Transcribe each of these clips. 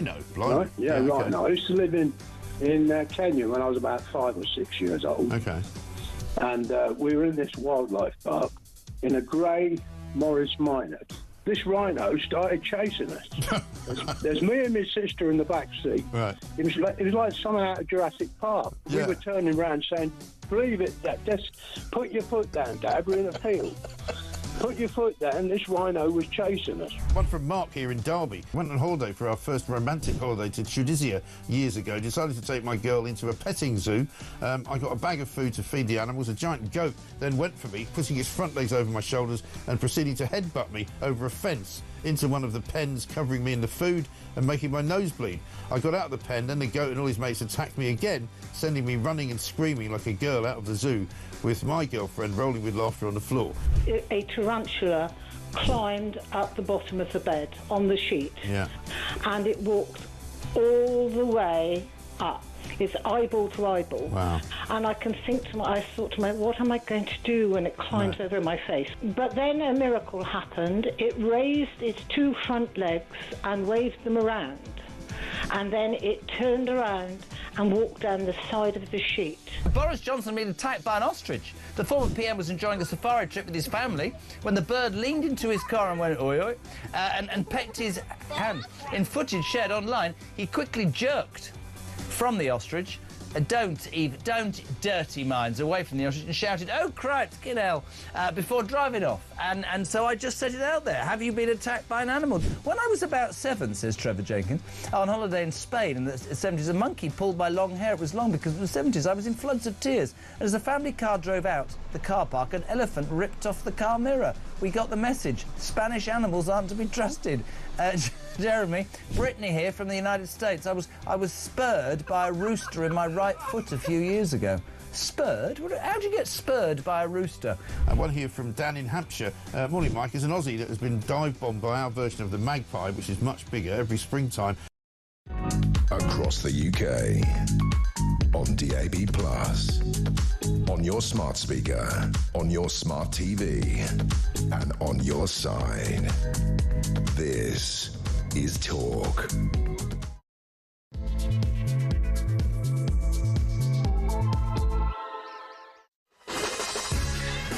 No, blimey. Right? Yeah, okay. right. No, I used to live in Kenya when I was about 5 or 6 years old. Okay. And we were in this wildlife park in a grey Morris Minor. This rhino started chasing us. There's me and my sister in the back seat. Right. It was like something out of Jurassic Park. Yeah. We were turning around saying, "Believe it, Dad. Just put your foot down, Dad. We're in a field. Put your foot down." This rhino was chasing us. One from Mark here in Derby. Went on holiday for our first romantic holiday to Tunisia years ago. Decided to take my girl into a petting zoo. I got a bag of food to feed the animals. A giant goat then went for me, putting its front legs over my shoulders and proceeding to headbutt me over a fence into one of the pens, covering me in the food and making my nose bleed. I got out of the pen, then the goat and all his mates attacked me again, sending me running and screaming like a girl out of the zoo, with my girlfriend rolling with laughter on the floor. A tarantula climbed up the bottom of the bed on the sheet. Yeah. And it walked all the way up. It's eyeball to eyeball. Wow. And I thought to myself, what am I going to do when it climbs over my face? But then a miracle happened. It raised its 2 front legs and waved them around. And then it turned around and walked down the side of the sheet. Boris Johnson had been attacked by an ostrich. The former PM was enjoying a safari trip with his family when the bird leaned into his car and went oi oi and pecked his hand. In footage shared online, he quickly jerked from the ostrich. Don't dirty minds away from the ostrich, and shouted, "Oh, Christ, get hell," before driving off. And so I just set it out there. Have you been attacked by an animal? When I was about 7, says Trevor Jenkins, on holiday in Spain in the 70s, a monkey pulled my long hair. It was long because in the 70s I was in floods of tears. And as the family car drove out the car park, an elephant ripped off the car mirror. We got the message. Spanish animals aren't to be trusted. Jeremy, Brittany here from the United States. I was spurred by a rooster in my right foot a few years ago. Spurred? How do you get spurred by a rooster? One here from Dan in Hampshire. Morning, Mike. Is an Aussie that has been dive-bombed by our version of the Magpie, which is much bigger, every springtime. Across the UK, on DAB+, on your smart speaker, on your smart TV, and on your side. This is Talk.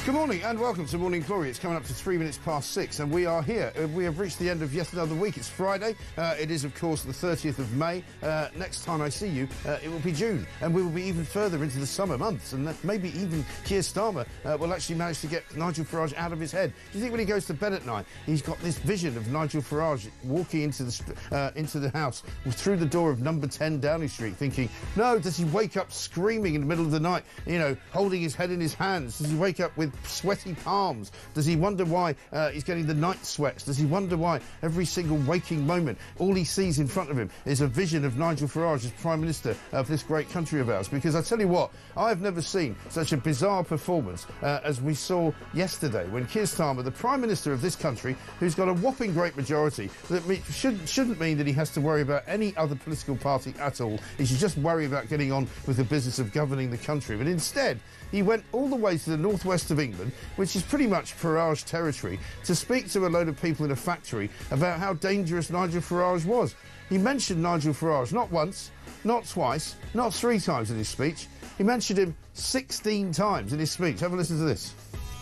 Good morning and welcome to Morning Glory. It's coming up to 3 minutes past 6 and we are here. We have reached the end of yet another week. It's Friday. It is, of course, the 30th of May. Next time I see you, it will be June. And we will be even further into the summer months. And maybe even Keir Starmer will actually manage to get Nigel Farage out of his head. Do you think when he goes to bed at night, he's got this vision of Nigel Farage walking into the house through the door of number 10 Downing Street thinking, no, does he wake up screaming in the middle of the night, you know, holding his head in his hands? Does he wake up with sweaty palms? Does he wonder why he's getting the night sweats? Does he wonder why every single waking moment all he sees in front of him is a vision of Nigel Farage as Prime Minister of this great country of ours? Because I tell you what, I've never seen such a bizarre performance as we saw yesterday when Keir Starmer, the Prime Minister of this country, who's got a whopping great majority, that shouldn't mean that he has to worry about any other political party at all. He should just worry about getting on with the business of governing the country. But instead, he went all the way to the northwest of England, which is pretty much Farage territory, to speak to a load of people in a factory about how dangerous Nigel Farage was. He mentioned Nigel Farage not once, not twice, not 3 times in his speech. He mentioned him 16 times in his speech. Have a listen to this.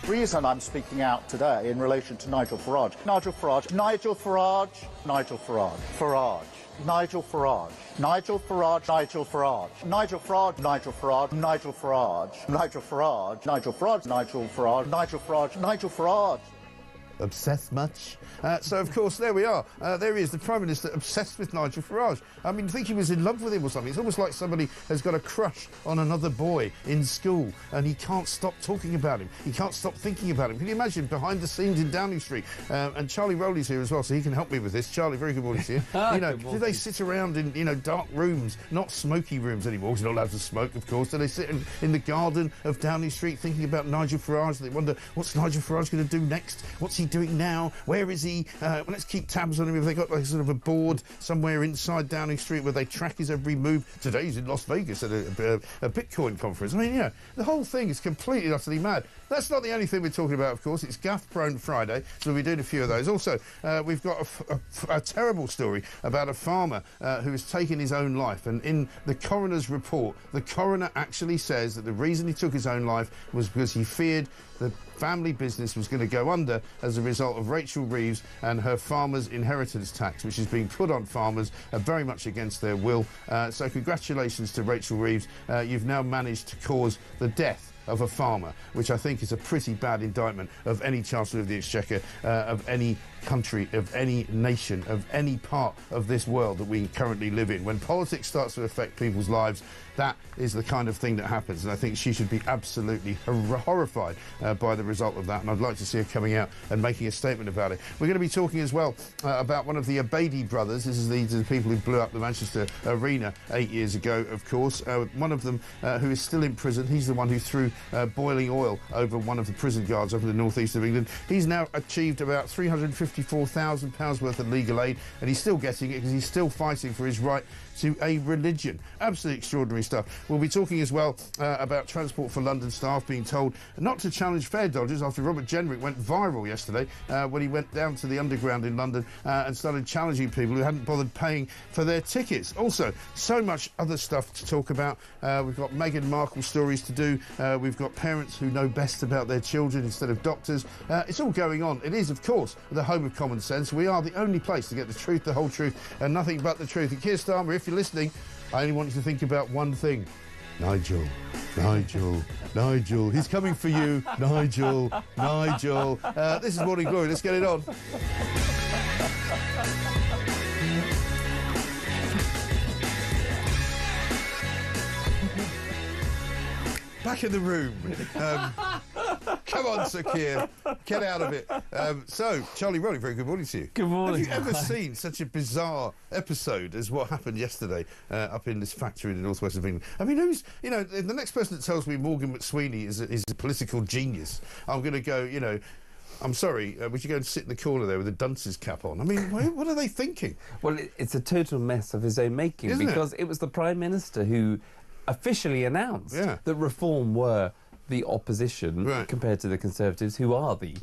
The reason I'm speaking out today in relation to Nigel Farage. Nigel Farage. Nigel Farage. Nigel Farage. Farage. Nigel Farage. Nigel Farage. Nigel Farage. Nigel Farage. Nigel Farage. Nigel Farage. Nigel Farage. Nigel Farage. Nigel Farage. Nigel Farage. Nigel Farage. Obsessed much? So, of course, there we are. There he is, the Prime Minister, obsessed with Nigel Farage. I mean, I think he was in love with him or something. It's almost like somebody has got a crush on another boy in school and he can't stop talking about him. He can't stop thinking about him. Can you imagine behind the scenes in Downing Street? And Charlie Rowley's here as well, so he can help me with this. Charlie, very good morning to you. You know, do they sit around in, you know, dark rooms, not smoky rooms anymore, because you're not allowed to smoke, of course. Do they sit in the garden of Downing Street thinking about Nigel Farage? They wonder, what's Nigel Farage going to do next? What's he doing now? Where is he? Well, let's keep tabs on him. Have they got like sort of a board somewhere inside Downing Street where they track his every move? Today he's in Las Vegas at a Bitcoin conference. I mean, you know, the whole thing is completely utterly mad. that's not the only thing we're talking about, of course. It's Gaff-prone Friday, so we'll be doing a few of those. Also, we've got a terrible story about a farmer who has taken his own life. And in the coroner's report, the coroner actually says that the reason he took his own life was because he feared the family business was going to go under as a result of Rachel Reeves and her farmers' inheritance tax, which is being put on farmers very much against their will. So congratulations to Rachel Reeves. You've now managed to cause the death of a farmer, which I think is a pretty bad indictment of any Chancellor of the Exchequer, of any country, of any nation, of any part of this world that we currently live in. When politics starts to affect people's lives, that is the kind of thing that happens, and I think she should be absolutely horrified by the result of that, and I'd like to see her coming out and making a statement about it. We're going to be talking as well about one of the Abedi brothers. This is the people who blew up the Manchester Arena 8 years ago, of course. One of them who is still in prison. He's the one who threw boiling oil over one of the prison guards up in the northeast of England. He's now achieved about £354,000 worth of legal aid, and he's still getting it because he's still fighting for his right to a religion. Absolutely extraordinary stuff. We'll be talking as well about Transport for London staff being told not to challenge fare dodgers after Robert Jenrick went viral yesterday when he went down to the Underground in London and started challenging people who hadn't bothered paying for their tickets. Also, so much other stuff to talk about. We've got Meghan Markle stories to do. We've got parents who know best about their children instead of doctors. It's all going on. It is, of course, the home of common sense. We are the only place to get the truth, the whole truth, and nothing but the truth. And Keir Starmer, if you're listening, I only want you to think about one thing. Nigel, Nigel, Nigel. He's coming for you. Nigel, Nigel. This is Morning Glory. Let's get it on. Back in the room. Come on, Sir Keir. Get out of it. So, Charlie Rowley, very good morning to you. Good morning. Have you ever seen such a bizarre episode as what happened yesterday up in this factory in the northwest of England? I mean, who's, you know, the next person that tells me Morgan McSweeney is a political genius, I'm going to go, you know, I'm sorry, would you go and sit in the corner there with a dunce's cap on? I mean, what are they thinking? Well, it's a total mess of his own making, because it was the Prime Minister who officially announced that Reform were the opposition compared to the Conservatives, who are the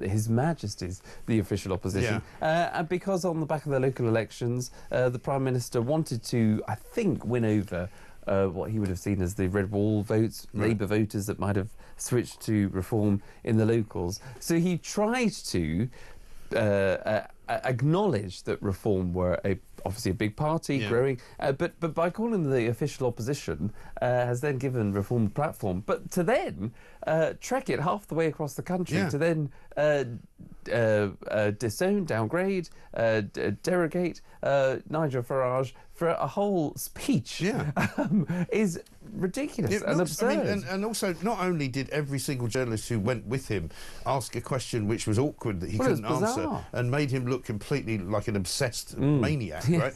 His Majesty's the official opposition. And because on the back of the local elections, the Prime Minister wanted to, I think, win over what he would have seen as the red wall votes, Labour voters that might have switched to Reform in the locals. So he tried to acknowledge that Reform were obviously a big party, growing, but by calling them the official opposition, has then given Reform a platform. But to then trek it half the way across the country, to then disown, downgrade, derogate Nigel Farage for a whole speech is ridiculous and absurd. I mean, and also, not only did every single journalist who went with him ask a question which was awkward that he couldn't answer and made him look completely like an obsessed maniac, right?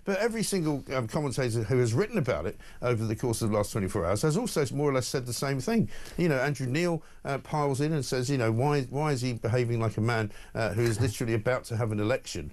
But every single commentator who has written about it over the course of the last 24 hours has also more or less said the same thing. You know, Andrew Neil piles in and says, you know, why is he behaving like a man who is literally about to have an election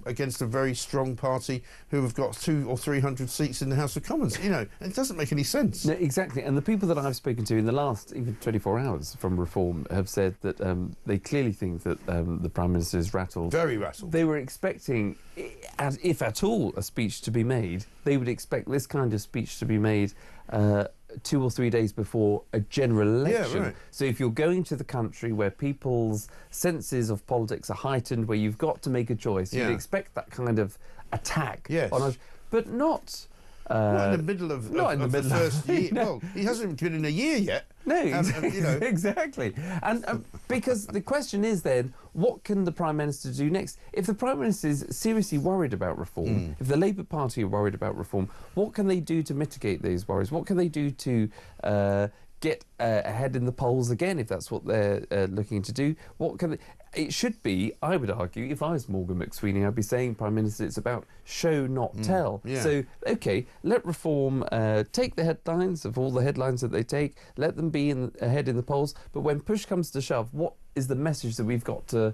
against a very strong party who have got 200 or 300 seats in the House of Commons? You know, it doesn't make any sense. No, exactly. And the people that I've spoken to in the last even 24 hours from Reform have said that they clearly think that the Prime Minister is rattled. Very rattled. They were expecting, if at all, a speech to be made. They would expect this kind of speech to be made 2 or 3 days before a general election. Yeah, So if you're going to the country where people's senses of politics are heightened, where you've got to make a choice, you'd expect that kind of attack on us, but not in the middle of the first year. No. Well, he hasn't been in a year yet. No, you know. Exactly. And because the question is then, what can the Prime Minister do next? If the Prime Minister is seriously worried about Reform, if the Labour Party are worried about Reform, what can they do to mitigate those worries? What can they do to get ahead in the polls again, if that's what they're looking to do? What can they... It should be, I would argue, if I was Morgan McSweeney, I'd be saying, Prime Minister, it's about show, not tell. So, OK, let Reform take the headlines of all the headlines that they take, let them be ahead in the polls, but when push comes to shove, what is the message that we've got to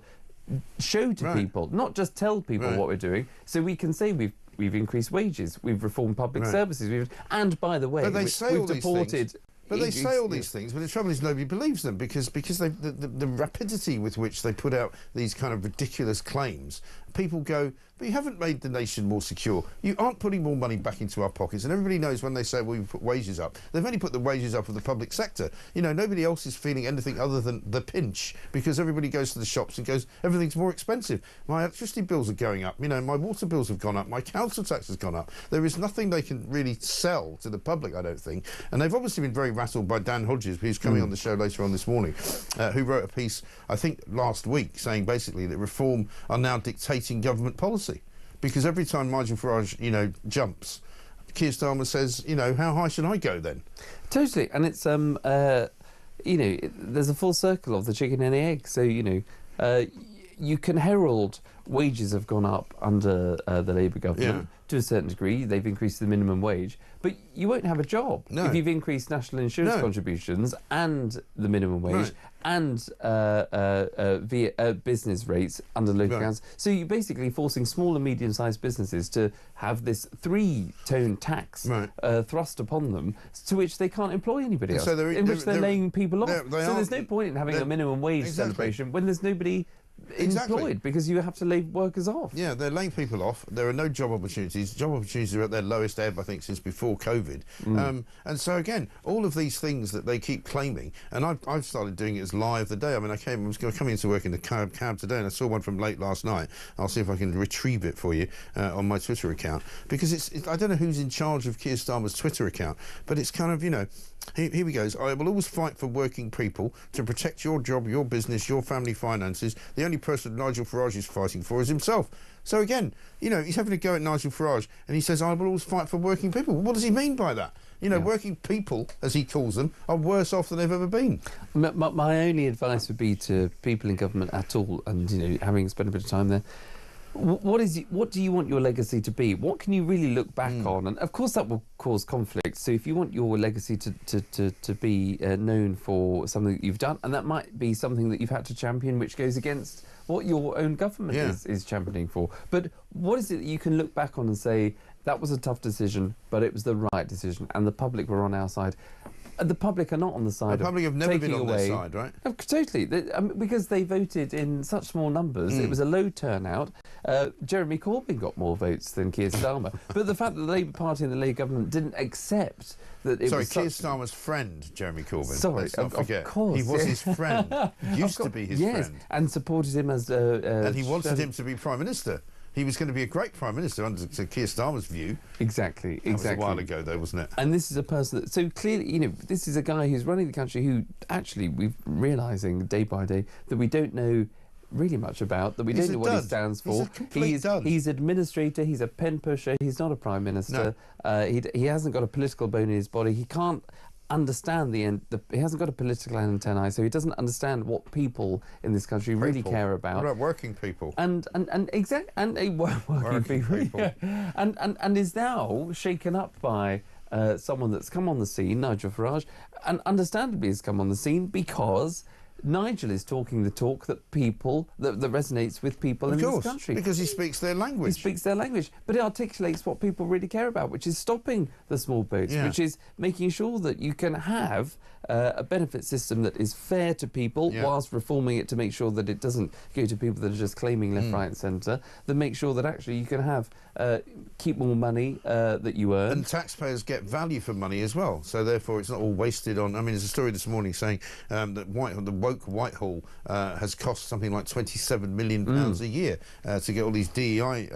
show to people? Not just tell people what we're doing, so we can say we've increased wages, we've reformed public services, and by the way, we've supported But they say all these things, but the trouble is nobody believes them because the rapidity with which they put out these kind of ridiculous claims, people go, but you haven't made the nation more secure. You aren't putting more money back into our pockets. And everybody knows when they say, well, we put wages up, they've only put the wages up of the public sector. You know, nobody else is feeling anything other than the pinch because everybody goes to the shops and goes, everything's more expensive. My electricity bills are going up. You know, my water bills have gone up. My council tax has gone up. There is nothing they can really sell to the public, I don't think. And they've obviously been very rattled by Dan Hodges, who's coming on the show later on this morning, who wrote a piece, I think, last week, saying basically that reform are now dictating government policy. Because every time Nigel Farage, you know, jumps, Keir Starmer says, you know, how high should I go then? Totally, and it's, you know, there's a full circle of the chicken and the egg. So, you know, you can herald wages have gone up under the Labour government to a certain degree. They've increased the minimum wage, but you won't have a job if you've increased national insurance contributions and the minimum wage and business rates under local councils. So you're basically forcing small and medium-sized businesses to have this three-tone tax thrust upon them, to which they can't employ anybody else, so in which they're laying people off. So there's no point in having a minimum wage celebration when there's nobody employed, because you have to lay workers off. Yeah, they're laying people off. There are no job opportunities. Job opportunities are at their lowest ebb, I think, since before COVID. And so, again, all of these things that they keep claiming, and I've started doing it as live the day. I mean, I was coming into work in the cab today, and I saw one from late last night. I'll see if I can retrieve it for you on my Twitter account, because it's I don't know who's in charge of Keir Starmer's Twitter account, but it's kind of, you know, here we go. I will always fight for working people to protect your job, your business, your family finances. The only person Nigel Farage is fighting for is himself. So again, you know, he's having a go at Nigel Farage, and he says, I will always fight for working people. What does he mean by that? You know, working people, as he calls them, are worse off than they've ever been. My only advice would be to people in government at all, and, you know, having spent a bit of time there, what do you want your legacy to be? What can you really look back on? And of course that will cause conflict. So if you want your legacy to be known for something that you've done, and that might be something that you've had to champion which goes against what your own government is championing for. But what is it that you can look back on and say, that was a tough decision, but it was the right decision, and the public were on our side? The public are not on the side. The public have never been on their side, right? Oh, totally, because they voted in such small numbers. It was a low turnout. Jeremy Corbyn got more votes than Keir Starmer. But the fact that the Labour Party and the Labour government didn't accept that it was... Keir Starmer's friend, Jeremy Corbyn. Sorry, let's not forget. Of course. He was his friend. Used to be his friend. And supported him as... and he wanted him to be Prime Minister. He was going to be a great Prime Minister under Keir Starmer's view. Exactly. That was a while ago, though, wasn't it? And this is a person that... So clearly, you know, this is a guy who's running the country who actually we're realising day by day that we don't know really much about, that we don't know what he stands for. He's administrator, he's a pen pusher, he's not a Prime Minister. No. He hasn't got a political bone in his body. He can't understand he hasn't got a political antennae, so he doesn't understand what people in this country really care about. What about working people? And working people. Yeah. And is now shaken up by someone that's come on the scene, Nigel Farage, and understandably has come on the scene because Nigel is talking the talk that that resonates with people in this country. Because he speaks their language. He speaks their language, but it articulates what people really care about, which is stopping the small boats, which is making sure that you can have a benefit system that is fair to people whilst reforming it to make sure that it doesn't go to people that are just claiming left, right and centre, that make sure that actually you can have keep more money that you earn. And taxpayers get value for money as well, so therefore it's not all wasted on... I mean, there's a story this morning saying that the woke Whitehall has cost something like £27 million a year to get all these DEI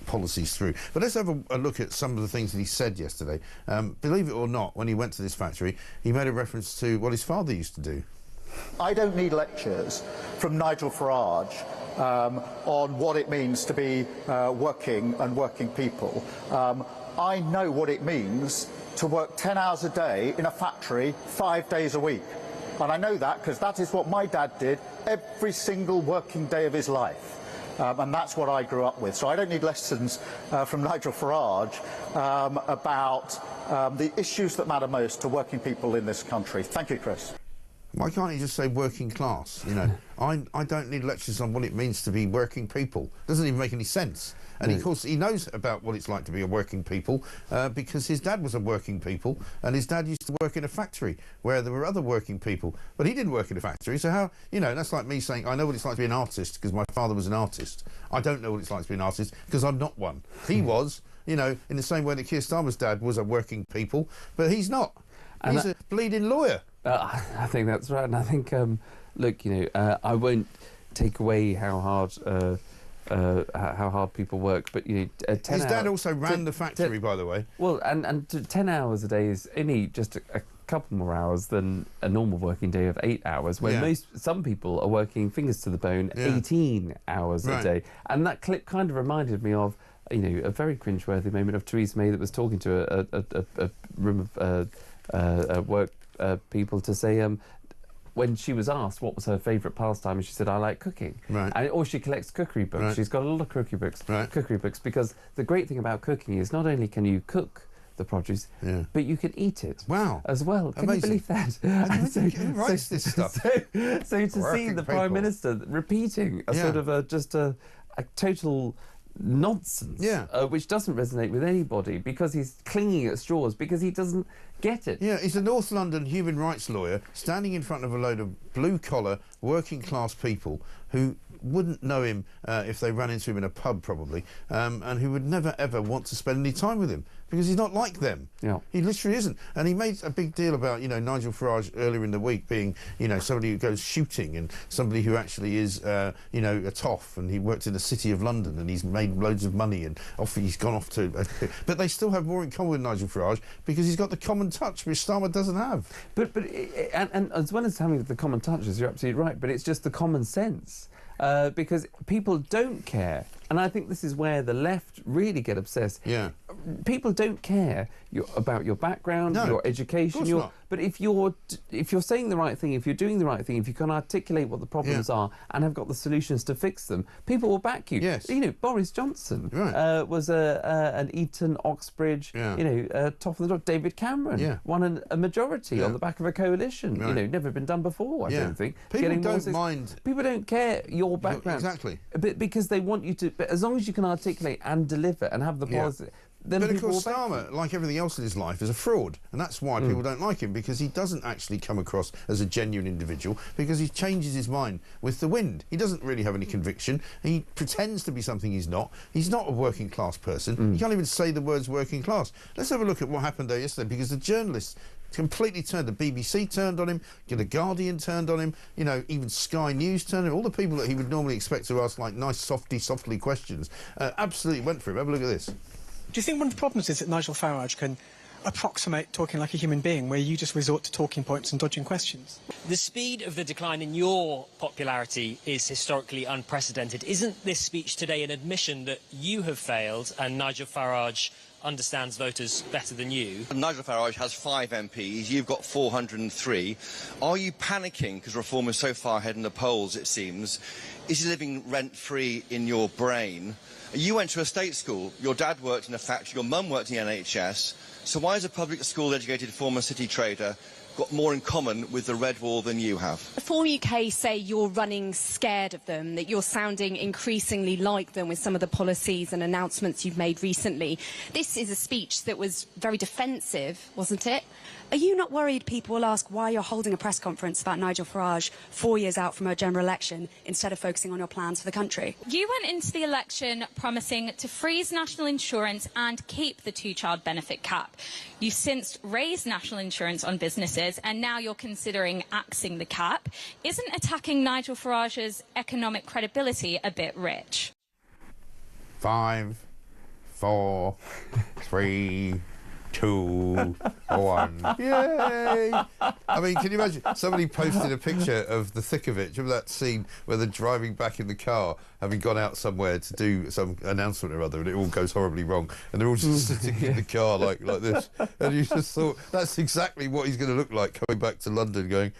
policies through. But let's have a look at some of the things that he said yesterday. Believe it or not, when he went to this factory, he made a reference to what his father used to do. I don't need lectures from Nigel Farage on what it means to be working people. I know what it means to work 10 hours a day in a factory 5 days a week. And I know that because that is what my dad did every single working day of his life. And that's what I grew up with. So I don't need lessons from Nigel Farage about the issues that matter most to working people in this country. Thank you, Chris. Why can't he just say working class? You know, I don't need lectures on what it means to be working people. Doesn't even make any sense. And of course, he knows about what it's like to be a working people because his dad was a working people, and his dad used to work in a factory where there were other working people. But he didn't work in a factory, so how, you know, that's like me saying, I know what it's like to be an artist because my father was an artist. I don't know what it's like to be an artist because I'm not one. He was, you know, in the same way that Keir Starmer's dad was a working people, but he's not. And he's a bleeding lawyer. I think that's right, and I think, look, you know, I won't take away how hard people work, but you know, 10 his dad also ran the factory, by the way. Well, and 10 hours a day is only just a couple more hours than a normal working day of 8 hours, where some people are working fingers to the bone 18 hours a day. And that clip kind of reminded me of, you know, a very cringeworthy moment of Theresa May that was talking to a room of work people to say, when she was asked what was her favourite pastime, and she said, I like cooking. Or she collects cookery books. She's got a lot of cookery books, because the great thing about cooking is not only can you cook the produce, but you can eat it as well. Can you believe that? Who writes this stuff? So to see the Prime Minister repeating a sort of just a total nonsense, which doesn't resonate with anybody, because he's clinging at straws because he doesn't get it. Yeah, he's a North London human rights lawyer standing in front of a load of blue-collar, working-class people who wouldn't know him if they ran into him in a pub, probably, and who would never, ever want to spend any time with him because he's not like them. He literally isn't. And he made a big deal about, you know, Nigel Farage earlier in the week being, you know, somebody who goes shooting and somebody who actually is, you know, a toff, and he worked in the City of London and he's made loads of money and he's gone off to... but they still have more in common with Nigel Farage because he's got the common touch which Starmer doesn't have. And as well as having the common touches, you're absolutely right, but it's just the common sense. Because people don't care, and I think this is where the left really get obsessed. People don't care about your background, your education, but if you're saying the right thing, if you're doing the right thing, if you can articulate what the problems are and have got the solutions to fix them, people will back you. You know, Boris Johnson was an Eton, Oxbridge, you know, top of the top. David Cameron won a majority on the back of a coalition. You know, never been done before, I don't think. People don't mind. People don't care your background. Exactly. But because they want you to... But as long as you can articulate and deliver and have the policy... Then but of course Starmer, like everything else in his life, is a fraud, and that's why people don't like him, because he doesn't actually come across as a genuine individual, because he changes his mind with the wind. He doesn't really have any conviction. He pretends to be something he's not. He's not a working class person. He can't even say the words working class. Let's have a look at what happened there yesterday, because the journalists completely turned. The BBC turned on him, The Guardian turned on him, you know, even Sky News turned on him. All the people that he would normally expect to ask like nice softly questions absolutely went for him. Have a look at this. Do you think one of the problems is that Nigel Farage can approximate talking like a human being, where you just resort to talking points and dodging questions? The speed of the decline in your popularity is historically unprecedented. Isn't this speech today an admission that you have failed and Nigel Farage understands voters better than you? Nigel Farage has 5 MPs, you've got 403. Are you panicking because Reform is so far ahead in the polls, it seems? Is he living rent-free in your brain? You went to a state school, your dad worked in a factory, your mum worked in the NHS, so why has a public school-educated former city trader got more in common with the Red Wall than you have? Reform UK say you're running scared of them, that you're sounding increasingly like them with some of the policies and announcements you've made recently. This is a speech that was very defensive, wasn't it? Are you not worried people will ask why you're holding a press conference about Nigel Farage 4 years out from a general election instead of focusing on your plans for the country? You went into the election promising to freeze national insurance and keep the 2-child benefit cap. You've since raised national insurance on businesses and now you're considering axing the cap. Isn't attacking Nigel Farage's economic credibility a bit rich? 5, 4, 3, 2, 1. Yay! I mean, can you imagine? Somebody posted a picture of the thick of it. Do you remember that scene where they're driving back in the car, having gone out somewhere to do some announcement or other, and it all goes horribly wrong, and they're all just sitting in the car like this, and you just thought, that's exactly what he's going to look like coming back to London, going,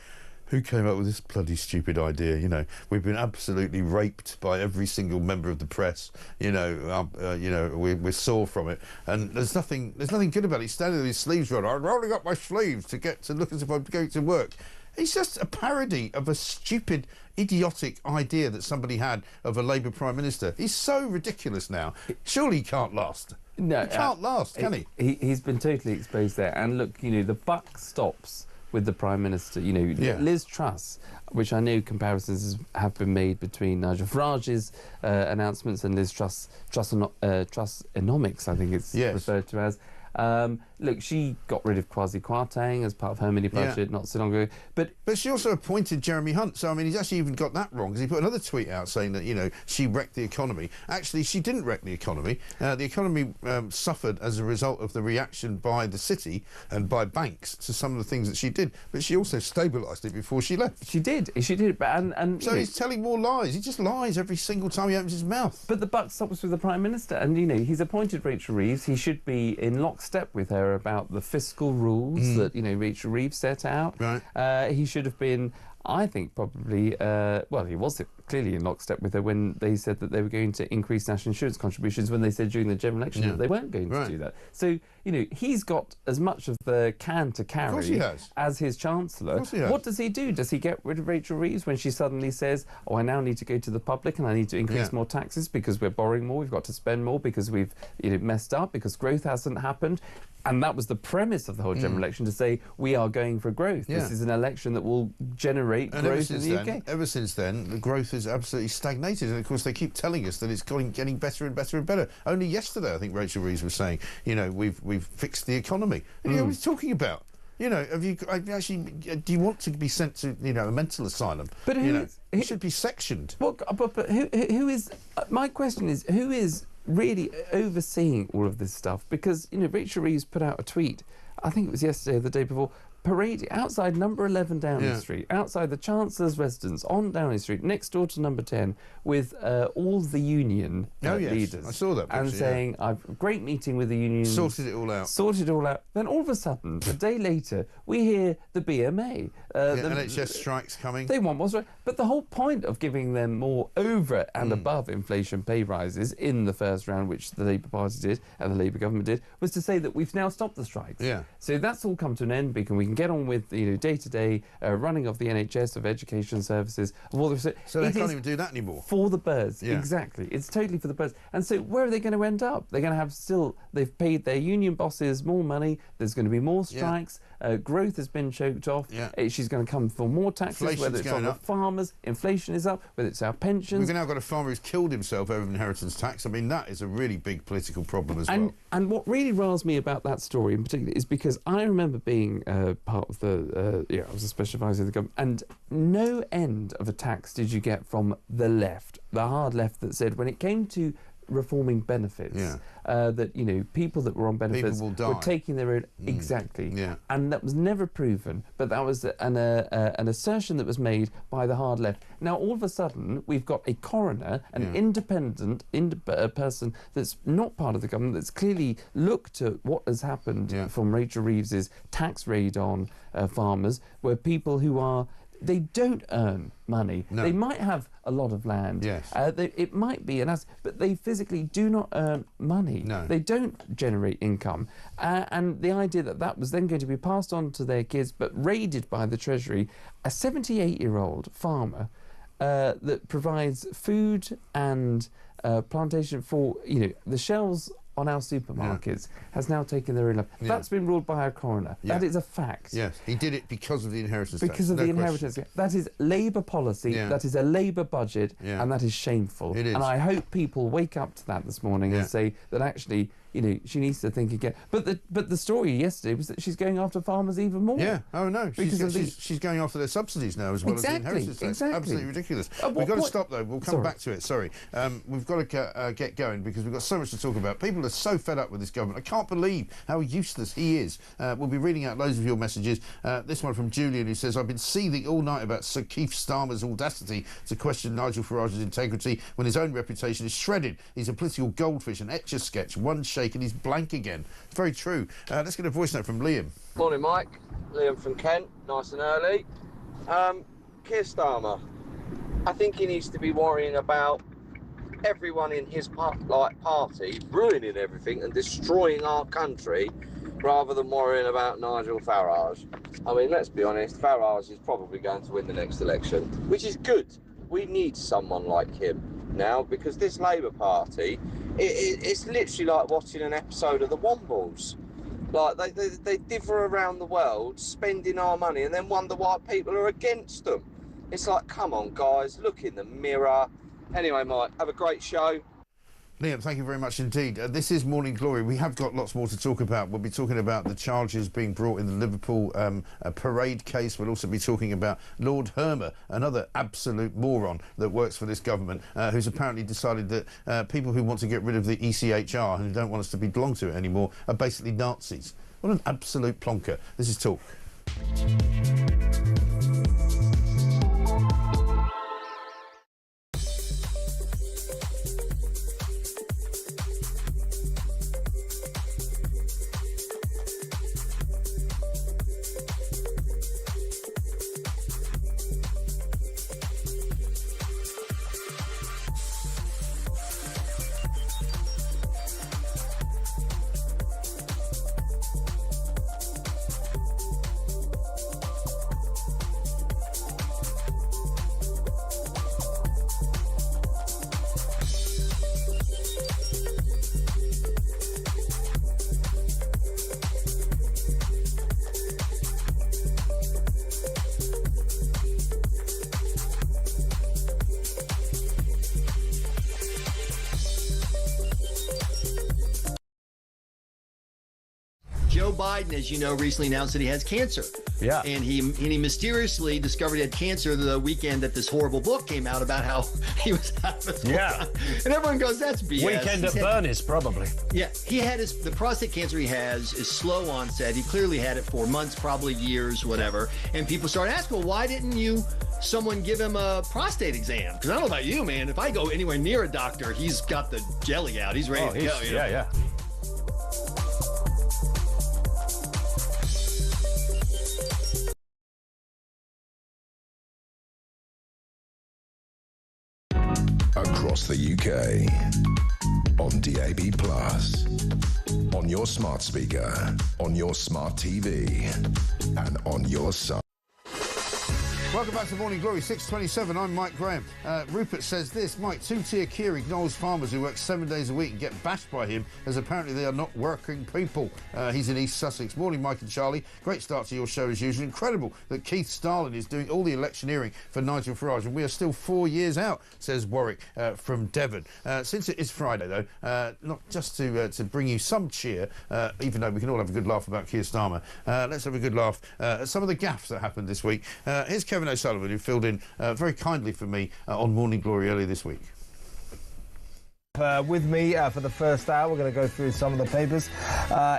who came up with this bloody stupid idea? You know, we've been absolutely raped by every single member of the press. You know, we're sore from it, and there's nothing good about it. He's standing with his sleeves rolled. I'm rolling up my sleeves to look as if I'm going to work. He's just a parody of a stupid, idiotic idea that somebody had of a Labour Prime Minister. He's so ridiculous now. Surely he can't last. No, he can't last, can he? He's been totally exposed there. And look, you know, the buck stops with the Prime Minister. You know, Liz Truss, which I know comparisons have been made between Nigel Farage's announcements and Liz Truss-enomics, I think it's referred to as. Look, she got rid of Kwasi Kwarteng as part of her mini-budget not so long ago. But she also appointed Jeremy Hunt, so, I mean, he's actually even got that wrong, because he put another tweet out saying that, you know, she wrecked the economy. Actually, she didn't wreck the economy. The economy suffered as a result of the reaction by the city and by banks to some of the things that she did. But she also stabilised it before she left. She did. And so he's telling more lies. He just lies every single time he opens his mouth. But the buck stops with the Prime Minister. And, you know, he's appointed Rachel Reeves. He should be in lockstep with her about the fiscal rules that, you know, Rachel Reeves set out. Right. He should have been, I think, probably, well, he was clearly in lockstep with her when they said that they were going to increase national insurance contributions, when they said during the general election that they weren't going to do that. So, you know, he's got as much of the can to carry as his Chancellor. What does he do? Does he get rid of Rachel Reeves when she suddenly says, oh, I now need to go to the public and I need to increase more taxes because we're borrowing more, we've got to spend more because we've, you know, messed up, because growth hasn't happened? And that was the premise of the whole general election, to say we are going for growth. This is an election that will generate growth in the UK. Ever since then, the growth has absolutely stagnated. And, of course, they keep telling us that it's getting better and better and better. Only yesterday, I think Rachel Reeves was saying, you know, we've fixed the economy. And, you know, what he's talking about? You know, do you want to be sent to, you know, a mental asylum? But who should be sectioned. Well, but who is... my question is, who is really overseeing all of this stuff? Because, you know, Rachel Reeves put out a tweet, I think it was yesterday or the day before, parading outside number 11 Downing Street, outside the Chancellor's residence on Downing Street, next door to number 10, with all the union leaders. I saw that picture, and saying, I've great meeting with the union. Sorted it all out. Sorted it all out. Then all of a sudden, a day later, we hear the BMA. The NHS strikes coming. They want more strikes. But the whole point of giving them more over and above inflation pay rises in the first round, which the Labour Party did and the Labour government did, was to say that we've now stopped the strikes. So that's all come to an end, because we can get on with, you know, day-to-day running of the NHS, of education services, of all the... So they can't even do that anymore. For the birds, exactly. It's totally for the birds. And so where are they going to end up? They're going to have they've paid their union bosses more money, there's going to be more strikes, growth has been choked off, she's going to come for more taxes, Inflation's whether it's on the farmers, inflation is up, whether it's our pensions. We've now got a farmer who's killed himself over inheritance tax. I mean, that is a really big political problem as well. And what really riles me about that story in particular is because I remember being part of the, I was a special advisor of the government, and no end of attacks did you get from the left, the hard left, that said when it came to reforming benefits, that, you know, people that were on benefits were taking their own... Exactly. And that was never proven, but that was an assertion that was made by the hard left. Now, all of a sudden, we've got a coroner, an independent person that's not part of the government, that's clearly looked at what has happened from Rachel Reeves's tax raid on farmers, where people who are... They don't earn money. No. They might have a lot of land. It might be an asset, but they physically do not earn money. No. They don't generate income. And the idea that that was then going to be passed on to their kids, but raided by the Treasury, a 78-year-old farmer that provides food and plantation for, you know, the shelves on our supermarkets, has now taken their own life. That's been ruled by our coroner. That is a fact. Yes, he did it because of the inheritance tax. Because of the inheritance tax. That is Labour policy, that is a Labour budget, and that is shameful. It is. And I hope people wake up to that this morning and say that actually, you know, she needs to think again. But the story yesterday was that she's going after farmers even more. Oh no, she's going after their subsidies now as well as the inheritance tax. Absolutely ridiculous. We've got to stop though. We'll come back to it. Sorry, we've got to get going because we've got so much to talk about. People are so fed up with this government. I can't believe how useless he is. We'll be reading out loads of your messages. This one from Julian, who says, I've been seething all night about Sir Keith Starmer's audacity to question Nigel Farage's integrity when his own reputation is shredded. He's a political goldfish, an Etch-a-Sketch, one shake and he's blank again. Very true. Let's get a voice note from Liam. Morning, Mike. Liam from Kent, nice and early. Keir Starmer, I think he needs to be worrying about everyone in his party ruining everything and destroying our country rather than worrying about Nigel Farage. I mean, let's be honest, Farage is probably going to win the next election, which is good. We need someone like him now, because this Labour Party, it's literally like watching an episode of the Wombles. Like, they differ around the world, spending our money, and then wonder why people are against them. It's like, come on, guys, look in the mirror. Anyway, Mike, have a great show. Liam, thank you very much indeed. This is Morning Glory. We have got lots more to talk about. We'll be talking about the charges being brought in the Liverpool parade case. We'll also be talking about Lord Hermer, another absolute moron that works for this government, who's apparently decided that people who want to get rid of the ECHR and who don't want us to belong to it anymore are basically Nazis. What an absolute plonker. This is Talk. Joe Biden, as you know, recently announced that he has cancer. Yeah. And he mysteriously discovered he had cancer the weekend that this horrible book came out about how he was having. Yeah. And everyone goes, that's BS. Weekend at Bernie's, probably. Yeah. He had the prostate cancer he has is slow onset. He clearly had it for months, probably years, whatever. And people started asking, well, why didn't someone give him a prostate exam? Because I don't know about you, man. If I go anywhere near a doctor, he's got the jelly out. He's ready to go. You know? Yeah. Across the UK, on DAB+, on your smart speaker, on your smart TV, and on your site. Welcome back to Morning Glory, 6:27. I'm Mike Graham. Rupert says this: Mike, two-tier Keir ignores farmers who work 7 days a week and get bashed by him as apparently they are not working people. He's in East Sussex. Morning, Mike and Charlie. Great start to your show as usual. Incredible that Keith Starlin is doing all the electioneering for Nigel Farage, and we are still 4 years out, says Warwick from Devon. Since it is Friday, though, not just to bring you some cheer, even though we can all have a good laugh about Keir Starmer, let's have a good laugh at some of the gaffes that happened this week. Here's Kevin O'Sullivan, who filled in very kindly for me on Morning Glory earlier this week. With me for the first hour, we're going to go through some of the papers,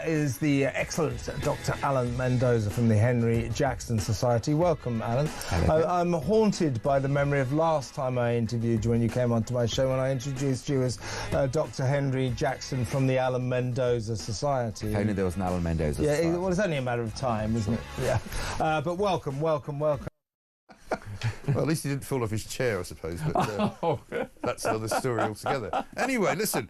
is the excellent Dr. Alan Mendoza from the Henry Jackson Society. Welcome, Alan. I'm haunted by the memory of last time I interviewed you when you came onto my show, when I introduced you as Dr. Henry Jackson from the Alan Mendoza Society. Only there was an Alan Mendoza Society. Yeah, well, it's only a matter of time, isn't it? Yeah. But welcome. Well, at least he didn't fall off his chair, I suppose, but that's another story altogether. Anyway, listen,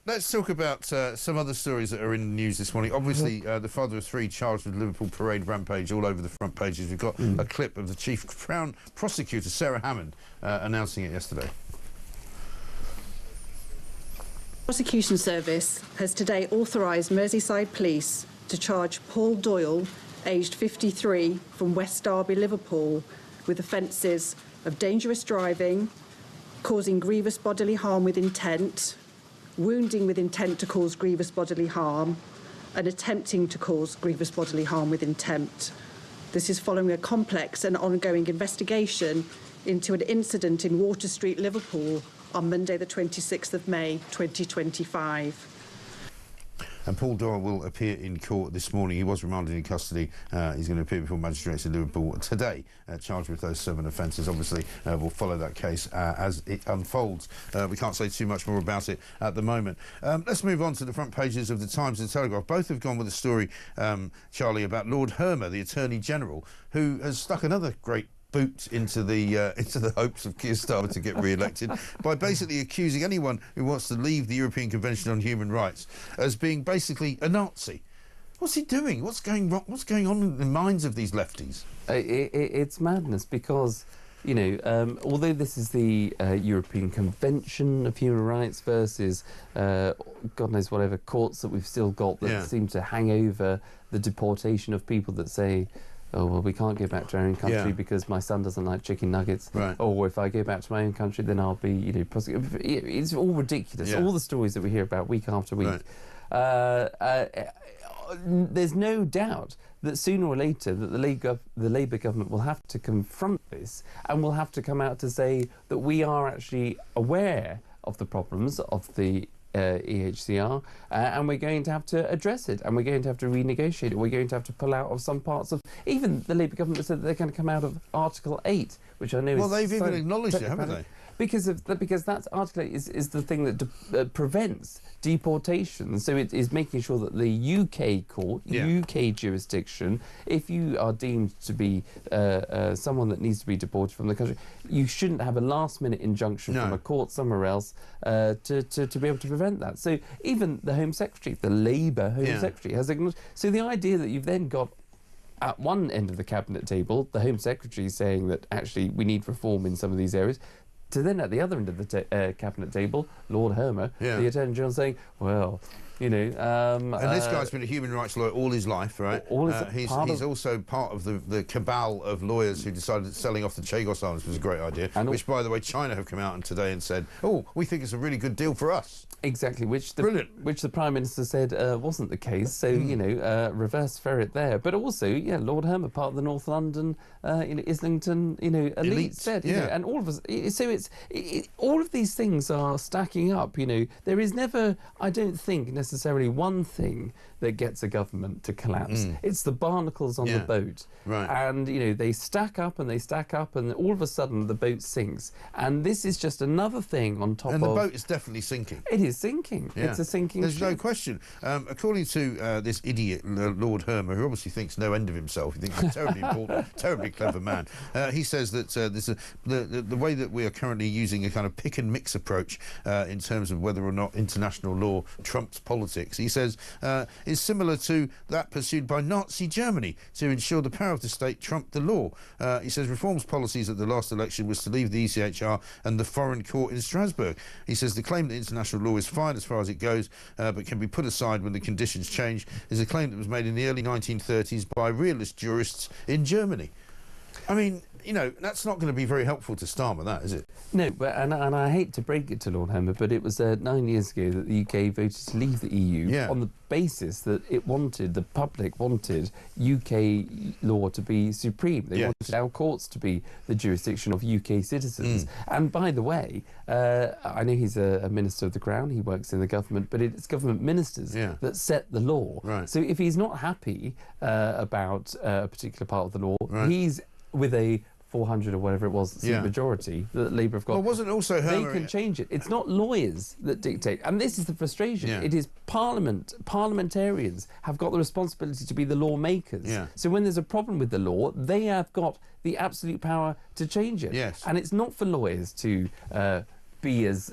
let's talk about some other stories that are in the news this morning. Obviously, the father of three charged with Liverpool parade rampage all over the front pages. We've got a clip of the Chief Crown Prosecutor, Sarah Hammond, announcing it yesterday. Prosecution Service has today authorised Merseyside Police to charge Paul Doyle, aged 53, from West Derby, Liverpool, with offences of dangerous driving, causing grievous bodily harm with intent, wounding with intent to cause grievous bodily harm, and attempting to cause grievous bodily harm with intent. This is following a complex and ongoing investigation into an incident in Water Street, Liverpool, on Monday the 26th of May 2025. And Paul Doyle will appear in court this morning. He was remanded in custody. He's going to appear before magistrates in Liverpool today, charged with those 7 offences. Obviously, we'll follow that case as it unfolds. We can't say too much more about it at the moment. Let's move on to the front pages of the Times and Telegraph. Both have gone with a story, Charlie, about Lord Hermer, the Attorney General, who has stuck another great boot into the hopes of Keir Starmer to get re-elected by basically accusing anyone who wants to leave the European Convention on Human Rights as being basically a Nazi. What's he doing? What's going wrong? What's going on in the minds of these lefties? It's madness because, you know, although this is the European Convention of Human Rights versus God knows whatever courts that we've still got that seem to hang over the deportation of people that say, oh, well, we can't go back to our own country because my son doesn't like chicken nuggets. Right. Or if I go back to my own country, then I'll be, you know, prosecuted. It's all ridiculous. All the stories that we hear about week after week. There's no doubt that sooner or later that the Labour government will have to confront this and will have to come out to say that we are actually aware of the problems of the EHCR, and we're going to have to address it, and we're going to have to renegotiate it. We're going to have to pull out of some parts of... Even the Labour government said that they're going to come out of Article 8, which I know well, they've even acknowledged it, haven't they? Because that Article 8 is the thing that prevents deportation. So it is making sure that the UK court, UK jurisdiction, if you are deemed to be someone that needs to be deported from the country, you shouldn't have a last-minute injunction from a court somewhere else to be able to prevent that. So even the Home Secretary, the Labour Home Secretary, has acknowledged... So the idea that you've then got at one end of the cabinet table, the Home Secretary saying that actually we need reform in some of these areas, to then at the other end of the cabinet table, Lord Hermer, the Attorney General, saying, well, you know... and this guy's been a human rights lawyer all his life, right? He's also part of the cabal of lawyers who decided that selling off the Chagos Islands was a great idea, which, by the way, China have come out today and said, oh, we think it's a really good deal for us. Exactly, which the Prime Minister said wasn't the case, so, you know, reverse ferret there. But also, Lord Hermer, part of the North London, Islington, elite said, you know, and all of us... So all of these things are stacking up, you know. There is never, I don't think, necessarily one thing that gets a government to collapse. It's the barnacles on the boat. Right. And, you know, they stack up and all of a sudden the boat sinks. And this is just another thing on top of... And the boat is definitely sinking. It is sinking. Yeah. It's a sinking There's ship. no question. According to this idiot, Lord Hermer, who obviously thinks no end of himself, he thinks he's a terribly important, terribly clever man, he says that the way that we are currently using a kind of pick and mix approach in terms of whether or not international law trumps politics, he says, is similar to that pursued by Nazi Germany to ensure the power of the state trumped the law. He says reforms policies at the last election was to leave the ECHR and the foreign court in Strasbourg. He says the claim that international law is fine as far as it goes, but can be put aside when the conditions change, is a claim that was made in the early 1930s by realist jurists in Germany. I mean, you know, that's not going to be very helpful to Starmer, that, is it? No, but and I hate to break it to Lord Hermer, but it was 9 years ago that the UK voted to leave the EU on the basis that the public wanted UK law to be supreme. They wanted our courts to be the jurisdiction of UK citizens. And by the way, I know he's a Minister of the Crown, he works in the government, but it's government ministers that set the law. Right. So if he's not happy about a particular part of the law, he's with a 400 or whatever it was seat majority that Labour have got. Well, wasn't also Hermer... They can change it. It's not lawyers that dictate. And this is the frustration. It is Parliament. Parliamentarians have got the responsibility to be the lawmakers. So when there's a problem with the law, they have got the absolute power to change it. And it's not for lawyers to... be as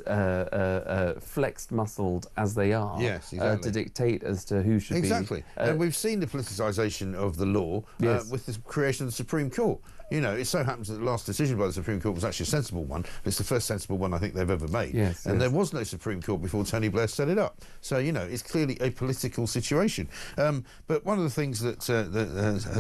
flexed-muscled as they are to dictate as to who should be... Exactly. And we've seen the politicisation of the law with the creation of the Supreme Court. You know, it so happens that the last decision by the Supreme Court was actually a sensible one. It's the first sensible one I think they've ever made. And there was no Supreme Court before Tony Blair set it up. So, you know, it's clearly a political situation. But one of the things that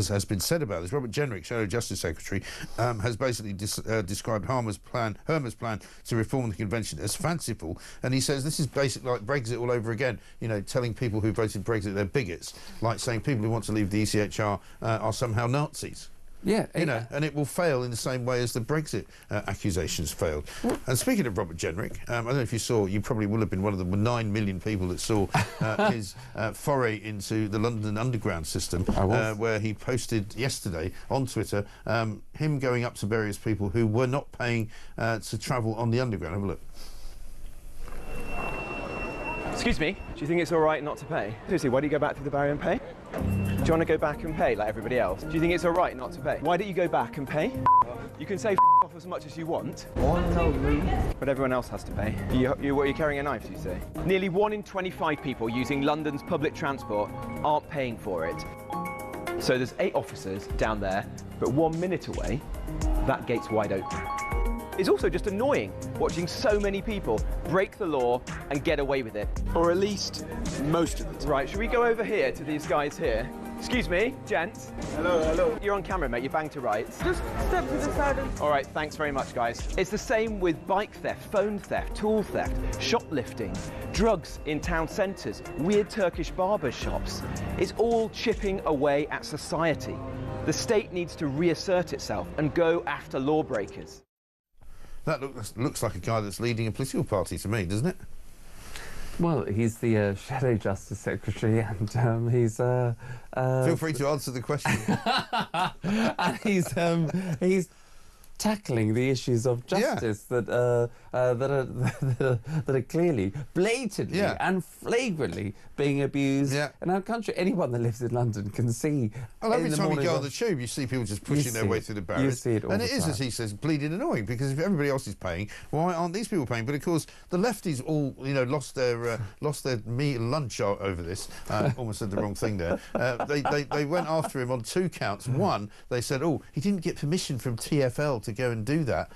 has been said about this, Robert Jenrick, Shadow Justice Secretary, has basically described Hermer's plan to reform the convention as fanciful. And he says this is basically like Brexit all over again. You know, telling people who voted Brexit they're bigots, like saying people who want to leave the ECHR are somehow Nazis. You know, and it will fail in the same way as the Brexit accusations failed. And speaking of Robert Jenrick, I don't know if you saw, you probably will have been one of the 9 million people that saw his foray into the London Underground system, where he posted yesterday on Twitter him going up to various people who were not paying to travel on the Underground. Have a look. Excuse me, do you think it's all right not to pay? Seriously, why do you go back through the barrier and pay? Do you want to go back and pay like everybody else? Do you think it's all right not to pay? Why don't you go back and pay? You can say off as much as you want. Oh, no, Lou. But everyone else has to pay. You're carrying a knife, you say? Nearly 1 in 25 people using London's public transport aren't paying for it. So there's 8 officers down there, but 1 minute away, that gate's wide open. It's also just annoying watching so many people break the law and get away with it. Or at least most of it. Right, should we go over here to these guys here? Excuse me, gents. Hello, hello. You're on camera, mate. You're bang to rights. Just step to the side and... All right, thanks very much, guys. It's the same with bike theft, phone theft, tool theft, shoplifting, drugs in town centres, weird Turkish barber shops. It's all chipping away at society. The state needs to reassert itself and go after lawbreakers. That looks like a guy that's leading a political party to me, doesn't it? Well, he's the Shadow Justice Secretary, and he's... Feel free to answer the question. and he's tackling the issues of justice that are clearly, blatantly and flagrantly being abused in our country. Anyone that lives in London can see. Well, every time you go on the tube, you see people just pushing their way through the barriers. You see it all and the it is, time. as he says, bleeding annoying, because if everybody else is paying, why aren't these people paying? But of course, the lefties all, lost their meat and lunch over this. Almost said the wrong thing there. They went after him on 2 counts. One, they said, oh, he didn't get permission from TfL to go and do that,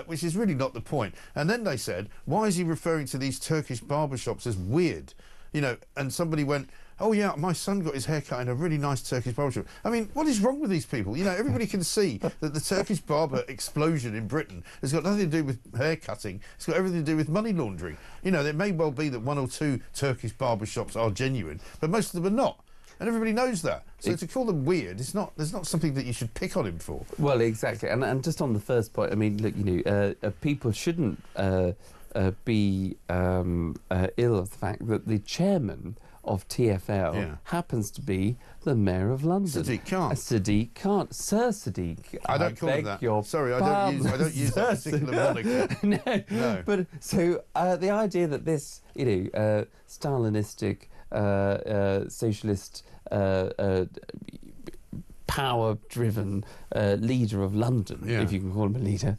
which is really not the point. And then they said, why is he referring to these Turkish barbershops as weird? And somebody went, oh yeah, my son got his hair cut in a really nice Turkish barbershop. I mean, what is wrong with these people? Everybody can see that the Turkish barber explosion in Britain has got nothing to do with hair cutting. It's got everything to do with money laundering. It may well be that 1 or 2 Turkish barbershops are genuine, but most of them are not. And everybody knows that. So to call them weird, there's not something that you should pick on him for. Well, exactly. And just on the first point, I mean, look, people shouldn't be ill of the fact that the chairman of TfL happens to be the Mayor of London. Sadiq Khan. Sadiq Khan. Sir Sadiq. I don't call him that. Sorry, I don't use that particular moniker. No. But so the idea that this, Stalinistic, socialist, power-driven leader of London, if you can call him a leader,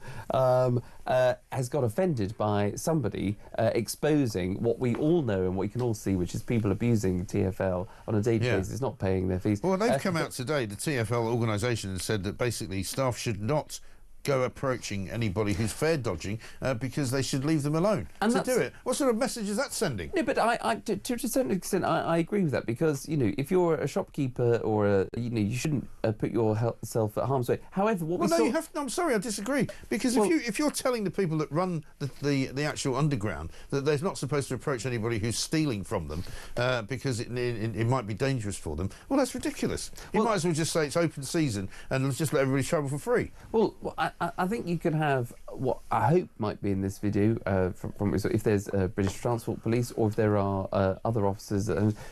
has got offended by somebody exposing what we all know and what you can all see, which is people abusing TfL on a daily basis, not paying their fees. Well, they've come out today, the TfL organisation, and said that basically staff should not go approaching anybody who's fare dodging because they should leave them alone to do it. What sort of message is that sending? No, but to a certain extent, I agree with that, because if you're a shopkeeper or you shouldn't put yourself at harm's way. However, what you have. No, I'm sorry, I disagree, because if you're telling the people that run the actual underground that they're not supposed to approach anybody who's stealing from them because it might be dangerous for them, well, that's ridiculous. You might as well just say it's open season and just let everybody travel for free. Well, I think you can have what I hope might be in this video from if there's British Transport Police or if there are other officers.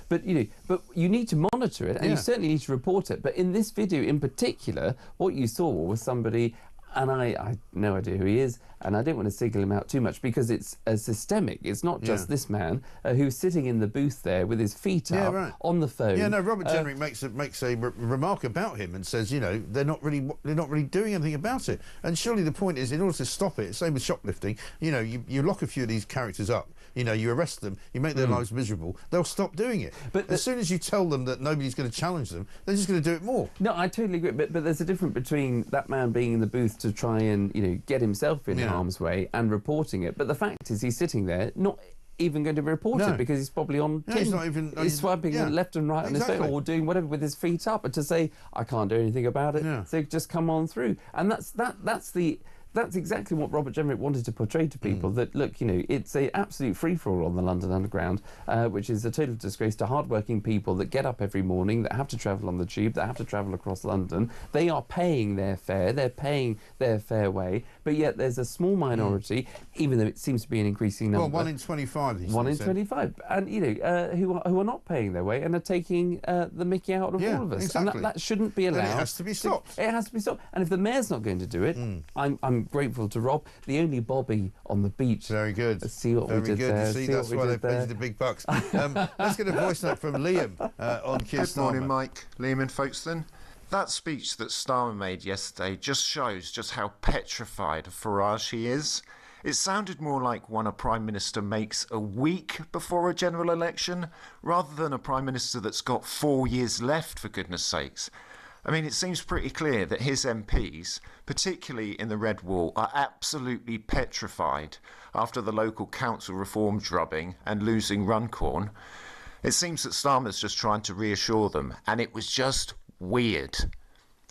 But you need to monitor it, and you certainly need to report it. But in this video in particular, what you saw was somebody, and I have no idea who he is, and I don't want to single him out too much because it's systemic. It's not just this man who's sitting in the booth there with his feet up on the phone. Yeah, no, Robert Jenrick makes a remark about him and says, they're not really doing anything about it. And surely the point is, in order to stop it, same with shoplifting, you lock a few of these characters up, you arrest them, you make their lives miserable, they'll stop doing it. But as soon as you tell them that nobody's going to challenge them, they're just going to do it more. No, I totally agree. But there's a difference between that man being in the booth to try and get himself in harm's way and reporting it. But the fact is, he's sitting there not even going to report it because he's probably on he's not even he's swiping left and right on his phone or doing whatever with his feet up, and to say I can't do anything about it, so just come on through. And that's exactly what Robert Jenrick wanted to portray to people, that, look, it's an absolute free-for-all on the London Underground, which is a total disgrace to hard-working people that get up every morning, that have to travel on the tube, that have to travel across London. They are paying their fare, they're paying their fair way, but yet there's a small minority, even though it seems to be an increasing number. Well, 1 in 25. 1 in 25, and who are not paying their way and are taking the mickey out of all of us. Exactly. And that shouldn't be allowed. And it has to be stopped. It has to be stopped. And if the mayor's not going to do it, I'm grateful to Rob, the only Bobby on the beach. Very good. See what we did there. See, that's why they paid you the big bucks. Let's get a voice note from Liam on Keir Starmer. Good morning, Mike. Liam in Folkestone. That speech that Starmer made yesterday just shows just how petrified of Farage he is. It sounded more like one a Prime Minister makes a week before a general election, rather than a Prime Minister that's got 4 years left, for goodness sakes. I mean, it seems pretty clear that his MPs, particularly in the Red Wall, are absolutely petrified after the local council reform drubbing and losing Runcorn. It seems that Starmer's just trying to reassure them, and it was just weird.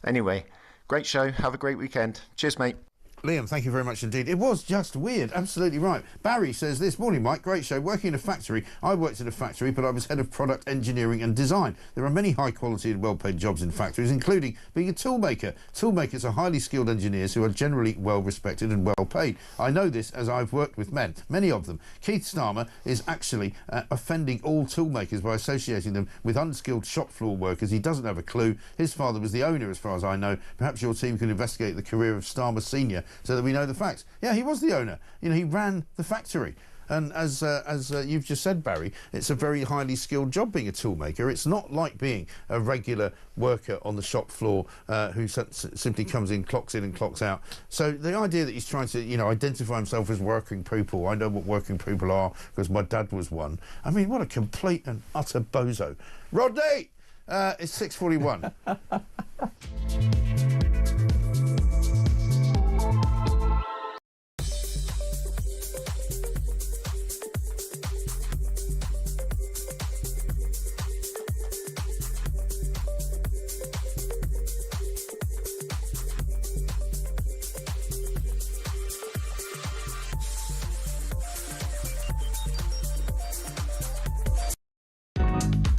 Anyway, great show. Have a great weekend. Cheers, mate. Liam, thank you very much indeed. It was just weird, absolutely right. Barry says this, morning Mike, great show. Working in a factory, I worked in a factory, but I was head of product engineering and design. There are many high quality and well paid jobs in factories, including being a toolmaker. Toolmakers are highly skilled engineers who are generally well respected and well paid. I know this as I've worked with men, many of them. Keith Starmer is actually offending all toolmakers by associating them with unskilled shop floor workers. He doesn't have a clue. His father was the owner, as far as I know. Perhaps your team can investigate the career of Starmer Senior so that we know the facts. Yeah, he was the owner. You know, he ran the factory. And as you've just said, Barry, it's a very highly skilled job being a toolmaker. It's not like being a regular worker on the shop floor who simply comes in, clocks in and clocks out. So the idea that he's trying to, you know, identify himself as working people, I know what working people are because my dad was one. I mean, what a complete and utter bozo. Rodney! It's 6:41.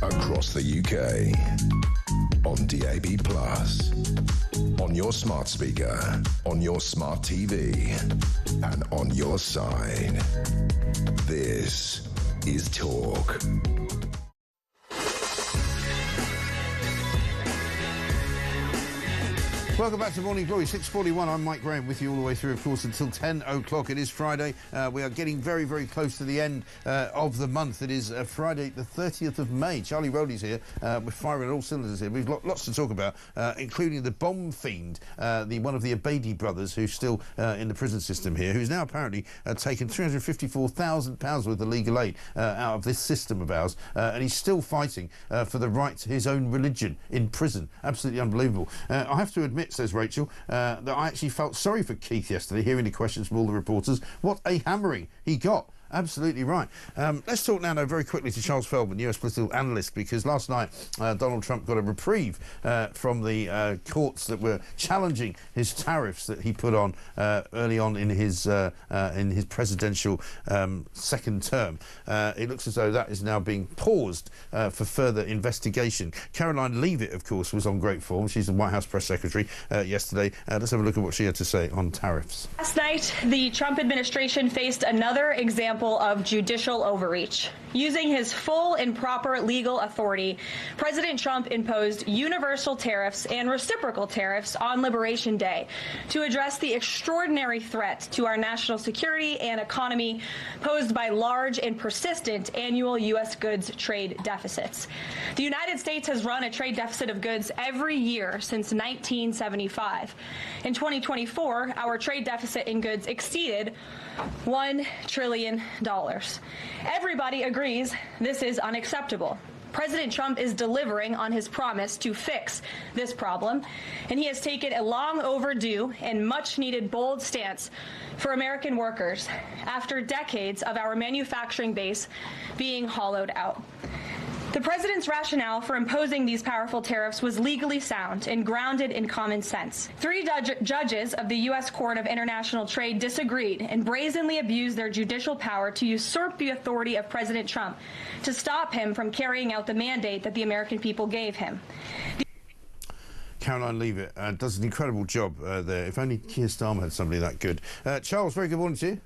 Across the UK, on DAB+, on your smart speaker, on your smart TV, and on your side. This is Talk. Welcome back to Morning Glory, 6:41. I'm Mike Graham with you all the way through, of course, until 10 o'clock. It is Friday. We are getting very, very close to the end of the month. It is Friday, the 30th of May. Charlie Rowley's here. We're firing all cylinders here. We've got lots to talk about, including the bomb fiend, one of the Abedi brothers who's still in the prison system here, who's now apparently taken £354,000 worth of legal aid out of this system of ours, and he's still fighting for the right to his own religion in prison. Absolutely unbelievable. I have to admit, says Rachel, that I actually felt sorry for Keith yesterday, hearing the questions from all the reporters. What a hammering he got. Absolutely right. Let's talk now, very quickly to Charles Feldman, US political analyst, because last night Donald Trump got a reprieve from the courts that were challenging his tariffs that he put on early on in his presidential second term. It looks as though that is now being paused for further investigation. Caroline Leavitt, of course, was on great form. She's the White House press secretary yesterday. Let's have a look at what she had to say on tariffs. Last night, the Trump administration faced another example of judicial overreach. Using his full and proper legal authority, President Trump imposed universal tariffs and reciprocal tariffs on Liberation Day to address the extraordinary threat to our national security and economy posed by large and persistent annual U.S. goods trade deficits. The United States has run a trade deficit of goods every year since 1975. In 2024, our trade deficit in goods exceeded $1 trillion. Everybody agrees this is unacceptable. President Trump is delivering on his promise to fix this problem, and he has taken a long overdue and much needed bold stance for American workers after decades of our manufacturing base being hollowed out. The president's rationale for imposing these powerful tariffs was legally sound and grounded in common sense. Three judges of the U.S. Court of International Trade disagreed and brazenly abused their judicial power to usurp the authority of President Trump to stop him from carrying out the mandate that the American people gave him. Caroline Leavitt does an incredible job there. If only Keir Starmer had somebody that good. Charles, very good morning to you.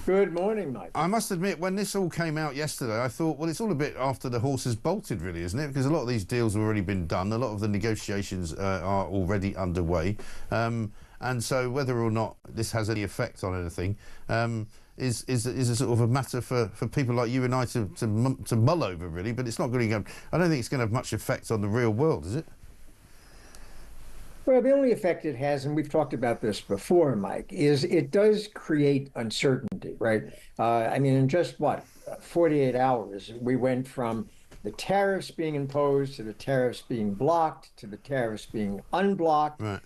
Good morning, Mike. I must admit, when this all came out yesterday, I thought, well, it's all a bit after the horse has bolted, really, isn't it? Because a lot of these deals have already been done. A lot of the negotiations are already underway. And so whether or not this has any effect on anything is a sort of a matter for people like you and I to mull over, really. But it's not going to go... I don't think it's going to have much effect on the real world, is it? Well, the only effect it has, and we've talked about this before, Mike, is it does create uncertainty, right? I mean, in just 48 hours, we went from the tariffs being imposed to the tariffs being blocked to the tariffs being unblocked. Right.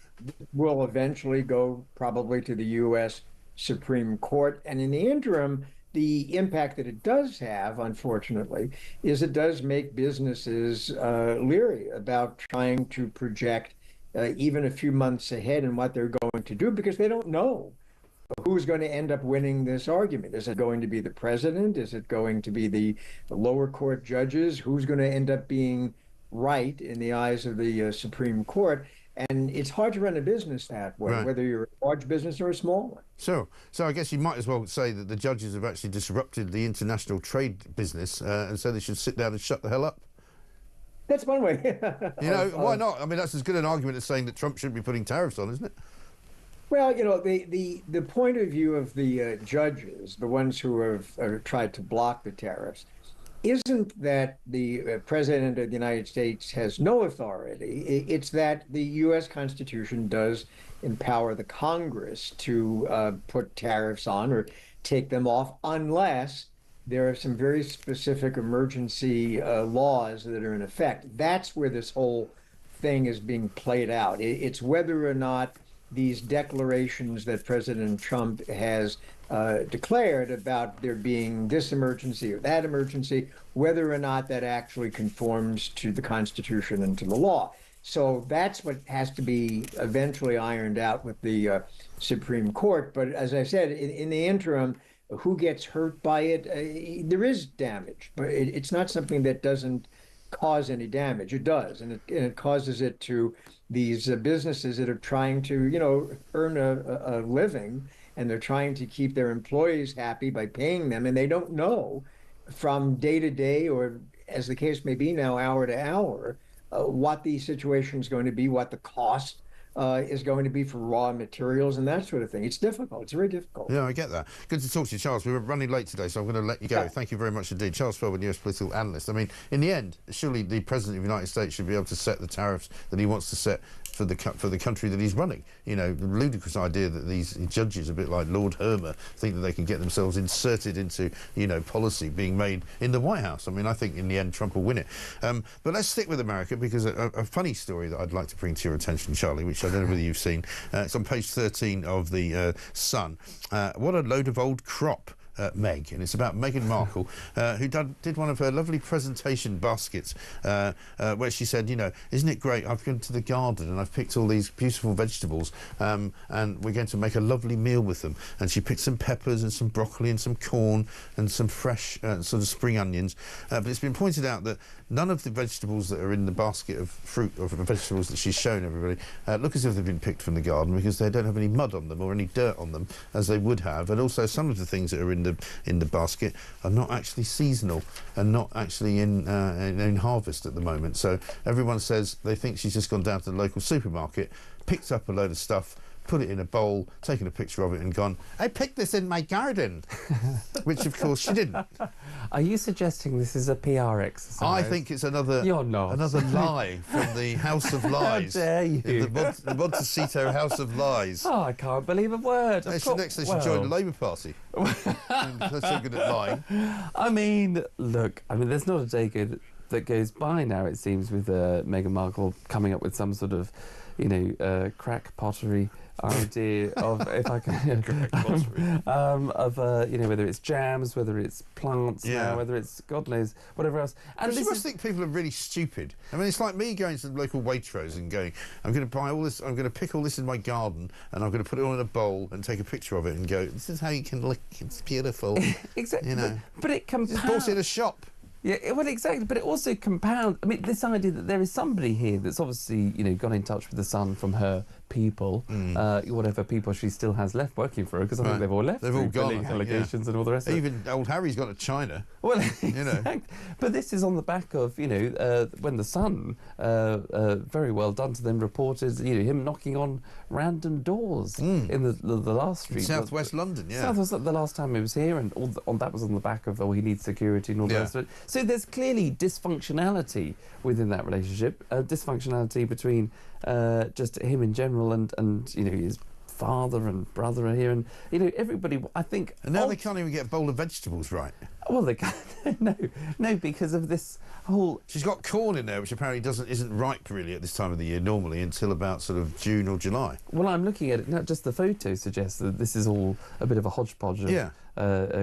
Will eventually go probably to the U.S. Supreme Court. And in the interim, the impact that it does have, unfortunately, is it does make businesses leery about trying to project even a few months ahead in what they're going to do, because they don't know who's going to end up winning this argument. Is it going to be the president? Is it going to be the lower court judges? Who's going to end up being right in the eyes of the Supreme Court? And it's hard to run a business that way, Right. whether you're a large business or a small one. So I guess you might as well say that the judges have actually disrupted the international trade business, and so they should sit down and shut the hell up. That's one way. You know, why not? I mean, that's as good an argument as saying that Trump shouldn't be putting tariffs on, isn't it? Well, you know, the point of view of the judges, the ones who have tried to block the tariffs, isn't that the President of the United States has no authority. It's that the U.S. Constitution does empower the Congress to put tariffs on or take them off unless there are some very specific emergency laws that are in effect. That's where this whole thing is being played out. It's whether or not these declarations that President Trump has declared about there being this emergency or that emergency, whether or not that actually conforms to the Constitution and to the law. So that's what has to be eventually ironed out with the Supreme Court. But as I said, in the interim, who gets hurt by it? There is damage, but it's not something that doesn't cause any damage. It does, and it causes it to these businesses that are trying to, you know, earn a living, and they're trying to keep their employees happy by paying them, and they don't know from day to day, or as the case may be now, hour to hour, what the situation is going to be, what the cost is going to be for raw materials and that sort of thing. It's difficult. It's very difficult. Yeah, I get that. Good to talk to you, Charles. We were running late today, so I'm going to let you go. Thank you very much indeed. Charles Feldman, US political analyst. I mean, in the end, surely the President of the United States should be able to set the tariffs that he wants to set for the country that he's running. You know, the ludicrous idea that these judges, a bit like Lord Hermer, think that they can get themselves inserted into, you know, policy being made in the White House. I mean, I think in the end Trump will win it. But let's stick with America, because a funny story that I'd like to bring to your attention, Charlie, which I don't know whether you've seen. It's on page 13 of the Sun. What a load of old crop. Meg, and it's about Meghan Markle, who did one of her lovely presentation baskets, where she said, you know, isn't it great? I've gone to the garden and I've picked all these beautiful vegetables, and we're going to make a lovely meal with them. And she picked some peppers and some broccoli and some corn and some fresh sort of spring onions. But it's been pointed out that none of the vegetables that are in the basket of fruit or vegetables that she's shown everybody look as if they've been picked from the garden, because they don't have any mud on them or any dirt on them as they would have. And also some of the things that are in the basket are not actually seasonal and not actually in harvest at the moment. So everyone says they think she's just gone down to the local supermarket, picked up a load of stuff, put it in a bowl, taken a picture of it and gone, I picked this in my garden, which of course she didn't. Are you suggesting this is a PR exercise? I think it's another lie from the House of Lies. How dare you? The Montecito House of Lies. Oh, I can't believe a word. Next they should join the Labour Party. They're so good at lying. I mean, look, there's not a day that goes by now, it seems, with Meghan Markle coming up with some sort of, you know, crack pottery idea of, if I can, you know, whether it's jams, whether it's plants now, whether it's God knows whatever else. And you must think people are really stupid. I mean, it's like me going to the local Waitrose and going, I'm going to buy all this, I'm going to pick all this in my garden, and I'm going to put it all in a bowl and take a picture of it and go, this is how you can look. It's beautiful. Exactly. You know, but it compounds. It's bought in a shop. Yeah, well, exactly, but it also compounds. I mean, this idea that there is somebody here that's obviously, you know, got in touch with the Sun from her people, whatever people she still has left working for her, because I think Right. they've all left. They've all through gone, billing I think, allegations and all the rest of it. Even old Harry's gone to China. Well, you know. But this is on the back of, when the Sun, very well done to them, reported, him knocking on random doors in the last street. South West London, yeah. South was the last time he was here, and that was on the back of, he needs security and all the rest of it. So there's clearly dysfunctionality within that relationship, dysfunctionality between just him in general and his father and brother are here, and everybody, I think. And now they can't even get a bowl of vegetables right. Well, they can't. No, because of this whole. She's got corn in there, which apparently isn't ripe really at this time of the year normally until about sort of June or July. Well, I'm looking at it now. Just the photo suggests that this is all a bit of a hodgepodge of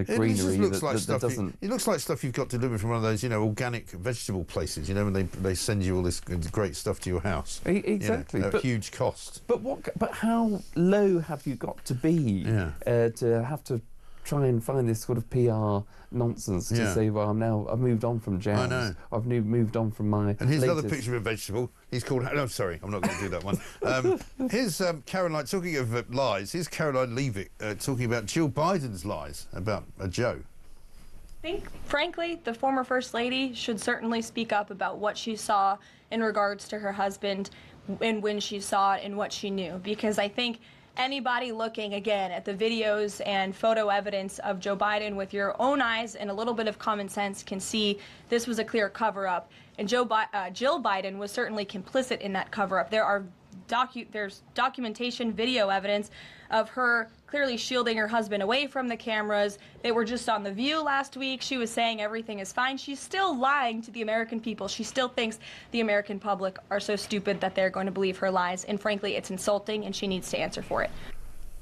greenery. It looks like that stuff. doesn't. It looks like stuff you've got delivered from one of those, organic vegetable places. When they send you all this great stuff to your house. Exactly, at huge cost. But how low have you got to be to have to try and find this sort of PR nonsense to say, well, I've moved on from jams. I know. I've moved on from my. And here's another latest... picture of a vegetable. He's called. No, sorry, I'm not going to do that one. Here's Caroline, talking of lies, here's Caroline Leavitt talking about Jill Biden's lies about Joe. I think, frankly, the former First Lady should certainly speak up about what she saw in regards to her husband and when she saw it and what she knew. Because I think anybody looking, again, at the videos and photo evidence of Joe Biden with your own eyes and a little bit of common sense can see this was a clear cover-up. And Jill Biden was certainly complicit in that cover-up. There's documentation, video evidence of her clearly shielding her husband away from the cameras. They were just on The View last week. She was saying everything is fine. She's still lying to the American people. She still thinks the American public are so stupid that they're going to believe her lies. And frankly, it's insulting, and she needs to answer for it.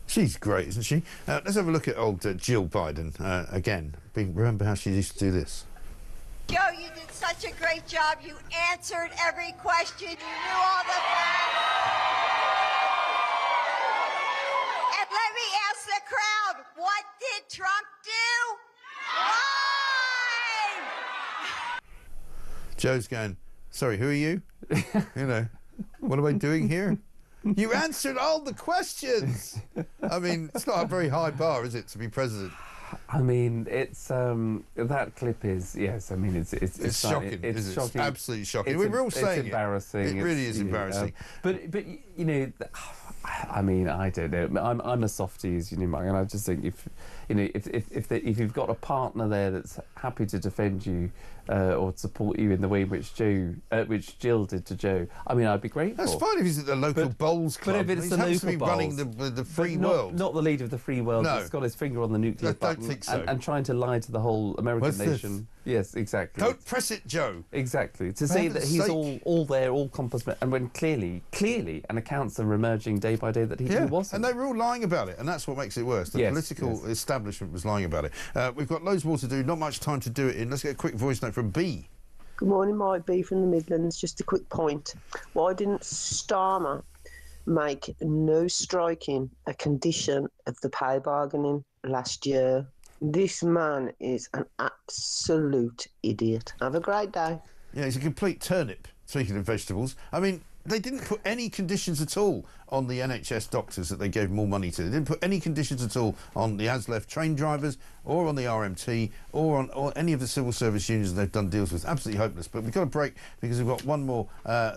She's great, isn't she? Let's have a look at old Jill Biden again. Remember how she used to do this? Joe, you did such a great job. You answered every question. You knew all the facts. And let me ask the crowd, what did Trump do? Why? Joe's going, sorry, who are you? What am I doing here? You answered all the questions. I mean, it's not a very high bar, is it, to be president? I mean, it's that clip is it's shocking. It's shocking. It's absolutely shocking. We're all saying it's embarrassing. It really is embarrassing. But I mean, I don't know. I'm a softie, as you know, Mike, and I just think if you've got a partner there that's happy to defend you or support you in the way which Jill did to Joe, I mean, I'd be grateful. That's fine if he's at the local bowls club. But if it's he the happens local to be bowls, running the free world, not the leader of the free world, no. That's got his finger on the nuclear button, don't think so. and trying to lie to the whole American What's nation. This? Yes, exactly. Don't press it, Joe. Exactly. To say that he's all there, all compassed, and when clearly, and accounts are emerging day by day that he wasn't. And they were all lying about it, and that's what makes it worse. The political establishment was lying about it. We've got loads more to do, not much time to do it in. Let's get a quick voice note from B. Good morning, Mike B from the Midlands. Just a quick point. Why didn't Starmer make no striking a condition of the pay bargaining last year? This man is an absolute idiot. Have a great day. Yeah, he's a complete turnip, speaking of vegetables. I mean, they didn't put any conditions at all on the NHS doctors that they gave more money to. They didn't put any conditions at all on the ASLEF train drivers or on the RMT or any of the civil service unions they've done deals with. Absolutely hopeless. But we've got a break because we've got one more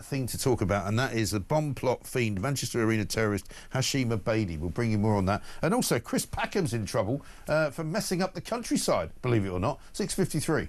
thing to talk about, and that is the bomb plot fiend, Manchester Arena terrorist Hashim Abedi. We'll bring you more on that. And also, Chris Packham's in trouble for messing up the countryside, believe it or not. 6:53.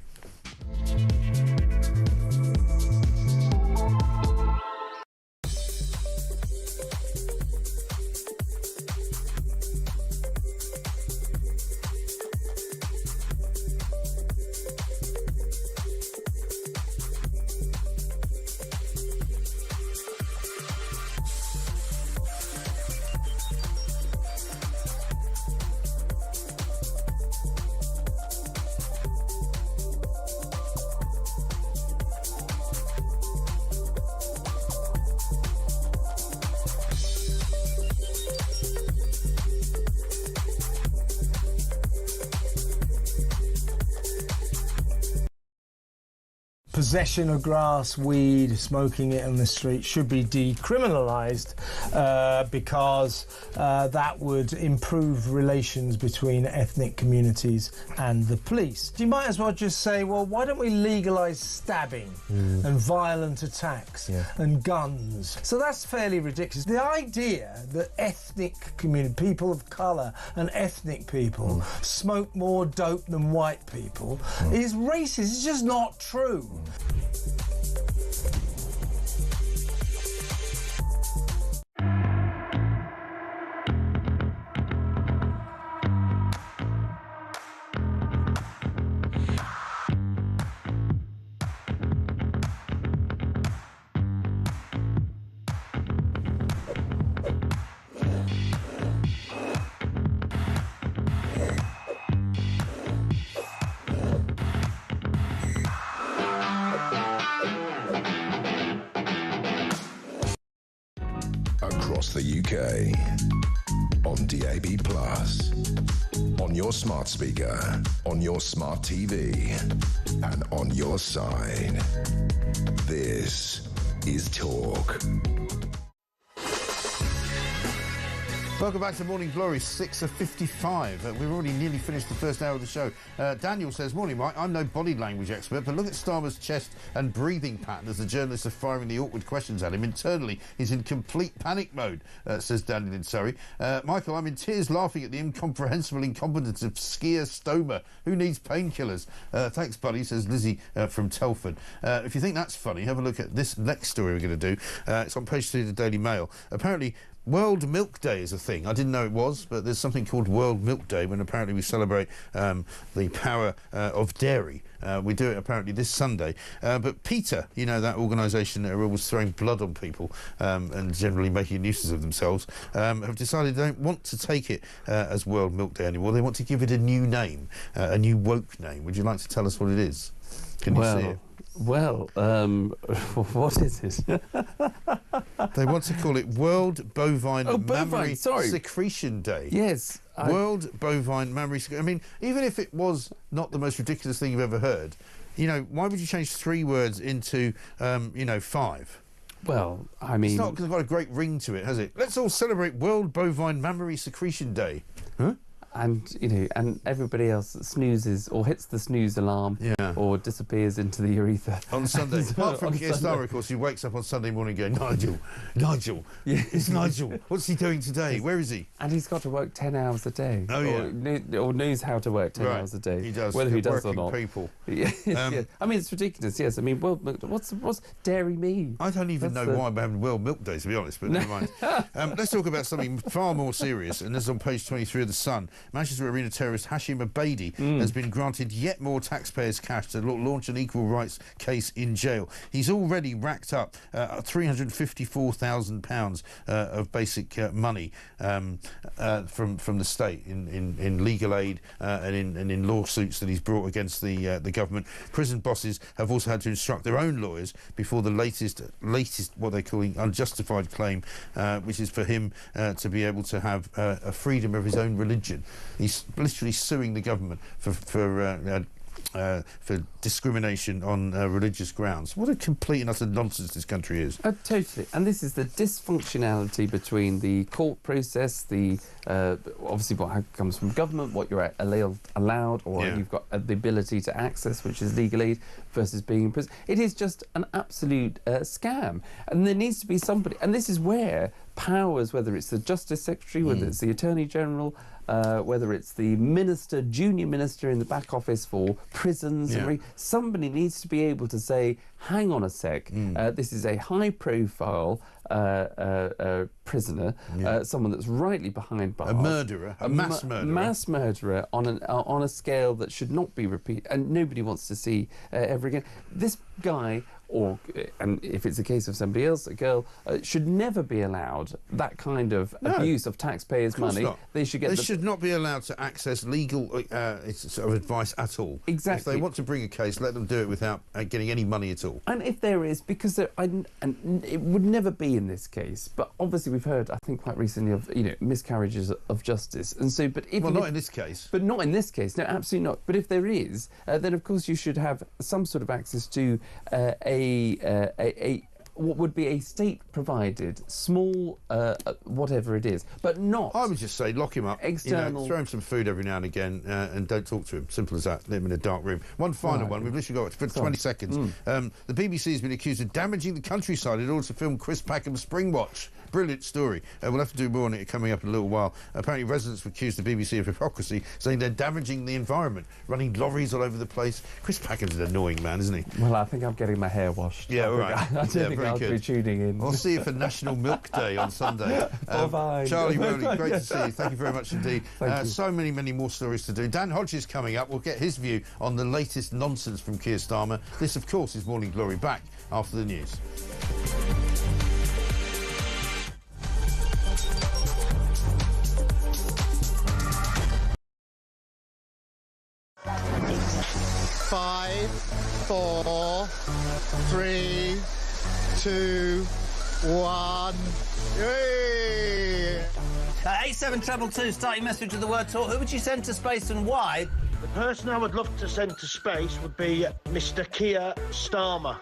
possession of grass, weed, smoking it on the street should be decriminalised because that would improve relations between ethnic communities and the police. You might as well just say, well, why don't we legalise stabbing and violent attacks and guns? So that's fairly ridiculous. The idea that ethnic community, people of colour and ethnic people smoke more dope than white people is racist. It's just not true. Across the UK, on DAB+, on your smart speaker, on your smart TV, and on your side. This is Talk. Welcome back to Morning Glory, 6:55. We've already nearly finished the first hour of the show. Daniel says, morning, Mike. I'm no body language expert, but look at Starmer's chest and breathing pattern as the journalists are firing the awkward questions at him. Internally, he's in complete panic mode, says Daniel in Surrey. Michael, I'm in tears laughing at the incomprehensible incompetence of Skier Stomer. Who needs painkillers? Thanks, buddy, says Lizzie from Telford. If you think that's funny, have a look at this next story we're going to do. It's on page 3 of the Daily Mail. Apparently, World Milk Day is a thing. I didn't know it was, but there's something called World Milk Day when apparently we celebrate the power of dairy. We do it apparently this Sunday. But PETA, you know, that organisation that are always throwing blood on people and generally making a nuisance of themselves, have decided they don't want to take it as World Milk Day anymore. They want to give it a new name, a new woke name. Would you like to tell us what it is? Can you see it? Well, what is it? They want to call it World Bovine Mammary sorry. Secretion Day. Yes. World Bovine Mammary Secretion. I mean, even if it was not the most ridiculous thing you've ever heard, you know, why would you change 3 words into, 5? Well, I mean... It's not got a great ring to it, has it? Let's all celebrate World Bovine Mammary Secretion Day. Huh? And, you know, and everybody else that snoozes or hits the snooze alarm or disappears into the urethra. On Sunday. Apart from Keir Starmer, of course, who wakes up on Sunday morning going, Nigel, it's Nigel. What's he doing today? Where is he? And he's got to work 10 hours a day. Oh, yeah. Or knows how to work 10 hours a day. He does. Whether he does or not. People. Yeah. I mean, it's ridiculous, yes. I mean, what's dairy mean? I don't even know why we're having World Milk Day, to be honest, but never mind. Let's talk about something far more serious, and this is on page 23 of The Sun. Manchester Arena terrorist Hashim Abedi has been granted yet more taxpayers' cash to launch an equal rights case in jail. He's already racked up £354,000 of basic money from the state in legal aid and in lawsuits that he's brought against the government. Prison bosses have also had to instruct their own lawyers before the latest what they're calling unjustified claim, which is for him to be able to have a freedom of his own religion. He's literally suing the government for discrimination on religious grounds. What a complete and utter nonsense this country is. Totally. And this is the dysfunctionality between the court process, the obviously what comes from government, what you're allowed or you've got the ability to access, which is legal aid, versus being in prison. It is just an absolute scam. And there needs to be somebody, and this is where powers, whether it's the Justice Secretary, whether it's the Attorney General, whether it's the minister, junior minister in the back office for prisons, somebody needs to be able to say, hang on a sec, this is a high-profile prisoner, someone that's rightly behind bars. A murderer, a mass murderer. Mass murderer on a scale that should not be repeated, and nobody wants to see ever again. This guy and if it's a case of somebody else, a girl, should never be allowed that kind of abuse of taxpayers' money. Not. They should get. They should not be allowed to access legal sort of advice at all. Exactly. If they want to bring a case, let them do it without getting any money at all. And if there is, because there, and it would never be in this case, but obviously we've heard, I think, quite recently of miscarriages of justice, and so. But if not in this case. But not in this case. No, absolutely not. But if there is, then of course you should have some sort of access to what would be a state-provided, small, whatever it is, but not... I would just say lock him up, external... throw him some food every now and again, and don't talk to him. Simple as that. Let him in a dark room. One final one. We've literally got for 20 seconds. The BBC has been accused of damaging the countryside in order to film Chris Packham's Springwatch. Brilliant story. We'll have to do more on it coming up in a little while. Apparently residents have accused the BBC of hypocrisy, saying they're damaging the environment, running lorries all over the place. Chris Packham's an annoying man, isn't he? Well, I think I'm getting my hair washed. Yeah, all right. I don't think I'll be tuning in. I'll see you for National Milk Day on Sunday. Bye-bye. Charlie Rowley, great to see you. Thank you very much indeed. Thank you. So many more stories to do. Dan Hodges coming up. We'll get his view on the latest nonsense from Keir Starmer. This, of course, is Morning Glory. Back after the news. Five, 4, 3, 2, 1. Hey! 8722, start your message with the word talk. Who would you send to space and why? The person I would love to send to space would be Mr. Keir Starmer.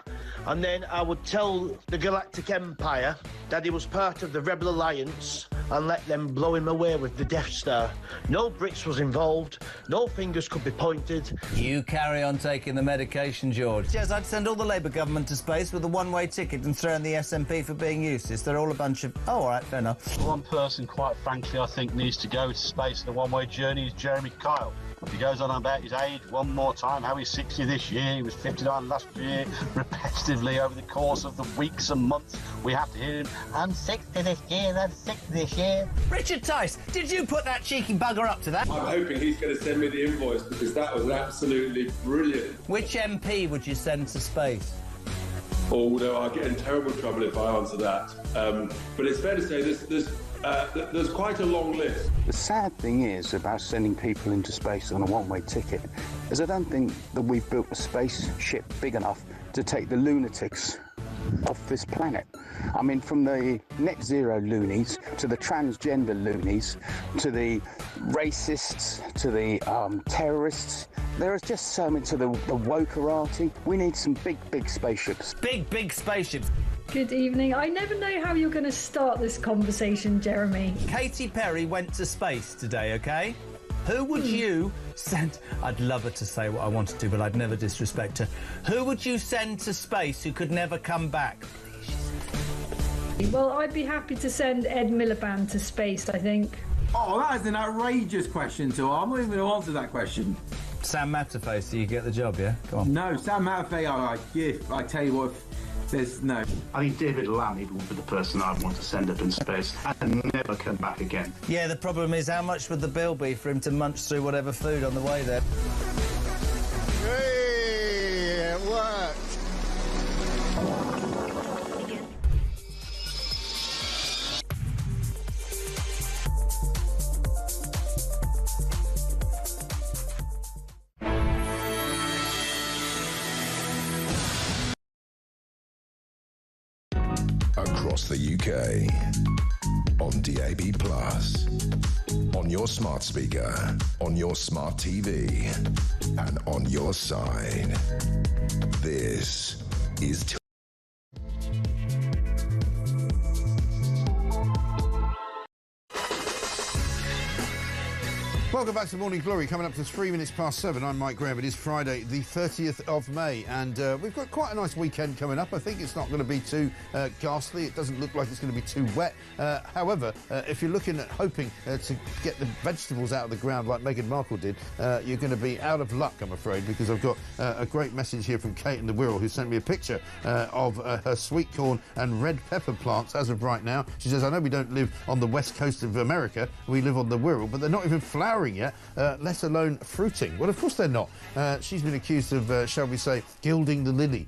And then I would tell the Galactic Empire that he was part of the Rebel Alliance and let them blow him away with the Death Star. No Brits was involved, no fingers could be pointed. You carry on taking the medication, George. Yes, I'd send all the Labour government to space with a one-way ticket and throw in the SNP for being useless. They're all a bunch of... Oh, all right, fair enough. One person, quite frankly, I think needs to go to space in a one-way journey is Jeremy Kyle. If he goes on about his age one more time, how he's 60 this year, he was 59 last year, repetitively over the course of the weeks and months, we have to hear him, I'm 60 this year, I'm 60 this year. Richard Tice, did you put that cheeky bugger up to that? I'm hoping he's going to send me the invoice because that was absolutely brilliant. Which MP would you send to space? Oh, no, I'll get in terrible trouble if I answer that. But it's fair to say there's quite a long list. The sad thing is about sending people into space on a one-way ticket is I don't think that we've built a spaceship big enough to take the lunatics off this planet. I mean, from the net zero loonies to the transgender loonies to the racists to the terrorists, there is just so many to the wokerati. We need some big spaceships. Big spaceships. Good evening. I never know how you're going to start this conversation, Jeremy. Katy Perry went to space today, OK? Who would you send... I'd love her to say what I wanted to, but I'd never disrespect her. Who would you send to space who could never come back? Well, I'd be happy to send Ed Miliband to space, I think. Oh, that is an outrageous question to I'm not even going to answer that question. Sam Matterface, do you get the job, yeah? Come on. No, Sam Matterface, I tell you what... There's no. I think David Lammy would be the person I'd want to send up in space and never come back again. Yeah, the problem is how much would the bill be for him to munch through whatever food on the way there? Hey, it worked. Across the UK, on DAB+, on your smart speaker, on your smart TV, and on your side. This is... Welcome back to Morning Glory, coming up to 3 minutes past 7. I'm Mike Graham. It is Friday, the 30th of May, and we've got quite a nice weekend coming up. I think it's not going to be too ghastly. It doesn't look like it's going to be too wet. However, if you're looking at hoping to get the vegetables out of the ground like Meghan Markle did, you're going to be out of luck, I'm afraid, because I've got a great message here from Kate in the Wirral, who sent me a picture of her sweet corn and red pepper plants as of right now. She says, I know we don't live on the west coast of America, we live on the Wirral, but they're not even flowering flowering yet, let alone fruiting. Well, of course they're not. She's been accused of, shall we say, gilding the lily,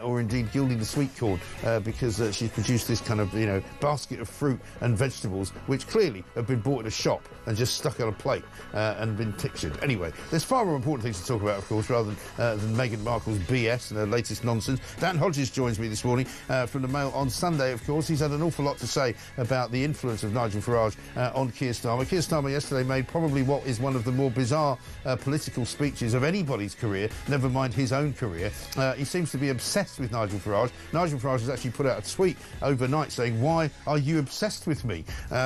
or indeed gilding the sweet corn, because she's produced this kind of, basket of fruit and vegetables, which clearly have been bought at a shop and just stuck on a plate and been pictured. Anyway, there's far more important things to talk about, of course, rather than Meghan Markle's BS and her latest nonsense. Dan Hodges joins me this morning from the Mail on Sunday, of course. He's had an awful lot to say about the influence of Nigel Farage on Keir Starmer. Keir Starmer yesterday made probably what is one of the more bizarre political speeches of anybody's career, never mind his own career. He seems to be obsessed with Nigel Farage. Nigel Farage has actually put out a tweet overnight saying, "Why are you obsessed with me?"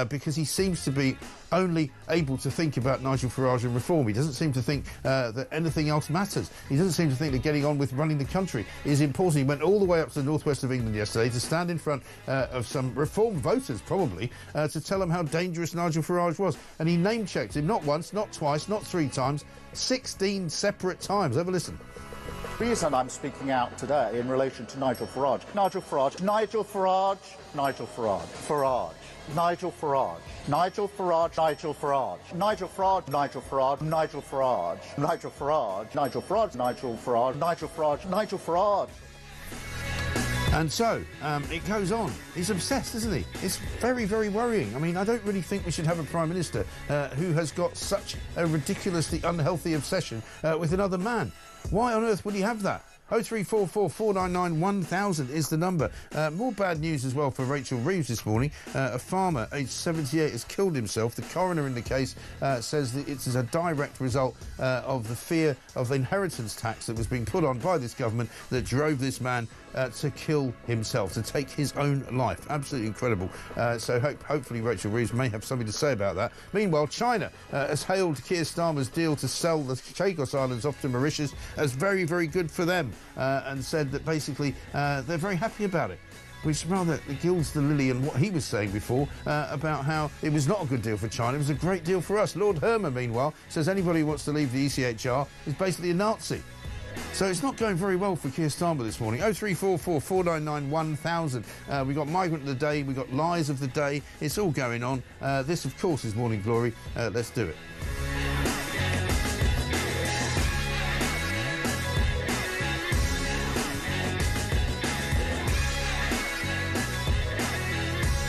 Because he seems to be only able to think about Nigel Farage and reform. He doesn't seem to think that anything else matters. He doesn't seem to think that getting on with running the country is important. He went all the way up to the northwest of England yesterday to stand in front of some reform voters, probably, to tell them how dangerous Nigel Farage was. And he name-checked him not once, not twice, not 3 times, 16 separate times. Have a listen. The reason I'm speaking out today in relation to Nigel Farage, Nigel Farage, Nigel Farage, Nigel Farage, Farage, Nigel Farage, Nigel Farage, Nigel Farage, Nigel Farage, Nigel Farage, Nigel Farage, Nigel Farage, Nigel Farage, Nigel Farage, Nigel Farage, Nigel Farage. And so, it goes on. He's obsessed, isn't he? It's very, very worrying. I mean, I don't really think we should have a Prime Minister who has got such a ridiculously unhealthy obsession with another man. Why on earth would he have that? 0344 499 1000 is the number. More bad news as well for Rachel Reeves this morning. A farmer aged 78 has killed himself. The coroner in the case says that it's as a direct result of the fear of inheritance tax that was being put on by this government that drove this man to kill himself, to take his own life. Absolutely incredible. So hopefully Rachel Reeves may have something to say about that. Meanwhile, China has hailed Keir Starmer's deal to sell the Chagos Islands off to Mauritius as very, very good for them, and said that basically they're very happy about it, which rather gilds the lily and what he was saying before about how it was not a good deal for China, it was a great deal for us. Lord Herman, meanwhile, says anybody who wants to leave the ECHR is basically a Nazi. So it's not going very well for Keir Starmer this morning. 0344 499 1000. We've got Migrant of the Day, we've got Lies of the Day. It's all going on. This, of course, is Morning Glory. Let's do it.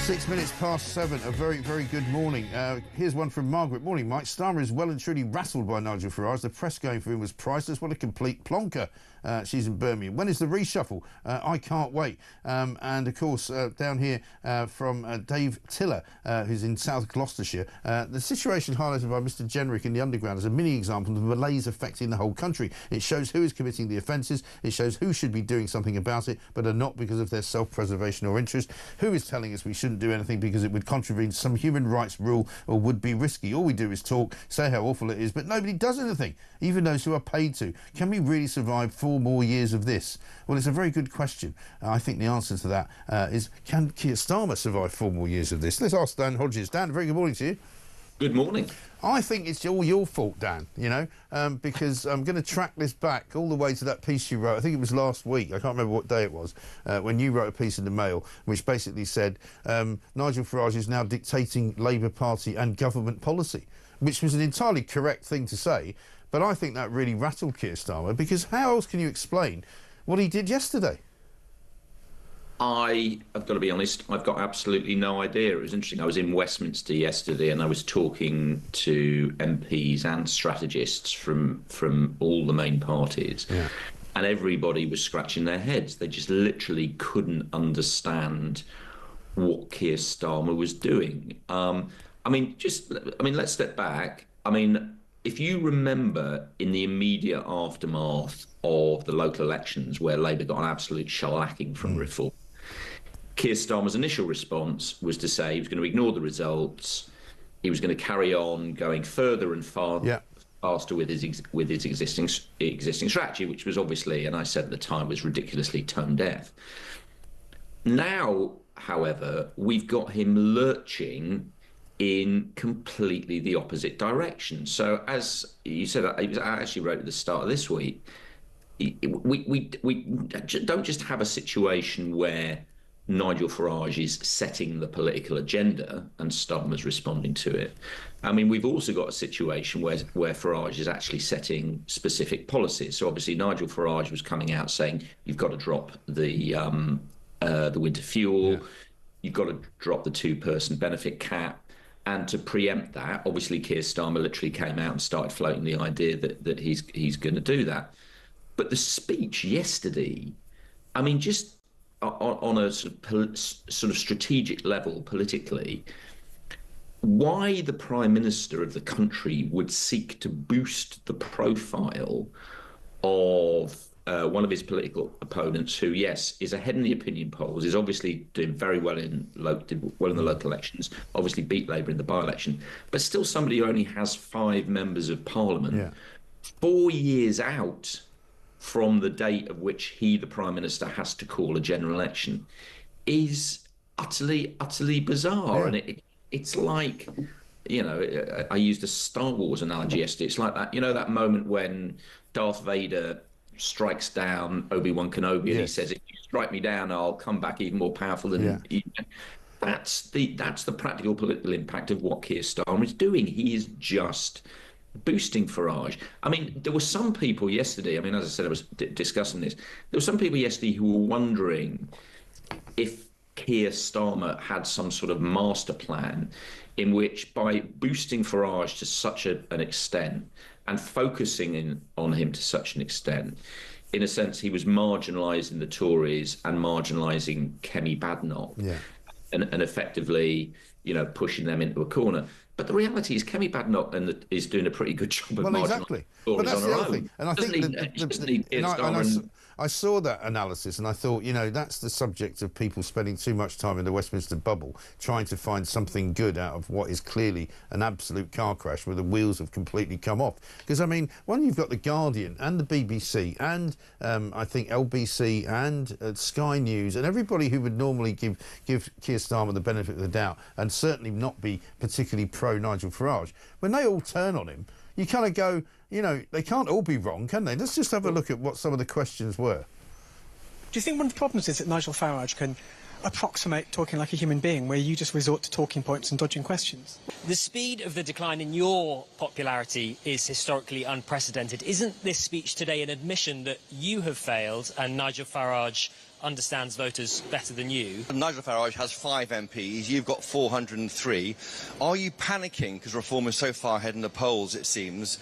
Six minutes past 7, a very, very good morning. Here's one from Margaret. Morning, Mike. Starmer is well and truly rattled by Nigel Farage. The press going for him was priceless. What a complete plonker. She's in Birmingham. When is the reshuffle? I can't wait. And, of course, down here from Dave Tiller, who's in South Gloucestershire, the situation highlighted by Mr Jenrick in the Underground is a mini example of the malaise affecting the whole country. It shows who is committing the offences, it shows who should be doing something about it, but are not because of their self-preservation or interest, who is telling us we shouldn't do anything because it would contravene some human rights rule or would be risky. All we do is talk, say how awful it is, but nobody does anything, even those who are paid to. Can we really survive 4 more years of this? Well, it's a very good question. I think the answer to that is, can Keir Starmer survive 4 more years of this? Let's ask Dan Hodges. Dan, very good morning to you. Good morning. I think it's all your fault, Dan, because I'm going to track this back all the way to that piece you wrote. I think it was last week. I can't remember what day it was, when you wrote a piece in the Mail which basically said Nigel Farage is now dictating Labour Party and government policy, which was an entirely correct thing to say. But I think that really rattled Keir Starmer, because how else can you explain what he did yesterday? I've got to be honest, I've got absolutely no idea. It was interesting. I was in Westminster yesterday and I was talking to MPs and strategists from all the main parties. Yeah. And everybody was scratching their heads. They just literally couldn't understand what Keir Starmer was doing. Let's step back. If you remember in the immediate aftermath of the local elections where Labour got an absolute shellacking from Reform, Keir Starmer's initial response was to say he was going to ignore the results, he was going to carry on going further and faster with his existing strategy, which was obviously, and I said at the time, was ridiculously tone deaf. Now, however, we've got him lurching in completely the opposite direction. So, as you said, I actually wrote at the start of this week, we don't just have a situation where Nigel Farage is setting the political agenda and Starmer's responding to it. I mean, we've also got a situation where Farage is actually setting specific policies. So obviously Nigel Farage was coming out saying you've got to drop the winter fuel, you've got to drop the 2-person benefit cap. And to preempt that, obviously Keir Starmer literally came out and started floating the idea that he's going to do that. But the speech yesterday, I mean, just on a sort of strategic level politically, why the Prime Minister of the country would seek to boost the profile of one of his political opponents who, yes, is ahead in the opinion polls, is obviously doing very well in the local elections, obviously beat Labour in the by-election, but still somebody who only has 5 members of Parliament, 4 years out from the date of which he, the Prime Minister, has to call a general election, is utterly bizarre. And it's like, you know, I used a Star Wars analogy yesterday. It's like that, you know, that moment when Darth Vader strikes down Obi-Wan Kenobi and he says, if you strike me down, I'll come back even more powerful than you. That's the practical political impact of what Keir Starmer is doing. He is just boosting Farage. I mean, there were some people yesterday, I mean, as I said, I was discussing this, there were some people yesterday who were wondering if Keir Starmer had some sort of master plan in which, by boosting Farage to such an extent and focusing on him to such an extent, in a sense, he was marginalising the Tories and marginalising Kemi Badenoch and effectively, you know, pushing them into a corner. But the reality is Kemi Badenoch is doing a pretty good job of marginalising Tories But that's on the her other own. thing. And I think I saw that analysis and I thought, you know, that's the subject of people spending too much time in the Westminster bubble trying to find something good out of what is clearly an absolute car crash where the wheels have completely come off. Because, I mean, when you've got The Guardian and the BBC and I think LBC and Sky News and everybody who would normally give Keir Starmer the benefit of the doubt and certainly not be particularly pro-Nigel Farage, when they all turn on him, you kind of go, you know, they can't all be wrong, can they? Let's just have a look at what some of the questions were. Do you think one of the problems is that Nigel Farage can approximate talking like a human being, where you just resort to talking points and dodging questions? The speed of the decline in your popularity is historically unprecedented. Isn't this speech today an admission that you have failed and Nigel Farage understands voters better than you? Nigel Farage has 5 MPs, you've got 403. Are you panicking because Reform is so far ahead in the polls, it seems?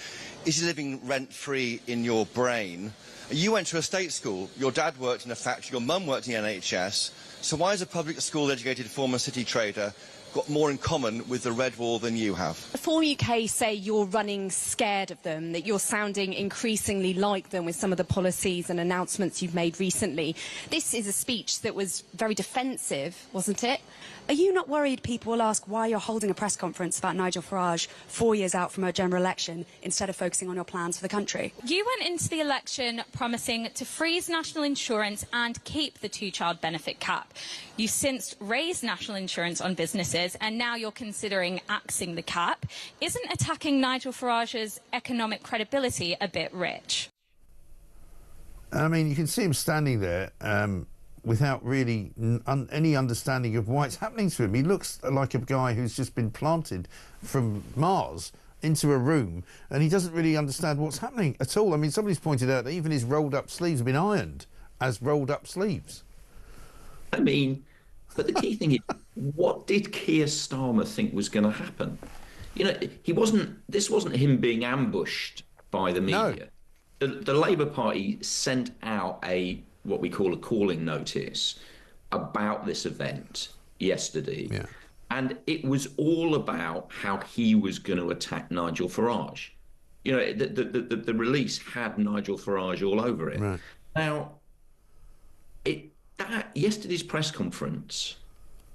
Is he living rent-free in your brain? You went to a state school, your dad worked in a factory, your mum worked in the NHS, so why has a public school-educated former city trader got more in common with the Red Wall than you have? Reform UK say you're running scared of them, that you're sounding increasingly like them with some of the policies and announcements you've made recently. This is a speech that was very defensive, wasn't it? Are you not worried people will ask why you're holding a press conference about Nigel Farage 4 years out from a general election instead of focusing on your plans for the country? You went into the election promising to freeze national insurance and keep the 2-child benefit cap. You've since raised national insurance on businesses and now you're considering axing the cap. Isn't attacking Nigel Farage's economic credibility a bit rich? I mean, you can see him standing there without really any understanding of why it's happening to him. He looks like a guy who's just been planted from Mars into a room and he doesn't really understand what's happening at all. I mean, somebody's pointed out that even his rolled-up sleeves have been ironed as rolled-up sleeves. I mean, but the key thing is, what did Keir Starmer think was going to happen? You know, this wasn't him being ambushed by the media. No. The Labour Party sent out what we call a calling notice about this event yesterday. Yeah. And it was all about how he was going to attack Nigel Farage. You know, the release had Nigel Farage all over it. Right. Now, yesterday's press conference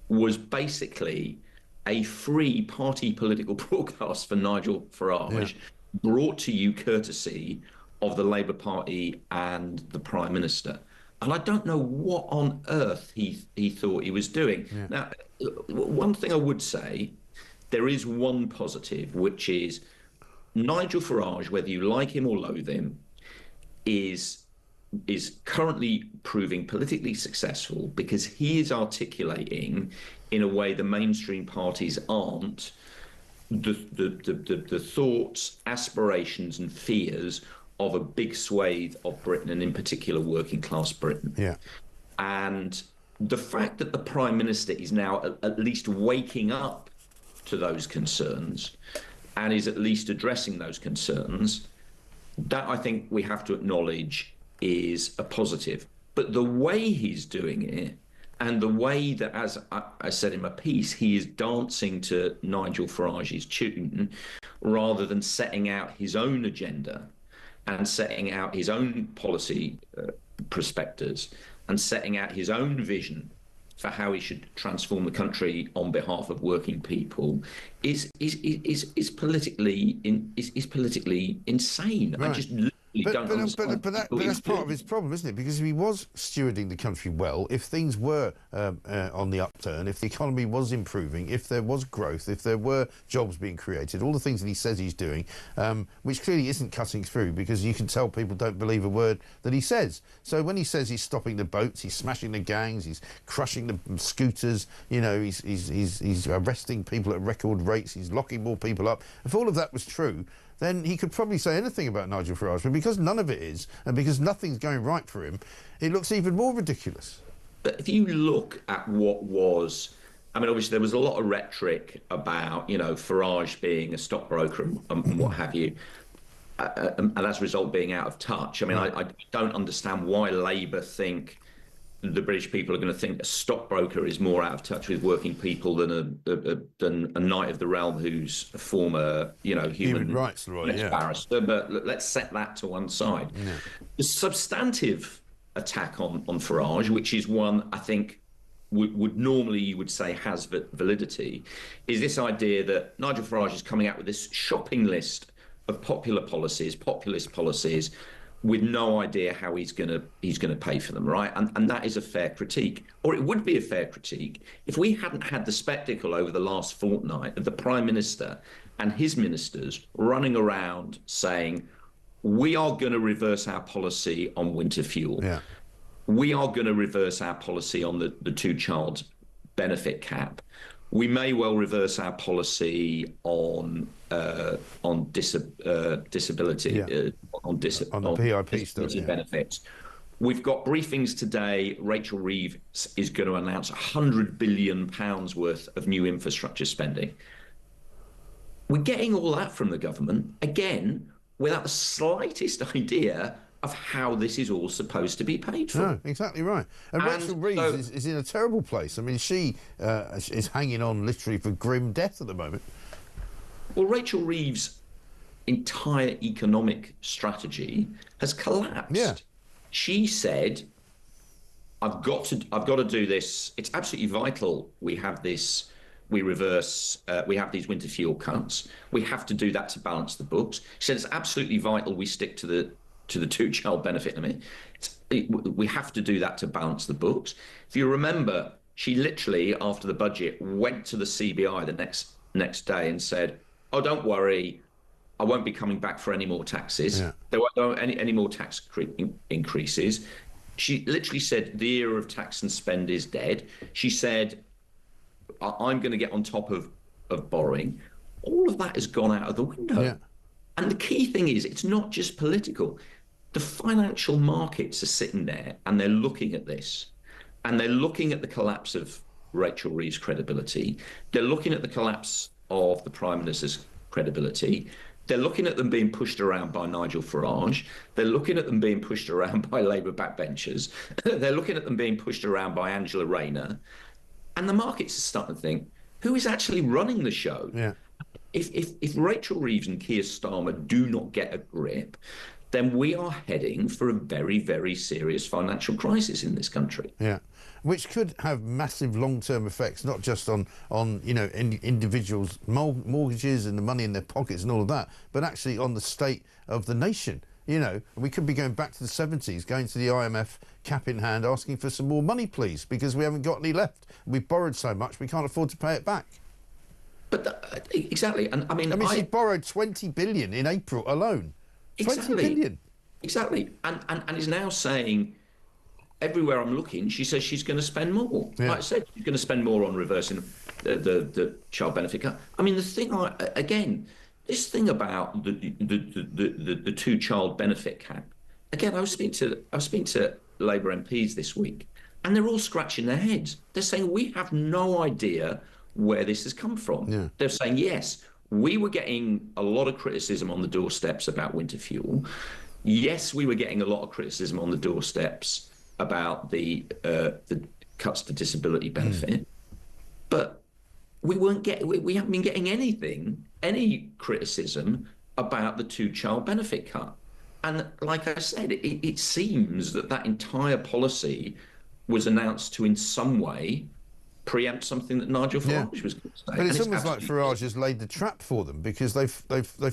was basically a free party political broadcast for Nigel Farage, brought to you courtesy of the Labour Party and the Prime Minister. And I don't know what on earth he thought he was doing. Yeah. Now, one thing I would say, there is one positive, which is Nigel Farage, whether you like him or loathe him, is is currently proving politically successful because he is articulating in a way the mainstream parties aren't the thoughts, aspirations and fears of a big swathe of Britain, and in particular working class Britain. Yeah. And the fact that the Prime Minister is now at least waking up to those concerns and is at least addressing those concerns, that I think we have to acknowledge is a positive. But the way he's doing it, and the way that, as I said in my piece, he is dancing to Nigel Farage's tune rather than setting out his own agenda and setting out his own policy prospectus and setting out his own vision for how he should transform the country on behalf of working people is politically insane. Right. I just literally don't understand. But that's part of his problem, isn't it? Because if he was stewarding the country well, if things were on the upturn, if the economy was improving, if there was growth, if there were jobs being created, all the things that he says he's doing, which clearly isn't cutting through because you can tell people don't believe a word that he says. So when he says he's stopping the boats, he's smashing the gangs, he's crushing the scooters, you know, he's arresting people at record rates, he's locking more people up. If all of that was true, then he could probably say anything about Nigel Farage. But because none of it is, and because nothing's going right for him, it looks even more ridiculous. But if you look at what was, I mean, obviously there was a lot of rhetoric about, you know, Farage being a stockbroker and what have you, and as a result being out of touch. I mean, I don't understand why Labour think the British people are going to think a stockbroker is more out of touch with working people than a knight of the realm who's a former, you know, human rights lawyer, barrister. But let's set that to one side. Yeah. The substantive attack on Farage, which is one I think would normally you would say has validity, is this idea that Nigel Farage is coming out with this shopping list of populist policies, with no idea how he's going to pay for them, right? And that is a fair critique, or it would be a fair critique if we hadn't had the spectacle over the last fortnight of the Prime Minister and his ministers running around saying, we are going to reverse our policy on winter fuel. Yeah. We are going to reverse our policy on the two-child benefit cap. We may well reverse our policy on disability, on the PIP stuff, benefits. We've got briefings today. Rachel Reeves is going to announce £100 billion worth of new infrastructure spending. We're getting all that from the government, again, without the slightest idea of how this is all supposed to be paid for. No, exactly right. And Rachel Reeves is in a terrible place. I mean, she is hanging on literally for grim death at the moment. Well, Rachel Reeves' entire economic strategy has collapsed. Yeah. She said, I've got to do this. It's absolutely vital we have this. We have these winter fuel cuts. We have to do that to balance the books. She said it's absolutely vital we stick to the two-child benefit. I mean, we have to do that to balance the books. If you remember, she literally, after the budget, went to the CBI the next day and said, oh, don't worry, I won't be coming back for any more taxes. Yeah. There won't any more tax increases. She literally said the era of tax and spend is dead. She said, I'm going to get on top of borrowing. All of that has gone out of the window. Yeah. And the key thing is, it's not just political. The financial markets are sitting there and they're looking at this, and they're looking at the collapse of Rachel Reeves' credibility. They're looking at the collapse of the Prime Minister's credibility. They're looking at them being pushed around by Nigel Farage. They're looking at them being pushed around by Labour backbenchers. They're looking at them being pushed around by Angela Rayner. And the markets are starting to think, who is actually running the show? Yeah. If Rachel Reeves and Keir Starmer do not get a grip, then we are heading for a very, very serious financial crisis in this country. Yeah, which could have massive long-term effects, not just on you know, individuals' mortgages and the money in their pockets and all of that, but actually on the state of the nation. You know, we could be going back to the 70s, going to the IMF cap in hand, asking for some more money, please, because we haven't got any left. We've borrowed so much, we can't afford to pay it back. But exactly, and I mean, she borrowed 20 billion in April alone. Exactly. 20 billion. Exactly. And is now saying, everywhere I'm looking, she says she's going to spend more. Yeah. Like I said, she's going to spend more on reversing the child benefit cut. I mean, the thing, this thing about the two-child benefit cap, again, I was speaking to Labour MPs this week, and they're all scratching their heads. They're saying, we have no idea where this has come from. Yeah. They're saying, yes, we were getting a lot of criticism on the doorsteps about winter fuel. Yes, we were getting a lot of criticism on the doorsteps about the cuts to disability benefit, but we haven't been getting any criticism about the two-child benefit cut. And like I said, it seems that entire policy was announced to, in some way, preempt something that Nigel Farage was going to say. But it's almost like Farage has laid the trap for them, because they've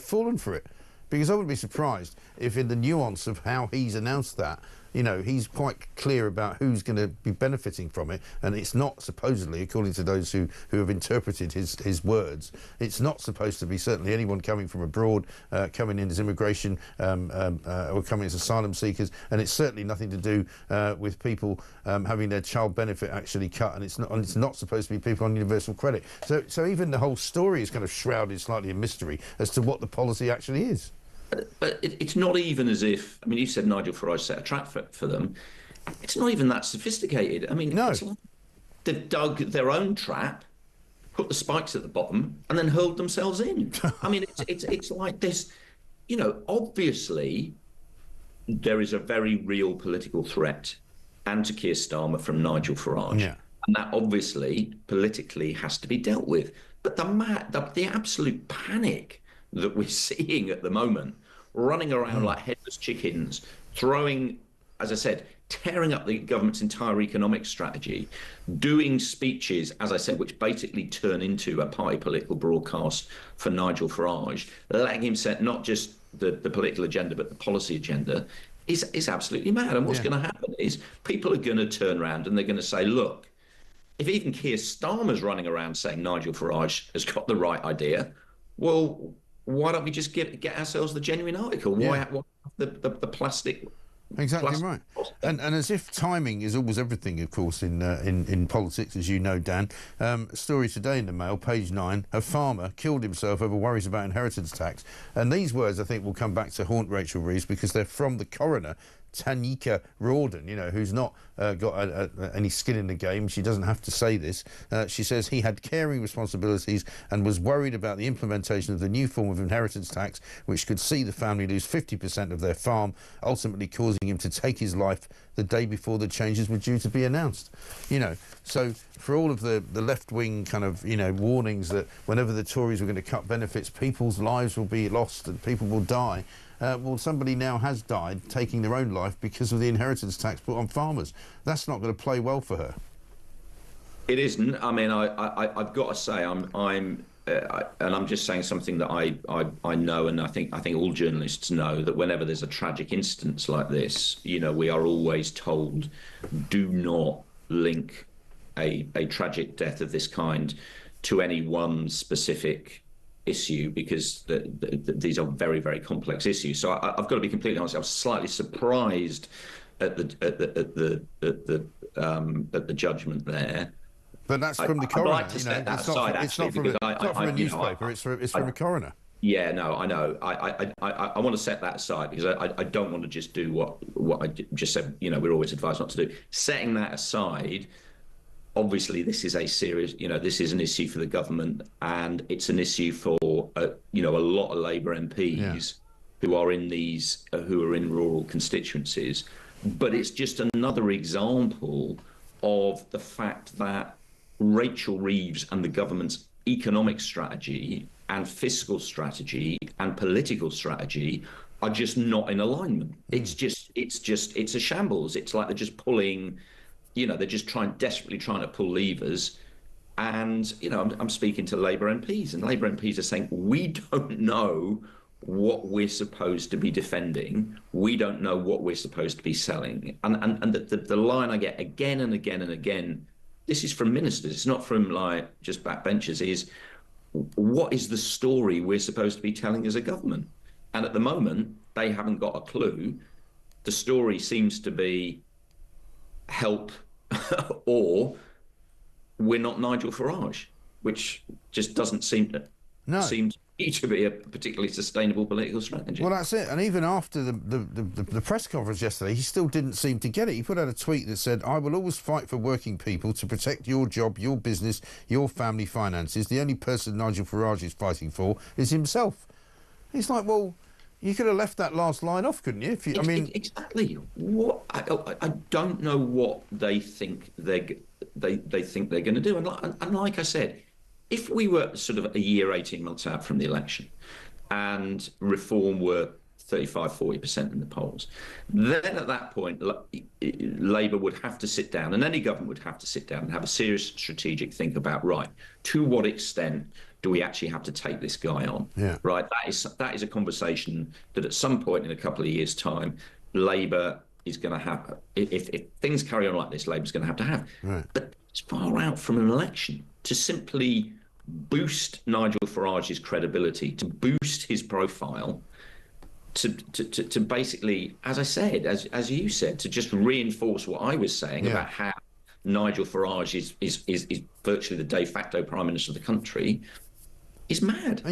fallen for it. Because I wouldn't be surprised if, in the nuance of how he's announced that, you know, he's quite clear about who's going to be benefiting from it, and it's not supposedly, according to those who have interpreted his words, it's not supposed to be certainly anyone coming from abroad, coming in as immigration or coming as asylum seekers, and it's certainly nothing to do with people having their child benefit actually cut, and it's not supposed to be people on universal credit. So even the whole story is kind of shrouded slightly in mystery as to what the policy actually is. But it's not even as if, I mean, you said Nigel Farage set a trap for them. It's not even that sophisticated. I mean, no. It's like they've dug their own trap, put the spikes at the bottom, and then hurled themselves in. I mean, it's like this, you know, obviously there is a very real political threat and to Keir Starmer from Nigel Farage. Yeah. And that obviously politically has to be dealt with. But the absolute panic that we're seeing at the moment, running around like headless chickens, throwing, as I said, tearing up the government's entire economic strategy, doing speeches, as I said, which basically turn into a party political broadcast for Nigel Farage, letting him set not just the political agenda, but the policy agenda, is absolutely mad. And what's going to happen is people are going to turn around and they're going to say, look, if even Keir Starmer's running around saying Nigel Farage has got the right idea, well, why don't we just get ourselves the genuine article? Why the plastic? Exactly plastic right. And as if timing is always everything, of course, in politics, as you know, Dan. A story today in the Mail, page 9, a farmer killed himself over worries about inheritance tax. And these words, I think, will come back to haunt Rachel Reeves, because they're from the coroner, Tanika Rawdon, you know, who's not got any skin in the game. She doesn't have to say this. She says he had caring responsibilities and was worried about the implementation of the new form of inheritance tax, which could see the family lose 50% of their farm, ultimately causing him to take his life the day before the changes were due to be announced. You know, so for all of the left-wing kind of, you know, warnings that whenever the Tories were going to cut benefits, people's lives will be lost and people will die, well, somebody now has died taking their own life because of the inheritance tax put on farmers. That's not going to play well for her. It isn't. I mean, I've got to say, and I'm just saying something that I know, and I think all journalists know, that whenever there's a tragic instance like this, you know, we are always told, do not link a tragic death of this kind to any one specific issue, because these are very, very complex issues. So I've got to be completely honest. I was slightly surprised at the judgment there. But that's from the coroner. Like to set that aside, it's not from a newspaper. It's from a coroner. Yeah, no, I know. I want to set that aside, because I don't want to just do what I just said. You know, we're always advised not to do. Setting that aside, obviously, this is a serious, you know, this is an issue for the government, and it's an issue for, you know, a lot of Labour MPs who are in rural constituencies. But it's just another example of the fact that Rachel Reeves and the government's economic strategy and fiscal strategy and political strategy are just not in alignment. It's a shambles. It's like they're just pulling. You know, they're just desperately trying to pull levers. And, you know, I'm speaking to Labour MPs, and Labour MPs are saying, we don't know what we're supposed to be defending. We don't know what we're supposed to be selling. And the line I get again and again and again, this is from ministers, it's not from, like, just backbenchers, is what is the story we're supposed to be telling as a government? And at the moment, they haven't got a clue. the story seems to be help or we're not Nigel Farage, which just doesn't seem to be a particularly sustainable political strategy. Well, that's it. And even after the press conference yesterday, he still didn't seem to get it. He put out a tweet that said, "I will always fight for working people to protect your job, your business, your family finances. The only person Nigel Farage is fighting for is himself." It's like, well, you could have left that last line off, couldn't you? Exactly. What I don't know what they think they think they're going to do. And like I said, if we were sort of a year, 18 months out from the election and Reform were 35-40% in the polls, then at that point Labour would have to sit down, and any government would have to sit down and have a serious strategic think about, right, to what extent do we actually have to take this guy on? Yeah. Right, that is a conversation that at some point in a couple of years' time, Labour is going to have. If things carry on like this, Labour's going to have. Right. But it's far out from an election to simply boost Nigel Farage's credibility, to boost his profile, to basically, as I said, as you said, to just reinforce what I was saying about how Nigel Farage is virtually the de facto Prime Minister of the country. Is mad.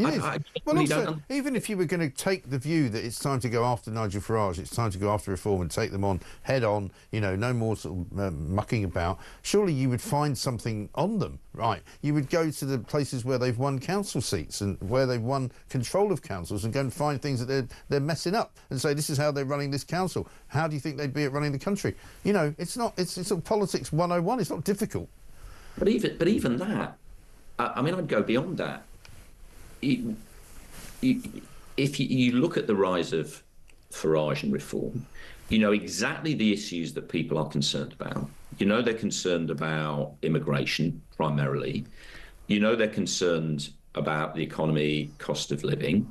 Even if you were going to take the view that it's time to go after Nigel Farage, it's time to go after Reform and take them on head on, no more sort of mucking about, surely you would find something on them, right? You would go to the places where they've won council seats and where they've won control of councils and go and find things that they're messing up and say, this is how they're running this council. How do you think they'd be at running the country? It's sort of politics 101. It's not difficult. But even that, I'd go beyond that. If you look at the rise of Farage and Reform, you know exactly the issues that people are concerned about. They're concerned about immigration primarily. They're concerned about the economy, cost of living.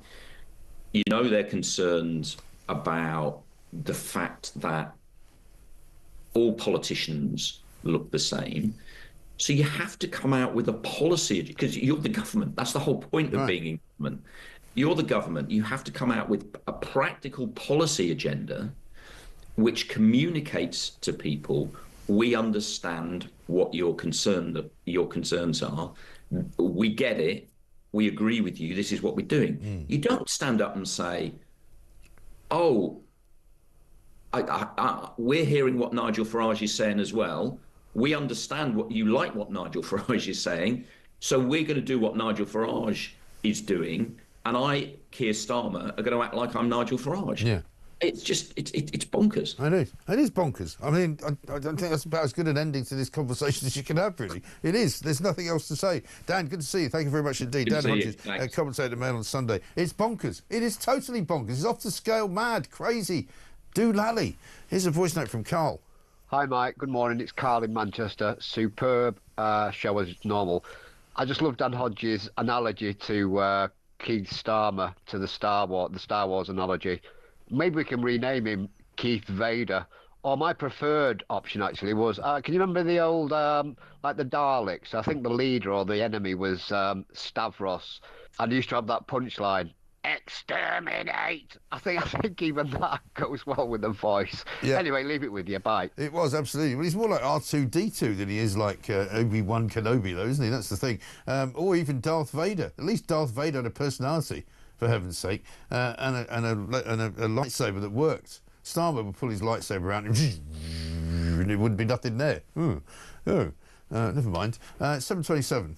They're concerned about the fact that all politicians look the same. So you have to come out with a policy, because you're the government. That's the whole point of being in government. You're the government. You have to come out with a practical policy agenda which communicates to people, we understand what your concerns are. We get it. We agree with you. This is what we're doing. You don't stand up and say, oh, we're hearing what Nigel Farage is saying as well. We understand what Nigel Farage is saying, so we're going to do what Nigel Farage is doing, and I, Keir Starmer, are going to act like I'm Nigel Farage. Yeah. It's bonkers. I know. It is bonkers. I don't think that's about as good an ending to this conversation as you can have, really. It is. There's nothing else to say. Dan, good to see you. Thank you very much indeed. Good Dan to see Hodges, commentator Mail on Sunday. It's bonkers. It is totally bonkers. It's off the scale, mad, crazy. Doolally. Here's a voice note from Carl. Hi, Mike. Good morning. It's Carl in Manchester. Superb show as normal. I just love Dan Hodges' analogy to Keith Starmer, to the Star Wars analogy. Maybe we can rename him Keith Vader. Or my preferred option, actually, was... can you remember the old, like the Daleks? I think the leader or the enemy was Stavros. And he used to have that punchline, exterminate. I think even that goes well with the voice. Yeah. Anyway, leave it with you. Bye. It was, absolutely. Well, he's more like R2-D2 than he is like Obi-Wan Kenobi, though, isn't he? That's the thing. Or even Darth Vader. At least Darth Vader had a personality, for heaven's sake, and a lightsaber that worked. Starmer would pull his lightsaber out and it wouldn't be nothing there. Never mind. 7:27.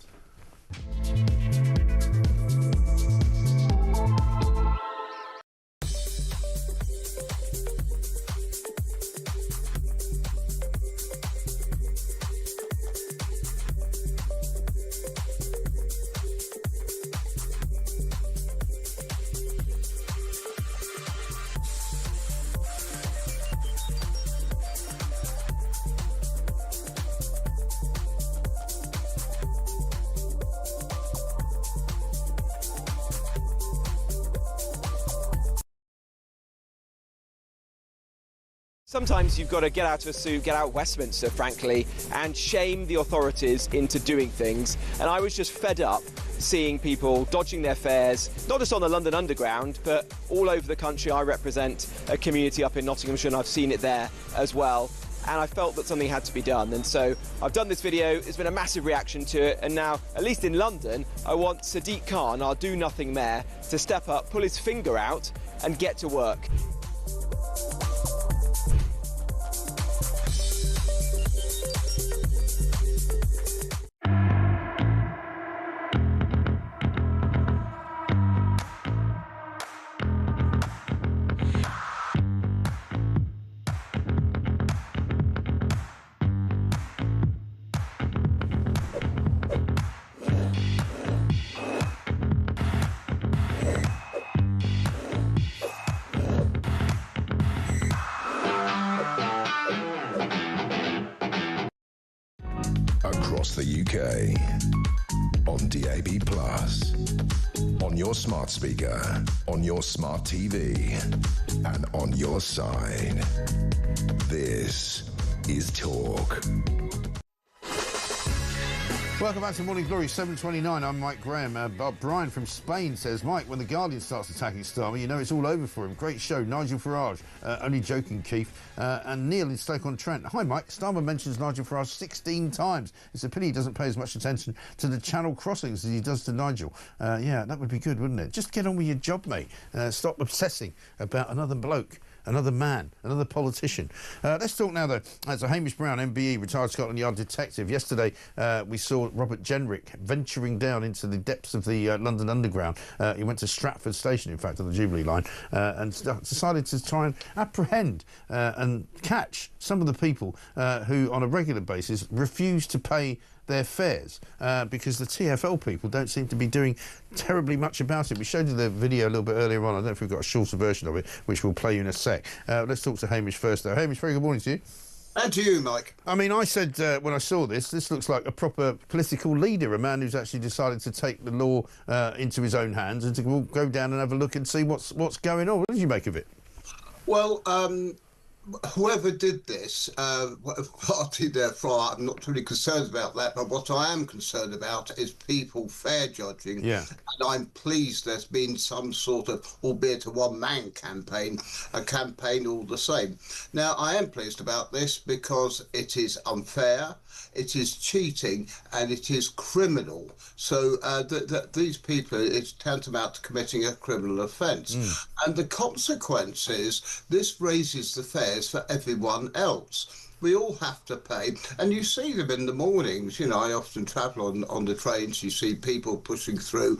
Sometimes you've got to get out of a suit, get out of Westminster, frankly, and shame the authorities into doing things. And I was just fed up seeing people dodging their fares, not just on the London Underground, but all over the country. I represent a community up in Nottinghamshire, and I've seen it there as well. And I felt that something had to be done. And so I've done this video. There's been a massive reaction to it. And now, at least in London, I want Sadiq Khan, our do-nothing mayor, to step up, pull his finger out and get to work. Across the UK, on DAB+, on your smart speaker, on your smart TV, and on your side. This is Talk. Welcome back to Morning Glory, 7:29. I'm Mike Graham. Brian from Spain says, Mike, when the Guardian starts attacking Starmer, you know it's all over for him. Great show. Nigel Farage. Only joking, Keith. And Neil in Stoke-on-Trent. Hi, Mike. Starmer mentions Nigel Farage 16 times. It's a pity he doesn't pay as much attention to the Channel crossings as he does to Nigel. Yeah, that would be good, wouldn't it? Just get on with your job, mate. Stop obsessing about another bloke. Another man, another politician. Let's talk now, though. So Hamish Brown, MBE, retired Scotland Yard detective. Yesterday, we saw Robert Jenrick venturing down into the depths of the London Underground. He went to Stratford Station, in fact, on the Jubilee line, and decided to try and apprehend and catch some of the people who, on a regular basis, refuse to pay their fares because the TfL people don't seem to be doing terribly much about it. We showed you the video a little bit earlier on. I don't know if we've got a shorter version of it, which we'll play you in a sec. Let's talk to Hamish first, though. Hamish, very good morning to you. And to you, Mike. I mean, I said when I saw this looks like a proper political leader, a man who's actually decided to take the law into his own hands and to go down and have a look and see what's going on. What did you make of it? Well, whoever did this, whatever party they're from, I'm not really concerned about that, but what I am concerned about is people fair judging. Yeah. And I'm pleased there's been some sort of, albeit a one-man campaign, a campaign all the same. Now, I am pleased about this because it is unfair, it is cheating, and it is criminal. So these people, it's tantamount to committing a criminal offence. And the consequences, this raises the fares for everyone else. We all have to pay, and you see them in the mornings. You know, I often travel on the trains. You see people pushing through,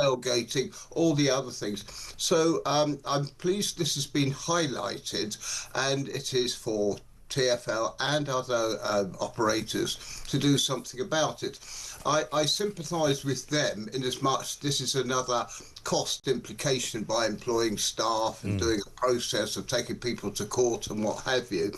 tailgating, all the other things. So I'm pleased this has been highlighted, and it is for TfL and other operators to do something about it. I sympathise with them in as much this is another cost implication by employing staff and doing a process of taking people to court and what have you.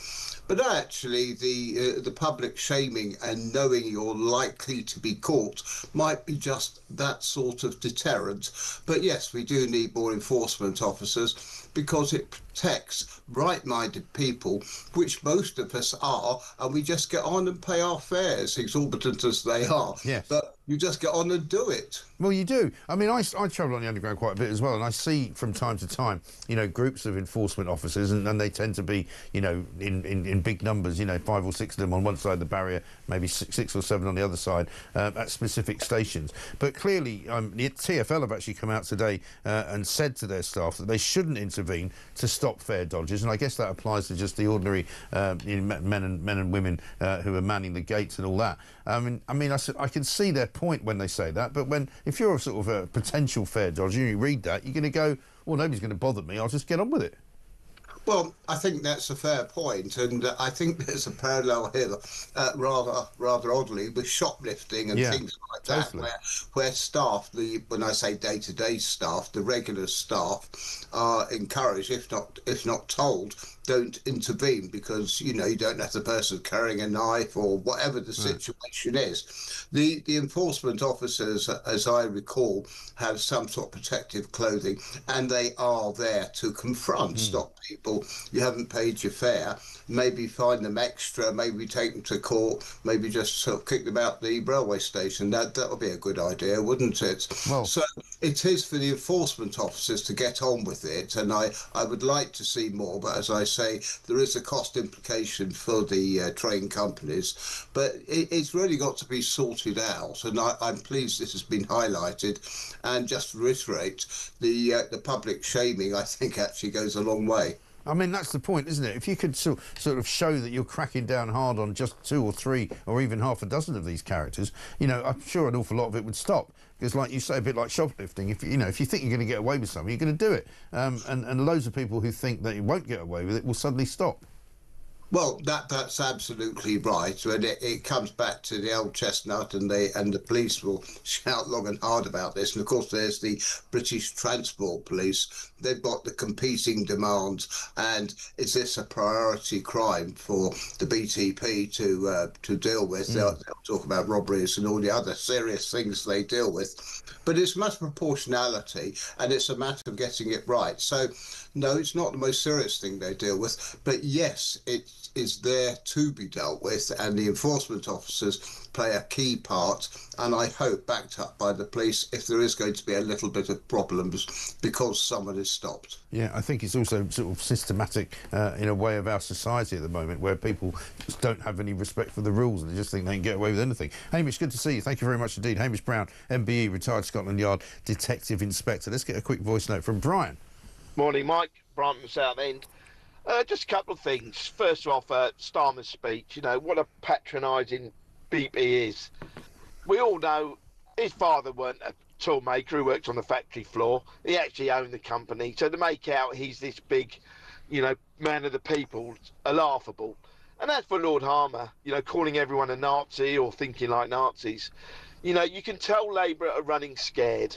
But actually, the public shaming and knowing you're likely to be caught might be just that sort of deterrent. But yes, we do need more enforcement officers because it protects right-minded people, which most of us are, and we just get on and pay our fares, exorbitant as they are. Yes. But you just get on and do it. Well, you do. I mean, I travel on the Underground quite a bit as well, and I see from time to time, you know, groups of enforcement officers, and they tend to be, you know, in big numbers, you know, 5 or 6 of them on one side of the barrier, maybe 6 or 7 on the other side, at specific stations. But clearly, the TfL have actually come out today and said to their staff that they shouldn't intervene to stop fare dodgers, and I guess that applies to just the ordinary men and women who are manning the gates and all that. I mean, I can see their point when they say that, but if you're a sort of a potential fare dodger and you read that, you're going to go, well, nobody's going to bother me, I'll just get on with it. Well, I think that's a fair point, and I think there's a parallel here, rather oddly, with shoplifting and things like that, where staff, when I say day-to-day staff, the regular staff, are encouraged, if not told, don't intervene because, you know, you don't have the person carrying a knife or whatever the situation is. The enforcement officers, as I recall, have some sort of protective clothing, and they are there to confront, stop people. You haven't paid your fare, maybe fine them extra, maybe take them to court, maybe just sort of kick them out the railway station. That would be a good idea, wouldn't it? Well, so it is for the enforcement officers to get on with it, and I would like to see more, but as I say, there is a cost implication for the train companies, but it's really got to be sorted out, and I'm pleased this has been highlighted. And just to reiterate, the public shaming, I think, actually goes a long way. I mean, that's the point, isn't it? If you could sort of show that you're cracking down hard on just 2 or 3 or even half a dozen of these characters, you know, I'm sure an awful lot of it would stop. Because, like you say, a bit like shoplifting, if you think you're going to get away with something, you're going to do it. And loads of people who think that you won't get away with it will suddenly stop. Well, that's absolutely right, and it comes back to the old chestnut, and the police will shout long and hard about this. And of course, there's the British Transport Police. They've got the competing demands, and is this a priority crime for the BTP to deal with? They'll talk about robberies and all the other serious things they deal with, but it's much proportionality, and it's a matter of getting it right. So, no, it's not the most serious thing they deal with, but yes, it is there to be dealt with, and the enforcement officers play a key part, and I hope backed up by the police if there is going to be a little bit of problems because someone is stopped. Yeah, I think it's also sort of systematic in a way of our society at the moment, where people just don't have any respect for the rules and they just think they can get away with anything. Hamish, good to see you. Thank you very much indeed. Hamish Brown, MBE, retired Scotland Yard Detective Inspector. Let's get a quick voice note from Brian. Morning, Mike. Brian from Southend. Just a couple of things. First off, Starmer's speech. You know, what a patronising beep he is. We all know his father weren't a toolmaker who worked on the factory floor. He actually owned the company. So to make out he's this big, you know, man of the people are laughable. And as for Lord Harmer, you know, calling everyone a Nazi or thinking like Nazis, you know, you can tell Labour are running scared.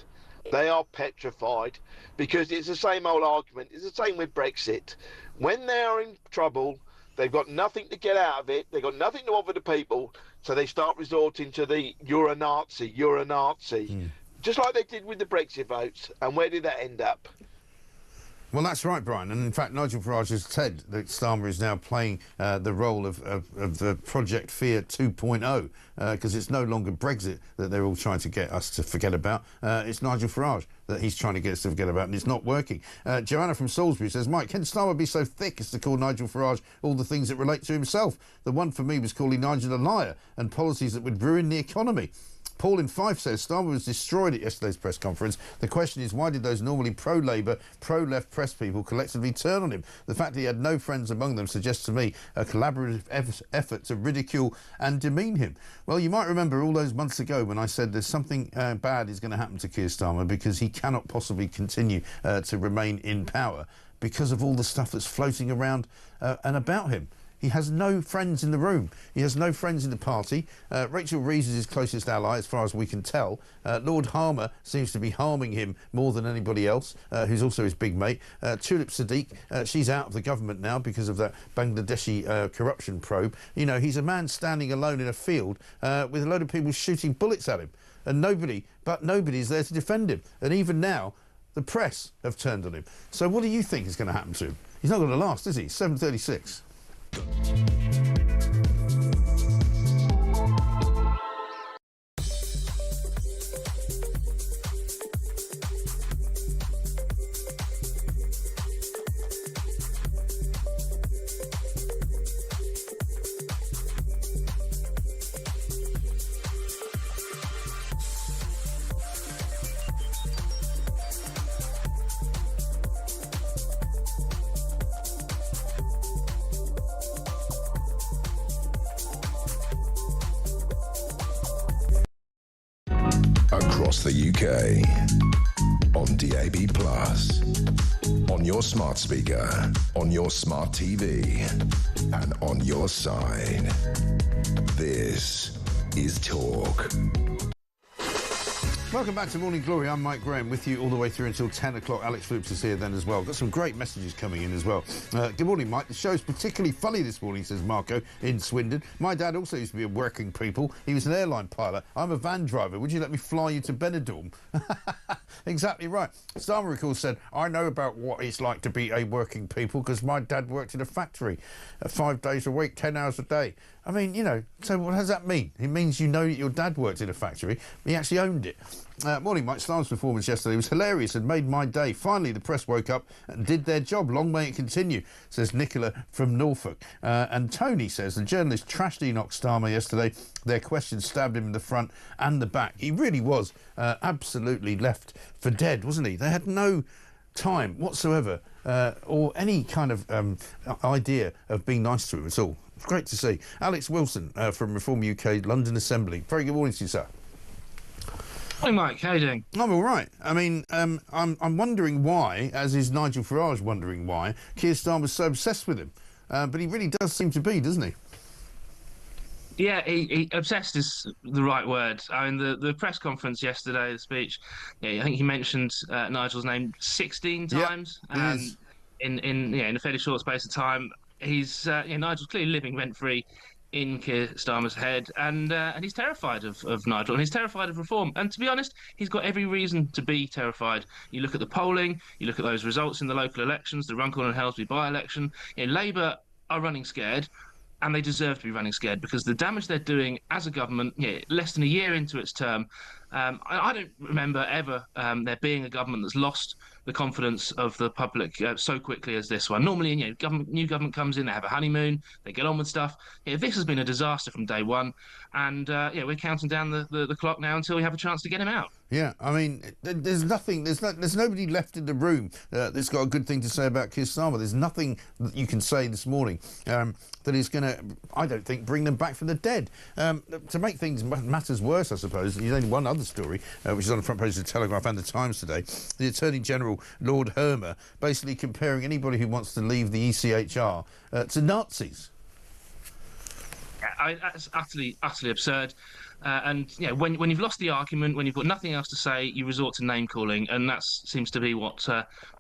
They are petrified because it's the same old argument. It's the same with Brexit. When they are in trouble, they've got nothing to get out of it. They've got nothing to offer the people. So they start resorting to the, you're a Nazi, you're a Nazi. Just like they did with the Brexit votes. And where did that end up? Well, that's right, Brian. And in fact, Nigel Farage has said that Starmer is now playing the role of the Project Fear 2.0 because it's no longer Brexit that they're all trying to get us to forget about. It's Nigel Farage that he's trying to get us to forget about, and it's not working. Joanna from Salisbury says, Mike, can Starmer be so thick as to call Nigel Farage all the things that relate to himself? The one for me was calling Nigel a liar and policies that would ruin the economy. Paul in Fife says Starmer was destroyed at yesterday's press conference. The question is, why did those normally pro-Labour, pro-left press people collectively turn on him? The fact that he had no friends among them suggests to me a collaborative effort to ridicule and demean him. Well, you might remember all those months ago when I said there's something bad is going to happen to Keir Starmer because he cannot possibly continue to remain in power because of all the stuff that's floating around and about him. He has no friends in the room. He has no friends in the party. Rachel Reeves is his closest ally, as far as we can tell. Lord Harmer seems to be harming him more than anybody else, who's also his big mate. Tulip Siddiq, she's out of the government now because of that Bangladeshi corruption probe. You know, he's a man standing alone in a field with a load of people shooting bullets at him. And nobody is there to defend him. And even now, the press have turned on him. So what do you think is going to happen to him? He's not going to last, is he? 7:36. Across the UK, on DAB+, on your smart speaker, on your smart TV, and on your side. This is Talk. Welcome back to Morning Glory. I'm Mike Graham with you all the way through until 10 o'clock. Alex Phillips is here then as well. Got some great messages coming in as well. Good morning, Mike. The show's particularly funny this morning, says Marco in Swindon. My dad also used to be a working people. He was an airline pilot. I'm a van driver. Would you let me fly you to Benidorm? Exactly right. Starmer, of course, said, I know about what it's like to be a working people because my dad worked in a factory 5 days a week, 10 hours a day. I mean, you know, so what does that mean? It means you know your dad worked in a factory. He actually owned it. Morning, Mike. Starmer's performance yesterday was hilarious and made my day. Finally, the press woke up and did their job. Long may it continue, says Nicola from Norfolk. And Tony says the journalist trashed Enoch Starmer yesterday. Their questions stabbed him in the front and the back. He really was absolutely left for dead, wasn't he? They had no time whatsoever or any kind of idea of being nice to him at all. It's great to see. Alex Wilson from Reform UK, London Assembly. Very good morning to you, sir. Hi, Mike. How are you doing? I'm all right. I mean, I'm wondering why, as is Nigel Farage wondering why, Keir Starmer's so obsessed with him. But he really does seem to be, doesn't he? Yeah, he obsessed is the right word. I mean, the press conference yesterday, the speech, I think he mentioned Nigel's name 16 times in a fairly short space of time. He's Nigel's clearly living rent-free in Keir Starmer's head, and he's terrified of Nigel, and he's terrified of reform. And to be honest, he's got every reason to be terrified. You look at the polling, you look at those results in the local elections, the Runcorn and Helsby by-election. Labour are running scared, and they deserve to be running scared because the damage they're doing as a government, less than a year into its term, I don't remember ever there being a government that's lost the confidence of the public so quickly as this one. Normally, new government comes in, they have a honeymoon, they get on with stuff. This has been a disaster from day one, and we're counting down the clock now until we have a chance to get him out. Yeah, I mean, there's nothing, there's nobody left in the room that's got a good thing to say about Keir Starmer. There's nothing that you can say this morning that is going to, I don't think, bring them back from the dead. To make things matters worse, I suppose, there's only one other story, which is on the front page of the Telegraph and the Times today. The Attorney General, Lord Hermer, basically comparing anybody who wants to leave the ECHR to Nazis. That's utterly absurd. And when you've lost the argument, when you've got nothing else to say, you resort to name calling, and that seems to be what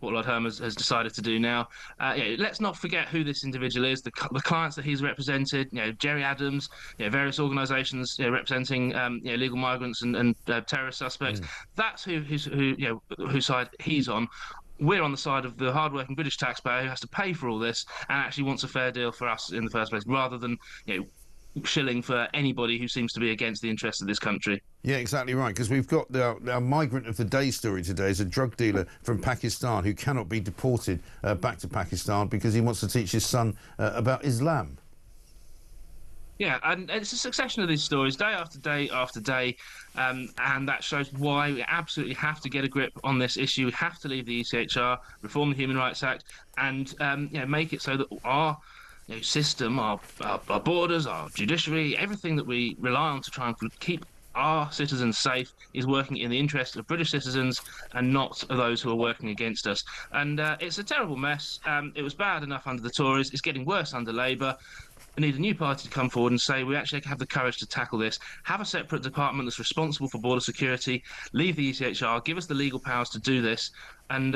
Lord Hermer has decided to do now. Let's not forget who this individual is, the clients that he's represented. Jerry Adams, various organisations representing illegal migrants and terrorist suspects. That's whose side he's on. We're on the side of the hard-working British taxpayer who has to pay for all this and actually wants a fair deal for us in the first place, rather than shilling for anybody who seems to be against the interests of this country. Yeah, exactly right, because we've got our migrant of the day story today is a drug dealer from Pakistan who cannot be deported back to Pakistan because he wants to teach his son about Islam. Yeah, and it's a succession of these stories, day after day after day, and that shows why we absolutely have to get a grip on this issue. We have to leave the ECHR, reform the Human Rights Act, and make it so that our system, our borders, our judiciary, everything that we rely on to try and keep our citizens safe is working in the interest of British citizens and not of those who are working against us. And it's a terrible mess. It was bad enough under the Tories. It's getting worse under Labour. We need a new party to come forward and say we actually have the courage to tackle this, have a separate department that's responsible for border security, leave the ECHR, give us the legal powers to do this, and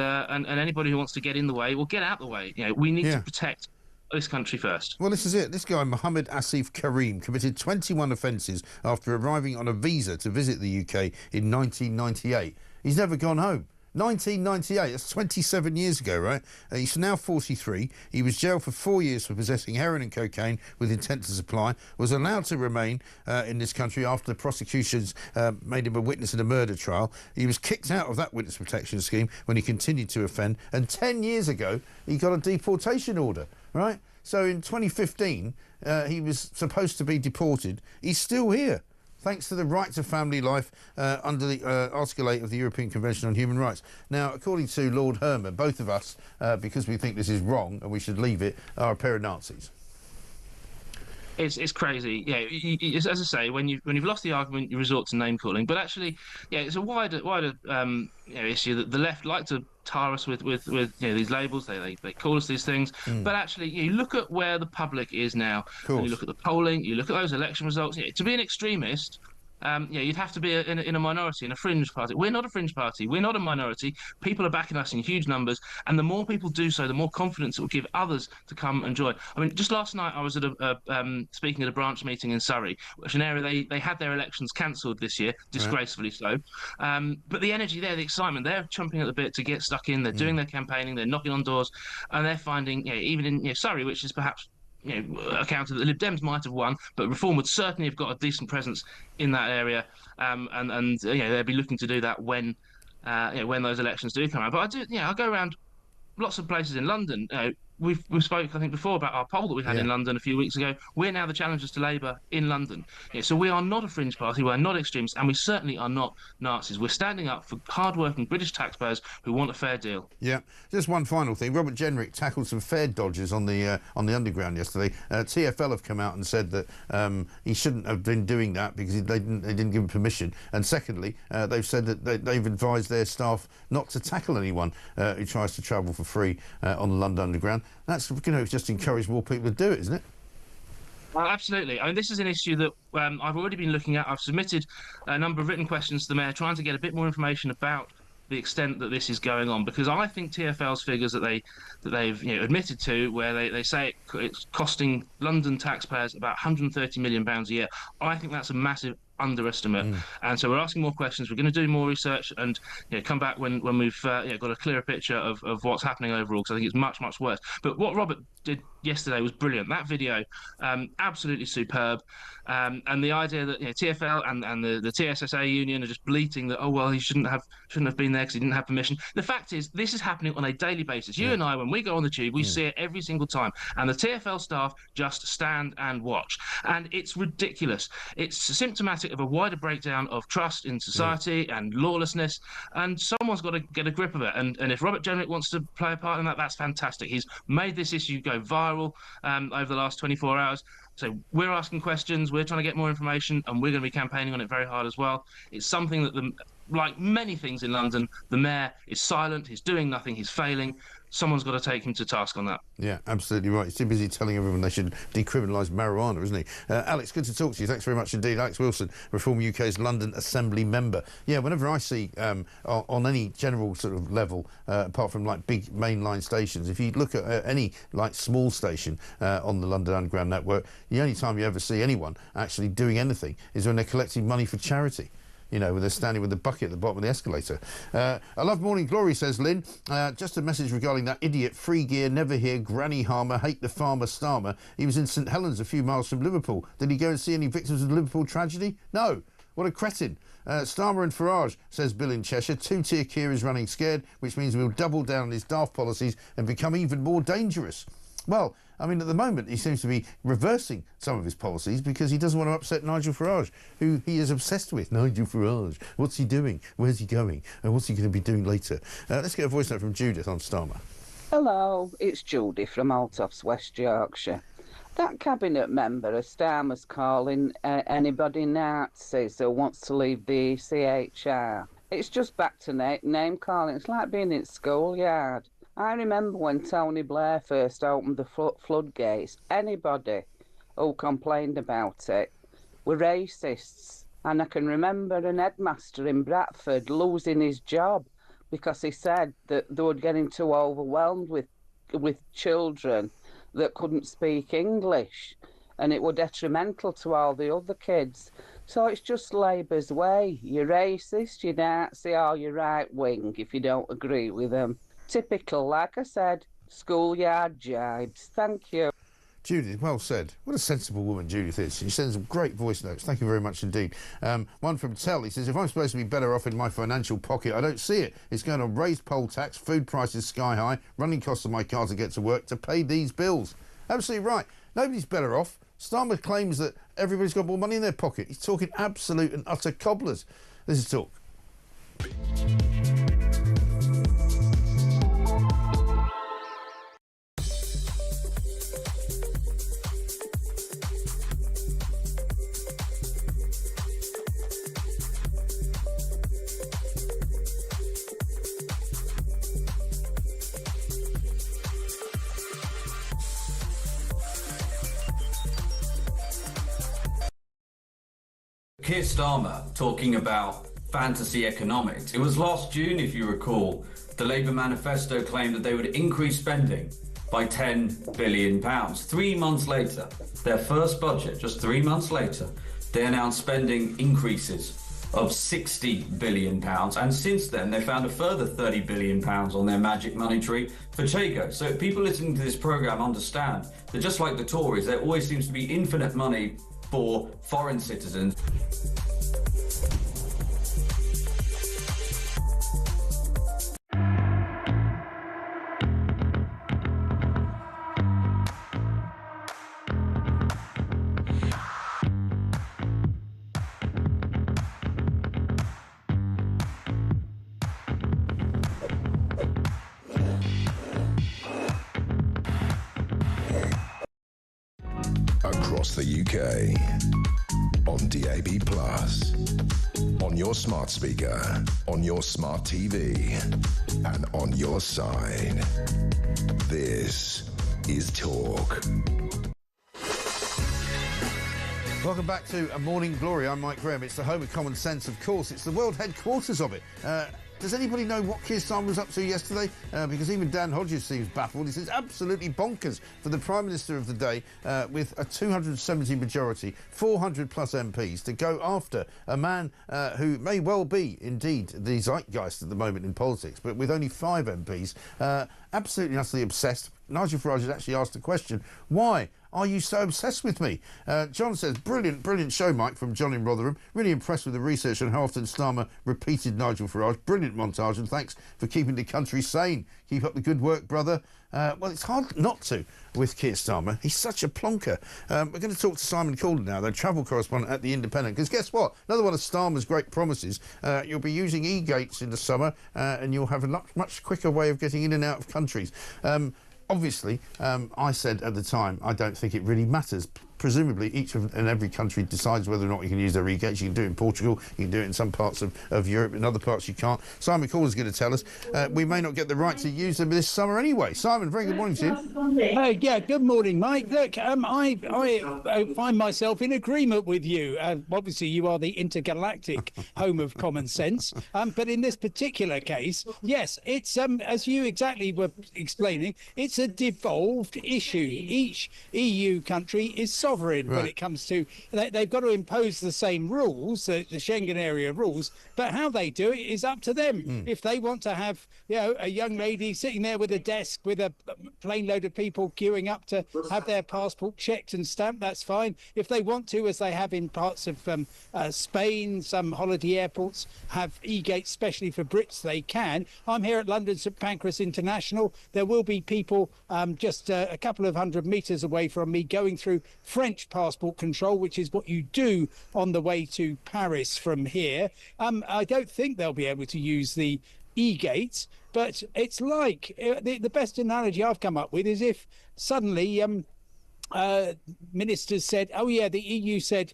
anybody who wants to get in the way will get out the way. We need to protect this country first. Well, this is it. This guy, Mohammed Asif Karim, committed 21 offences after arriving on a visa to visit the UK in 1998. He's never gone home. 1998, that's 27 years ago, right? He's now 43. He was jailed for 4 years for possessing heroin and cocaine with intent to supply, was allowed to remain in this country after the prosecutions made him a witness in a murder trial. He was kicked out of that witness protection scheme when he continued to offend, and 10 years ago, he got a deportation order, right? So in 2015, he was supposed to be deported. He's still here, thanks to the right to family life under the Article 8 of the European Convention on Human Rights. Now, according to Lord Hermer, both of us, because we think this is wrong and we should leave it, are a pair of Nazis. It's crazy. As I say, when you've lost the argument, you resort to name calling. But actually, it's a wider issue that the left like to tar us with these labels. They call us these things. But actually, you look at where the public is now. You look at the polling. You look at those election results. To be an extremist you'd have to be in a minority, in a fringe party. We're not a fringe party. We're not a minority. People are backing us in huge numbers, and the more people do so, the more confidence it will give others to come and join. I mean, just last night I was at speaking at a branch meeting in Surrey, which is an area they had their elections cancelled this year, disgracefully so. But the energy there, the excitement, they're chomping at the bit to get stuck in. They're doing their campaigning, they're knocking on doors, and they're finding, even in Surrey, which is perhaps a county that the Lib Dems might have won, but Reform would certainly have got a decent presence in that area, and they'll be looking to do that when those elections do come out. But I go around lots of places in London. We've spoke, I think, before about our poll that we had in London a few weeks ago. We're now the challengers to Labour in London. So we are not a fringe party, we're not extremists, and we certainly are not Nazis. We're standing up for hard-working British taxpayers who want a fair deal. Yeah. Just one final thing. Robert Jenrick tackled some fare dodgers on the Underground yesterday. TfL have come out and said that he shouldn't have been doing that because they didn't give him permission. And secondly, they've said that they've advised their staff not to tackle anyone who tries to travel for free on the London Underground. That's just encourage more people to do it, isn't it? Well, absolutely. I mean, this is an issue that I've already been looking at. I've submitted a number of written questions to the Mayor trying to get a bit more information about the extent that this is going on, because I think TfL's figures that they've admitted to, where they say it's costing London taxpayers about £130 million a year, I think that's a massive underestimate. And so we're asking more questions. We're going to do more research and come back when we've got a clearer picture of what's happening overall, because I think it's much, much worse. But what Robert did yesterday was brilliant. That video, absolutely superb. And the idea that TfL and the TSSA union are just bleating that, oh well, he shouldn't have been there because he didn't have permission. The fact is, this is happening on a daily basis. You and I, when we go on the tube, we see it every single time, and the TfL staff just stand and watch, and it's ridiculous. It's symptomatic of a wider breakdown of trust in society and lawlessness, and someone's got to get a grip of it. And if Robert Jenrick wants to play a part in that, that's fantastic. He's made this issue go viral over the last 24 hours. So we're asking questions, we're trying to get more information, and we're going to be campaigning on it very hard as well. It's something that, like many things in London, the Mayor is silent, he's doing nothing, he's failing. Someone's got to take him to task on that. Yeah, absolutely right. He's too busy telling everyone they should decriminalise marijuana, isn't he? Alex, good to talk to you. Thanks very much indeed. Alex Wilson, Reform UK's London Assembly member. Yeah, whenever I see on any general sort of level, apart from like big mainline stations, if you look at any like small station on the London Underground network, the only time you ever see anyone actually doing anything is when they're collecting money for charity. When they're standing with the bucket at the bottom of the escalator. I love Morning Glory, says Lynn. Just a message regarding that idiot, free gear, never hear, granny harmer, hate the farmer, Starmer. He was in St Helens a few miles from Liverpool. Did he go and see any victims of the Liverpool tragedy? No. What a cretin. Starmer and Farage, says Bill in Cheshire. Two-tier Keir is running scared, which means we'll double down on his daft policies and become even more dangerous. Well, I mean, at the moment, he seems to be reversing some of his policies because he doesn't want to upset Nigel Farage, who he is obsessed with. Nigel Farage, what's he doing? Where's he going? And what's he going to be doing later? Let's get a voice note from Judith on Starmer. Hello, it's Judy from Altoffs, West Yorkshire. That cabinet member of Starmer's calling anybody Nazis who wants to leave the ECHR. It's just back to name calling. It's like being in schoolyard. I remember when Tony Blair first opened the floodgates, anybody who complained about it were racists. And I can remember an headmaster in Bradford losing his job because he said that they were getting too overwhelmed with children that couldn't speak English, and it were detrimental to all the other kids. So it's just Labour's way. You're racist, you're Nazi, or you're right-wing if you don't agree with them. Typical, like I said, schoolyard jibes. Thank you. Judith, well said. What a sensible woman Judith is. She sends great voice notes. Thank you very much indeed. One from Tell, he says, if I'm supposed to be better off in my financial pocket, I don't see it. It's going to raise poll tax, food prices sky high, running costs of my car to get to work to pay these bills. Absolutely right. Nobody's better off. Starmer claims that everybody's got more money in their pocket. He's talking absolute and utter cobblers. This is Talk. Keir Starmer talking about fantasy economics. It was last June, if you recall, the Labour manifesto claimed that they would increase spending by £10 billion. 3 months later, their first budget, just 3 months later, they announced spending increases of £60 billion. And since then, they found a further £30 billion on their magic money tree for Chego. So people listening to this programme understand that just like the Tories, there always seems to be infinite money for foreign citizens. Across the UK, on DAB+, on your smart speaker, on your smart TV, and on your side. This is Talk. Welcome back to A Morning Glory. I'm Mike Graham. It's the home of common sense, of course. It's the world headquarters of it. Does anybody know what Keir Starmer was up to yesterday? Because even Dan Hodges seems baffled. He says absolutely bonkers for the Prime Minister of the day with a 270 majority, 400 plus MPs to go after a man who may well be indeed the zeitgeist at the moment in politics, but with only 5 MPs, absolutely utterly obsessed. Nigel Farage has actually asked the question, why are you so obsessed with me? John says, brilliant show, Mike, from John in Rotherham. Really impressed with the research on how often Starmer repeated Nigel Farage. Brilliant montage, and thanks for keeping the country sane. Keep up the good work, brother. Well, it's hard not to with Keir Starmer. He's such a plonker. We're going to talk to Simon Calder now, the travel correspondent at The Independent, because guess what? Another one of Starmer's great promises. You'll be using e-gates in the summer, and you'll have a much quicker way of getting in and out of countries. Obviously, I said at the time, I don't think it really matters. Presumably, each and every country decides whether or not you can use their e-gates. You can do it in Portugal, you can do it in some parts of Europe, in other parts you can't. Simon Calder's going to tell us. We may not get the right to use them this summer anyway. Simon, very good morning to you. Yeah, good morning, Mike. Look, I find myself in agreement with you. Obviously, you are the intergalactic home of common sense. But in this particular case, yes, it's, as you exactly were explaining, it's a devolved issue. Each EU country is sovereign when it comes to they've got to impose the same rules, the Schengen area rules, but how they do it is up to them. If they want to have, you know, a young lady sitting there with a desk with a plane load of people queuing up to have their passport checked and stamped, that's fine. If they want to, as they have in parts of Spain, some holiday airports have e-gates specially for Brits, they can. I'm here at London St Pancras International. There will be people just a couple of 100 metres away from me going through French passport control, which is what you do on the way to Paris from here. I don't think they'll be able to use the e-gates, but it's like the best analogy I've come up with is if suddenly ministers said, oh yeah, the EU said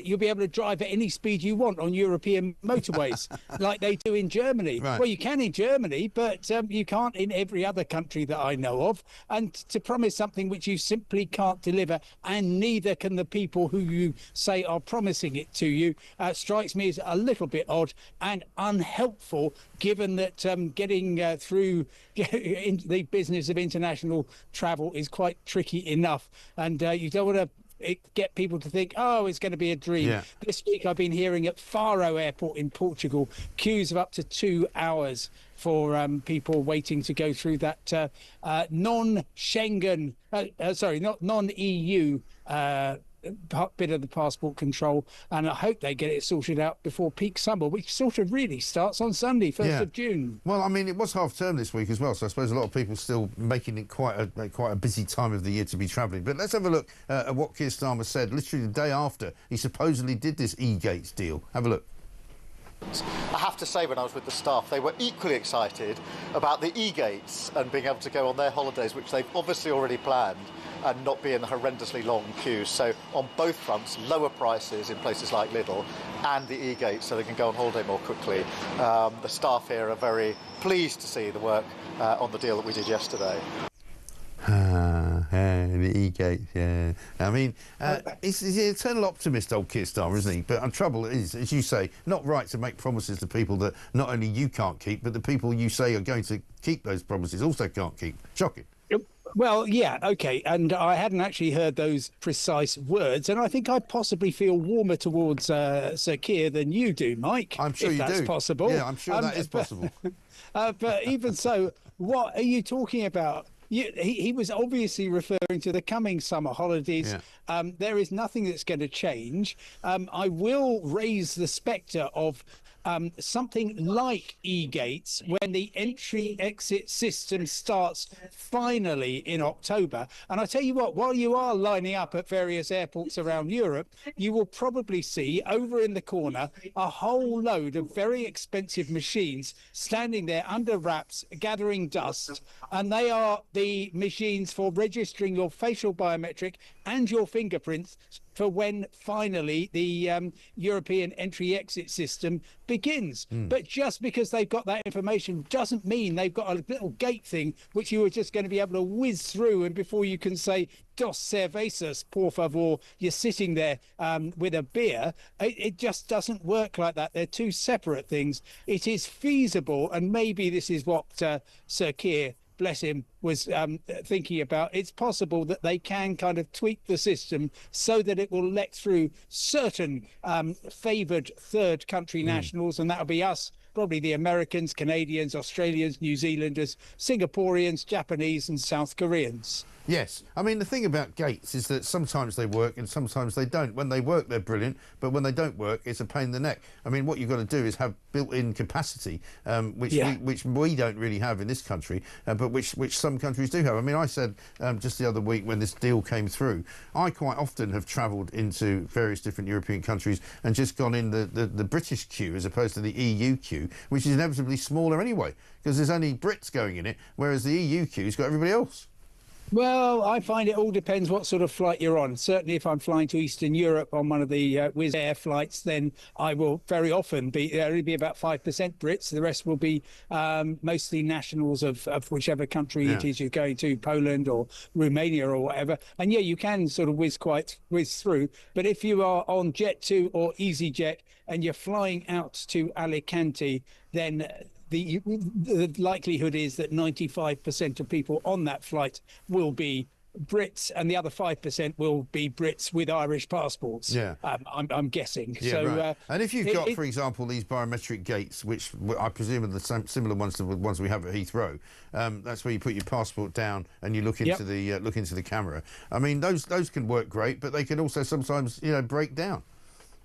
you'll be able to drive at any speed you want on European motorways like they do in Germany. Right. Well, you can in Germany, but you can't in every other country that I know of. And to promise something which you simply can't deliver, and neither can the people who you say are promising it to you, strikes me as a little bit odd and unhelpful, given that getting through in the business of international travel is quite tricky enough. And you don't want to get people to think, oh, it's going to be a dream. Yeah. This week I've been hearing at Faro Airport in Portugal, queues of up to 2 hours for people waiting to go through that non-Schengen, non-EU bit of the passport control, and I hope they get it sorted out before peak summer, which sort of really starts on Sunday, 1st of June. Well, I mean, it was half term this week as well, so I suppose a lot of people still making it quite a busy time of the year to be travelling. But let's have a look at what Keir Starmer said literally the day after he supposedly did this e-gates deal. Have a look. I have to say, when I was with the staff, they were equally excited about the e-gates and being able to go on their holidays, which they've obviously already planned, and not be in horrendously long queues. So on both fronts, lower prices in places like Lidl and the e-gates so they can go on holiday more quickly. The staff here are very pleased to see the work on the deal that we did yesterday. And the e-gates, yeah. I mean, he's an eternal optimist, old Keir Starmer, isn't he? But the trouble is, as you say, not right to make promises to people that not only you can't keep, but the people you say are going to keep those promises also can't keep. Shocking. Well, yeah, OK. And I hadn't actually heard those precise words. And I think I possibly feel warmer towards Sir Keir than you do, Mike. I'm sure if you that's do. Possible. Yeah, I'm sure that is possible. But even so, what are you talking about? He was obviously referring to the coming summer holidays. Yeah. There is nothing that's going to change. I will raise the spectre of something like e-gates when the entry-exit system starts finally in October. And I tell you what, while you are lining up at various airports around Europe, you will probably see over in the corner a whole load of very expensive machines standing there under wraps, gathering dust. And they are the machines for registering your facial biometric and your fingerprints for when finally the European entry-exit system begins. But just because they've got that information doesn't mean they've got a little gate thing which you are just going to be able to whiz through, and before you can say dos cervezas, por favor, you're sitting there with a beer. It just doesn't work like that. They're two separate things. It is feasible, and maybe this is what Sir Keir, bless him, was thinking about. It's possible that they can kind of tweak the system so that it will let through certain favoured third country nationals, and that'll be us, probably the Americans, Canadians, Australians, New Zealanders, Singaporeans, Japanese and South Koreans. Yes. I mean, the thing about gates is that sometimes they work and sometimes they don't. When they work, they're brilliant, but when they don't work, it's a pain in the neck. I mean, what you've got to do is have built-in capacity, which we don't really have in this country, but which some countries do have. I mean, I said just the other week when this deal came through, I quite often have travelled into various different European countries and just gone in the British queue as opposed to the EU queue, which is inevitably smaller anyway, because there's only Brits going in it, whereas the EU queue's got everybody else. Well, I find it all depends what sort of flight you're on. Certainly, if I'm flying to Eastern Europe on one of the Wizz Air flights, then I will very often there'll be about 5% Brits. The rest will be mostly nationals of whichever country it is you're going to, Poland or Romania or whatever. And yeah, you can sort of whiz through. But if you are on Jet2 or EasyJet and you're flying out to Alicante, then the likelihood is that 95% of people on that flight will be Brits, and the other 5% will be Brits with Irish passports. Yeah, I'm guessing. Yeah, so, right. And if you've got, for example, these biometric gates, which I presume are the similar ones to the ones we have at Heathrow, that's where you put your passport down and you look into the camera. I mean, those can work great, but they can also sometimes break down.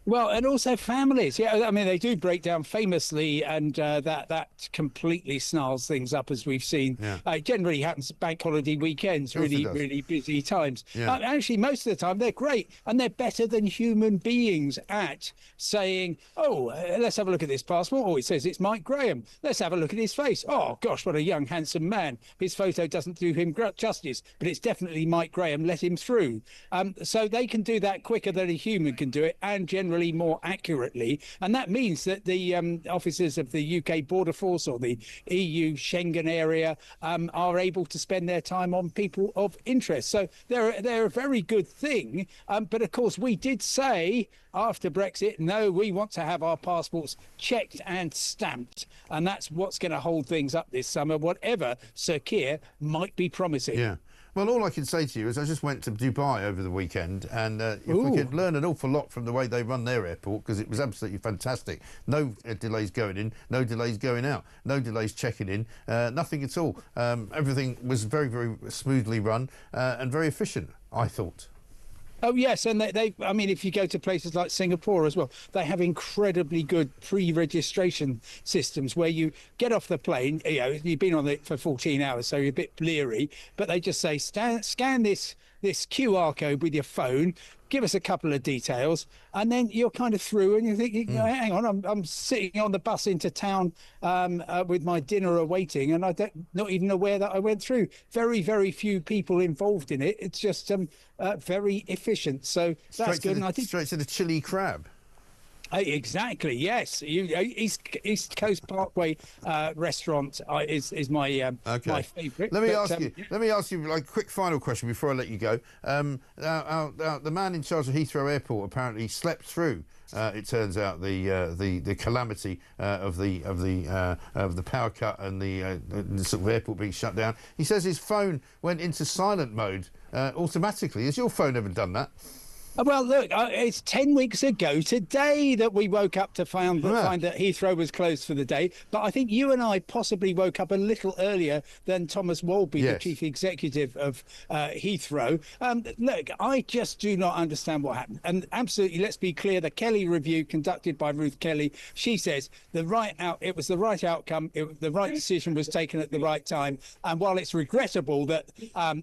Well, and also families. Yeah, I mean, they do break down famously, and that completely snarls things up, as we've seen. Yeah. It generally happens bank holiday weekends, really busy times. Yeah. Actually, most of the time, they're great, and they're better than human beings at saying, oh, let's have a look at this passport. Oh, it says it's Mike Graham. Let's have a look at his face. Oh, gosh, what a young, handsome man. His photo doesn't do him justice, but it's definitely Mike Graham. Let him through. So they can do that quicker than a human can do it, and generally more accurately, and that means that the officers of the UK Border Force or the EU Schengen area are able to spend their time on people of interest. So they're a very good thing, but of course we did say after Brexit, no, we want to have our passports checked and stamped, and that's what's going to hold things up this summer, whatever Sir Keir might be promising. Yeah. Well, all I can say to you is I just went to Dubai over the weekend, and if we could learn an awful lot from the way they run their airport, because it was absolutely fantastic. No delays going in, no delays going out, no delays checking in, nothing at all. Everything was very, very smoothly run and very efficient, I thought. Oh, yes, and I mean, if you go to places like Singapore as well, they have incredibly good pre-registration systems where you get off the plane, you've been on it for 14 hours, so you're a bit bleary, but they just say, scan this QR code with your phone, give us a couple of details, and then you're kind of through, and you think, hang on, I'm sitting on the bus into town with my dinner awaiting, and I don't not even aware that I went through. Very, very few people involved in it. It's just very efficient. So that's good. And I think straight to the chili crab. Exactly. Yes. East Coast Parkway restaurant is my my favourite. Let me ask you like a quick final question before I let you go. The man in charge of Heathrow Airport apparently slept through. It turns out the calamity of the power cut and the sort of airport being shut down. He says his phone went into silent mode automatically. Has your phone ever done that? Well, look, it's 10 weeks ago today that we woke up to find that Heathrow was closed for the day. But I think you and I possibly woke up a little earlier than Thomas Walby, the chief executive of Heathrow. Look, I just do not understand what happened. And absolutely, let's be clear, the Kelly review conducted by Ruth Kelly, she says it was the right outcome, the right decision was taken at the right time. And while it's regrettable that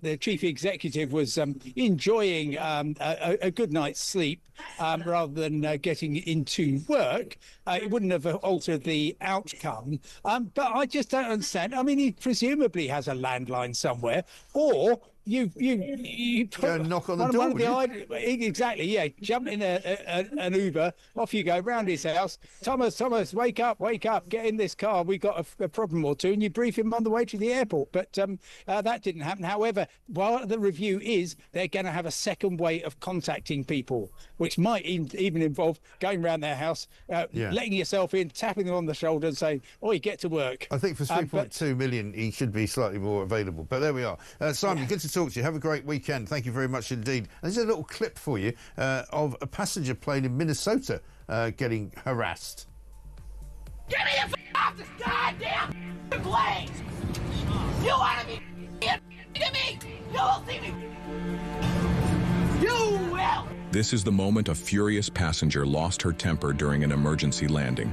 the chief executive was enjoying a good night's sleep rather than getting into work, it wouldn't have altered the outcome. But I just don't understand. I mean, he presumably has a landline somewhere, or you go and knock on the door. Exactly, yeah. Jump in an Uber, off you go round his house. Thomas, wake up, get in this car. We got a problem or two, and you brief him on the way to the airport. But that didn't happen. However, while the review is, they're going to have a second way of contacting people, which might even involve going around their house, letting yourself in, tapping them on the shoulder, and saying, "Oi, get to work." I think for 3.2 million, he should be slightly more available. But there we are. Simon, good to talk to you. Have a great weekend. Thank you very much indeed. There's a little clip for you of a passenger plane in Minnesota getting harassed. Get me the off this goddamn plane! You want to be to me? You will see me. You will. This is the moment a furious passenger lost her temper during an emergency landing.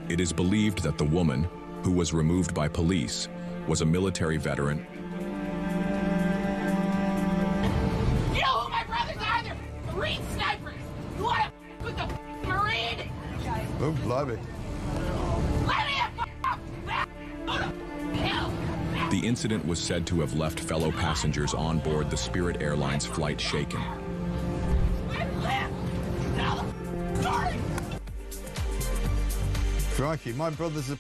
It is believed that the woman, who was removed by police, was a military veteran. You know who my brothers are? They're Marine snipers. You want to with the Marine? Oh, blimey. Let me The incident was said to have left fellow passengers on board the Spirit Airlines flight shaken. Crikey, my brothers are...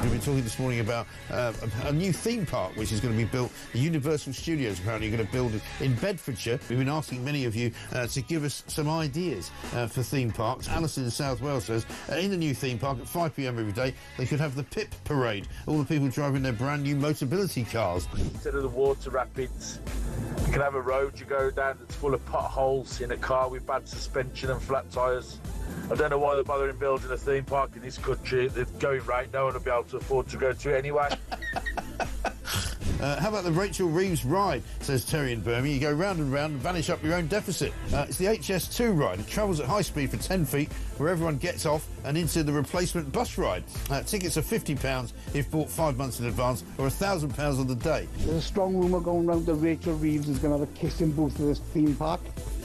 We've been talking this morning about a new theme park which is going to be built. The Universal Studios apparently are going to build it in Bedfordshire. We've been asking many of you to give us some ideas for theme parks. Alison in South Wales says in the new theme park at 5 p.m. every day they could have the PIP parade. All the people driving their brand new Motability cars. Instead of the water rapids, you can have a road you go down that's full of potholes in a car with bad suspension and flat tyres. I don't know why they're bothering building a theme park in this country. They're going right, no one will be able to afford to go to it anyway. How about the Rachel Reeves ride, says Terry in Birmingham. You go round and round and vanish up your own deficit. It's the HS2 ride. It travels at high speed for 10 feet, where everyone gets off and into the replacement bus ride. Tickets are £50 if bought 5 months in advance, or £1,000 on the day. There's a strong rumour going around that Rachel Reeves is going to have a kissing booth for this theme park.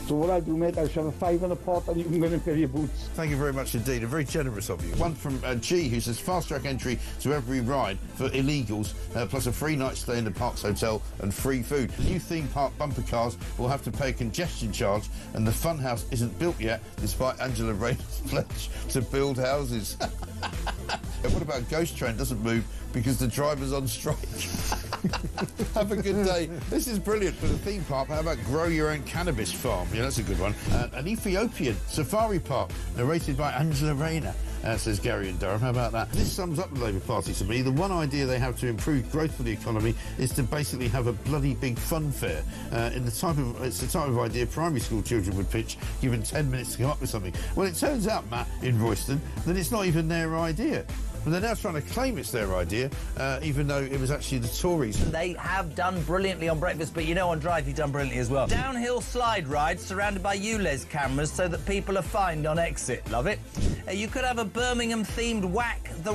So what I do, mate, I shove a £5 in a pot and you can go in and fill your boots. Thank you very much indeed, and very generous of you. One from G, who says fast-track entry to every ride for illegals, plus a free night stay in the Parks Hotel and free food. New theme park bumper cars will have to pay a congestion charge, and the funhouse isn't built yet, despite Angela Rayner's pledge to build houses. And what about Ghost Train doesn't move because the driver's on strike? Have a good day. This is brilliant for the theme park. How about grow your own cannabis farm? Yeah, that's a good one. An Ethiopian safari park narrated by Angela Rayner, says Gary in Durham. How about that? This sums up the Labour Party to me. The one idea they have to improve growth for the economy is to basically have a bloody big fun fair. It's the type of idea primary school children would pitch, given 10 minutes to come up with something. Well, it turns out, Matt, in Royston, that it's not even their idea. But they're now trying to claim it's their idea, even though it was actually the Tories. They have done brilliantly on breakfast, but you know on Drive you've done brilliantly as well. Downhill slide ride surrounded by ULEZ cameras so that people are fined on exit. Love it. You could have a Birmingham-themed Whack the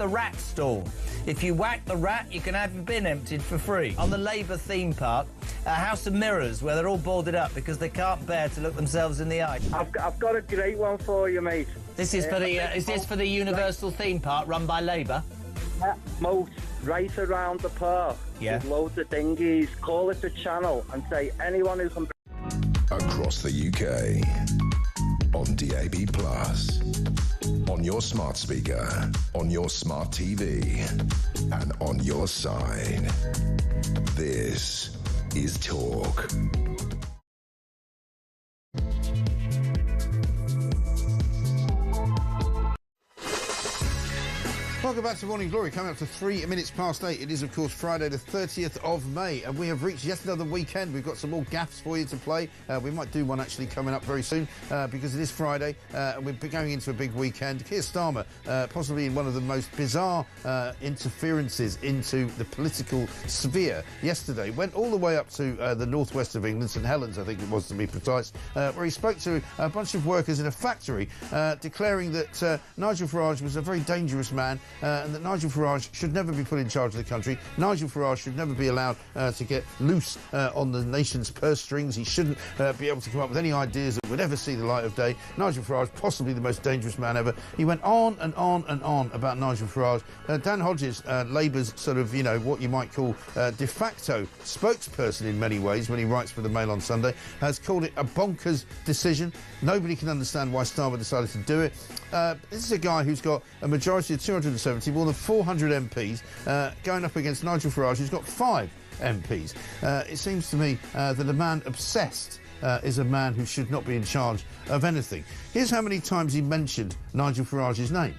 Rat stall. If you whack the rat, you can have your bin emptied for free. On the Labour theme park, a house of mirrors where they're all boarded up because they can't bear to look themselves in the eye. I've got a great one for you, mate. This is for the is this for the Universal theme park run by Labour? Most right around the park. Yeah. There's loads of dinghies. Call it a channel and say anyone who can. Across the UK. On DAB+. On your smart speaker. On your smart TV. And on your side. This is Talk. Welcome back to Morning Glory, coming up to 3 minutes past 8. It is, of course, Friday the 30th of May, and we have reached yet another weekend. We've got some more gaffs for you to play. We might do one actually coming up very soon, because it is Friday, and we're going into a big weekend. Keir Starmer, possibly in one of the most bizarre interferences into the political sphere yesterday, went all the way up to the northwest of England, St Helens, I think it was to be precise, where he spoke to a bunch of workers in a factory, declaring that Nigel Farage was a very dangerous man, and that Nigel Farage should never be put in charge of the country. Nigel Farage should never be allowed to get loose on the nation's purse strings. He shouldn't be able to come up with any ideas that would ever see the light of day. Nigel Farage, possibly the most dangerous man ever. He went on and on and on about Nigel Farage. Dan Hodges, Labour's sort of, you know, what you might call de facto spokesperson in many ways when he writes for the Mail on Sunday, has called it a bonkers decision. Nobody can understand why Starmer decided to do it. This is a guy who's got a majority of 270, more than 400 MPs, going up against Nigel Farage, who's got 5 MPs. It seems to me that a man obsessed is a man who should not be in charge of anything. Here's how many times he mentioned Nigel Farage's name.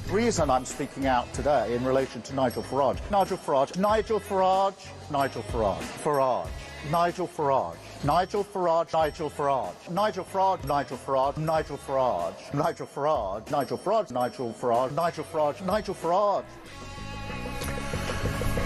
The reason I'm speaking out today in relation to Nigel Farage. Nigel Farage. Nigel Farage. Nigel Farage. Farage. Nigel Farage. Nigel Farage. Nigel Farage. Nigel Farage. Nigel Farage. Nigel Farage. Nigel Farage. Nigel Farage. Nigel Farage. Nigel Farage. Nigel Farage.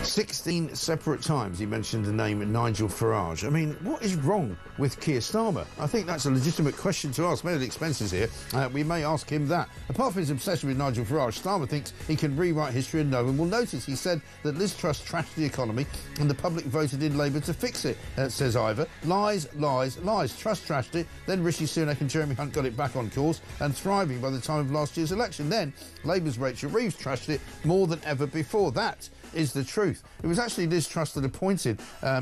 16 separate times he mentioned the name Nigel Farage. I mean, what is wrong with Keir Starmer? I think that's a legitimate question to ask. Benedict Spencer's here. We may ask him that. Apart from his obsession with Nigel Farage, Starmer thinks he can rewrite history and no one will notice. He said that Liz Truss trashed the economy and the public voted in Labour to fix it, says Ivor. Lies, lies, lies. Truss trashed it, then Rishi Sunak and Jeremy Hunt got it back on course and thriving by the time of last year's election. Then Labour's Rachel Reeves trashed it more than ever before. That is the truth. It was actually Liz Truss that appointed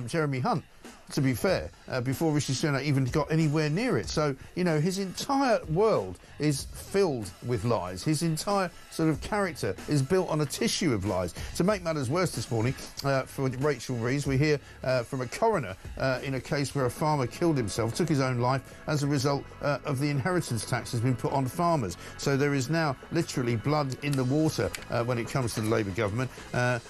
Jeremy Hunt, to be fair, before Rishi Sunak even got anywhere near it. So, you know, his entire world is filled with lies. His entire sort of character is built on a tissue of lies. To make matters worse this morning, for Rachel Reeves, we hear from a coroner in a case where a farmer killed himself, took his own life as a result of the inheritance tax has been put on farmers. So there is now literally blood in the water when it comes to the Labour government.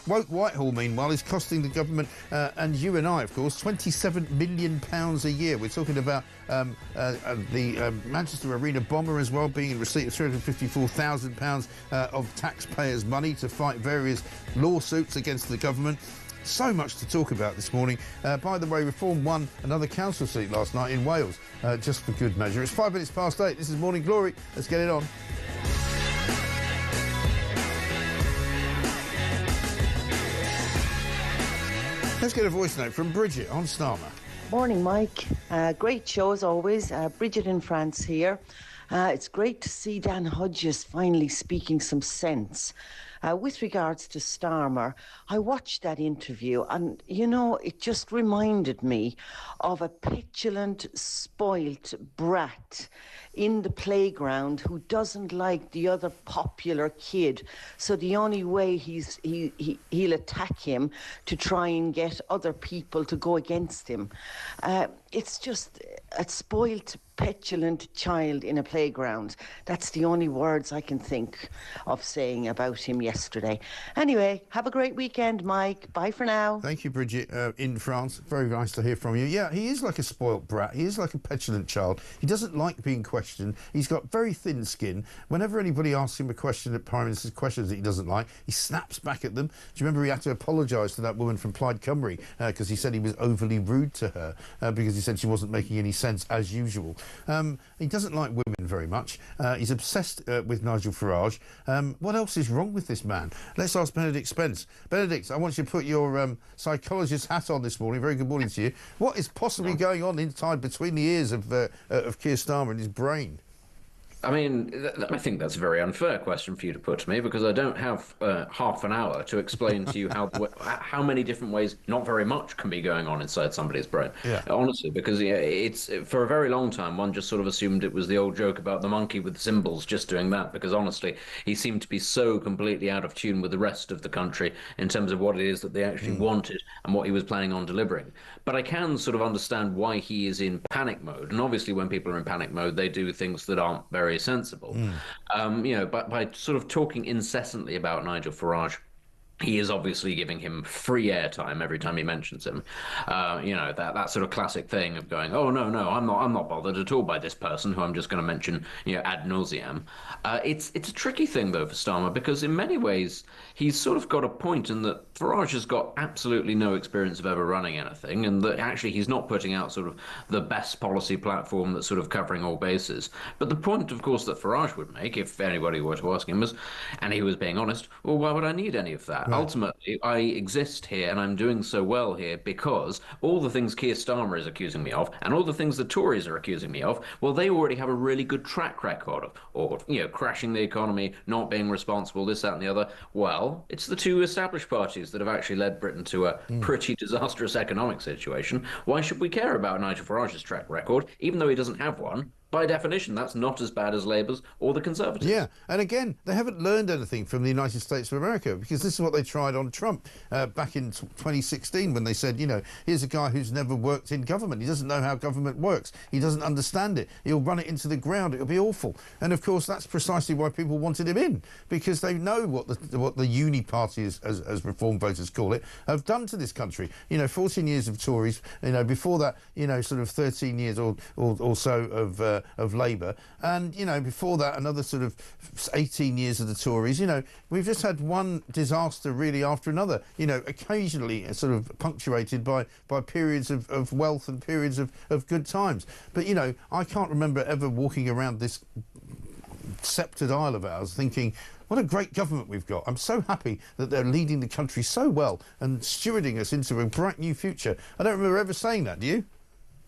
Woke Whitehall, meanwhile, is costing the government and you and I, of course, £27 million a year. We're talking about the Manchester Arena bomber as well, being in receipt of £354,000 of taxpayers' money to fight various lawsuits against the government. So much to talk about this morning. By the way, Reform won another council seat last night in Wales, just for good measure. It's 5 minutes past 8. This is Morning Glory. Let's get it on. Let's get a voice note from Bridget on Starmer. Morning, Mike. Great show as always. Bridget in France here. It's great to see Dan Hodges finally speaking some sense. With regards to Starmer, I watched that interview and, you know, it just reminded me of a petulant, spoilt brat in the playground who doesn't like the other popular kid. So the only way he'll attack him to try and get other people to go against him. It's just a spoilt, petulant child in a playground. That's the only words I can think of saying about him yesterday. Anyway, have a great weekend, Mike. Bye for now. Thank you, Bridget, in France. Very nice to hear from you. Yeah, he is like a spoilt brat. He is like a petulant child. He doesn't like being questioned. He's got very thin skin. Whenever anybody asks him a question that Prime Minister's questions that he doesn't like, he snaps back at them. Do you remember he had to apologise to that woman from Plaid Cymru because he said he was overly rude to her because he said she wasn't making any sense as usual. He doesn't like women very much. He's obsessed with Nigel Farage. What else is wrong with this man? Let's ask Benedict Spence. Benedict, I want you to put your psychologist hat on this morning. Very good morning to you. What is possibly going on inside between the ears of Keir Starmer and his brain? I mean, I think that's a very unfair question for you to put to me, because I don't have half an hour to explain to you how many different ways, not very much, can be going on inside somebody's brain. Yeah. Honestly, because it's for a very long time, one just sort of assumed it was the old joke about the monkey with the symbols just doing that, because honestly, he seemed to be so completely out of tune with the rest of the country in terms of what it is that they actually wanted and what he was planning on delivering. But I can sort of understand why he is in panic mode. And obviously, when people are in panic mode, they do things that aren't very sensible. But by sort of talking incessantly about Nigel Farage, he is obviously giving him free airtime every time he mentions him. That sort of classic thing of going, oh no, I'm not bothered at all by this person who I'm just going to mention, ad nauseam. It's a tricky thing though for Starmer, because in many ways he's sort of got a point in that Farage has got absolutely no experience of ever running anything, and that actually he's not putting out sort of the best policy platform that's sort of covering all bases. But the point, of course, that Farage would make, if anybody were to ask him, was, and he was being honest, well, why would I need any of that? Right. Ultimately, I exist here and I'm doing so well here because all the things Keir Starmer is accusing me of and all the things the Tories are accusing me of, well, they already have a really good track record of, or, crashing the economy, not being responsible, this, that and the other. Well, it's the two established parties that have actually led Britain to a pretty disastrous economic situation. Why should we care about Nigel Farage's track record, even though he doesn't have one? By definition, that's not as bad as Labour's or the Conservatives. Yeah, and again, they haven't learned anything from the United States of America, because this is what they tried on Trump back in 2016 when they said, here's a guy who's never worked in government. He doesn't know how government works. He doesn't understand it. He'll run it into the ground. It'll be awful. And, of course, that's precisely why people wanted him in, because they know what the uni party, as Reform voters call it, have done to this country. 14 years of Tories, before that, sort of 13 years or so of Labour, and before that another sort of 18 years of the Tories. We've just had one disaster really after another, occasionally sort of punctuated by periods of wealth and periods of good times. But I can't remember ever walking around this sceptred isle of ours thinking, what a great government we've got. I'm so happy that they're leading the country so well and stewarding us into a bright new future. I don't remember ever saying that, do you?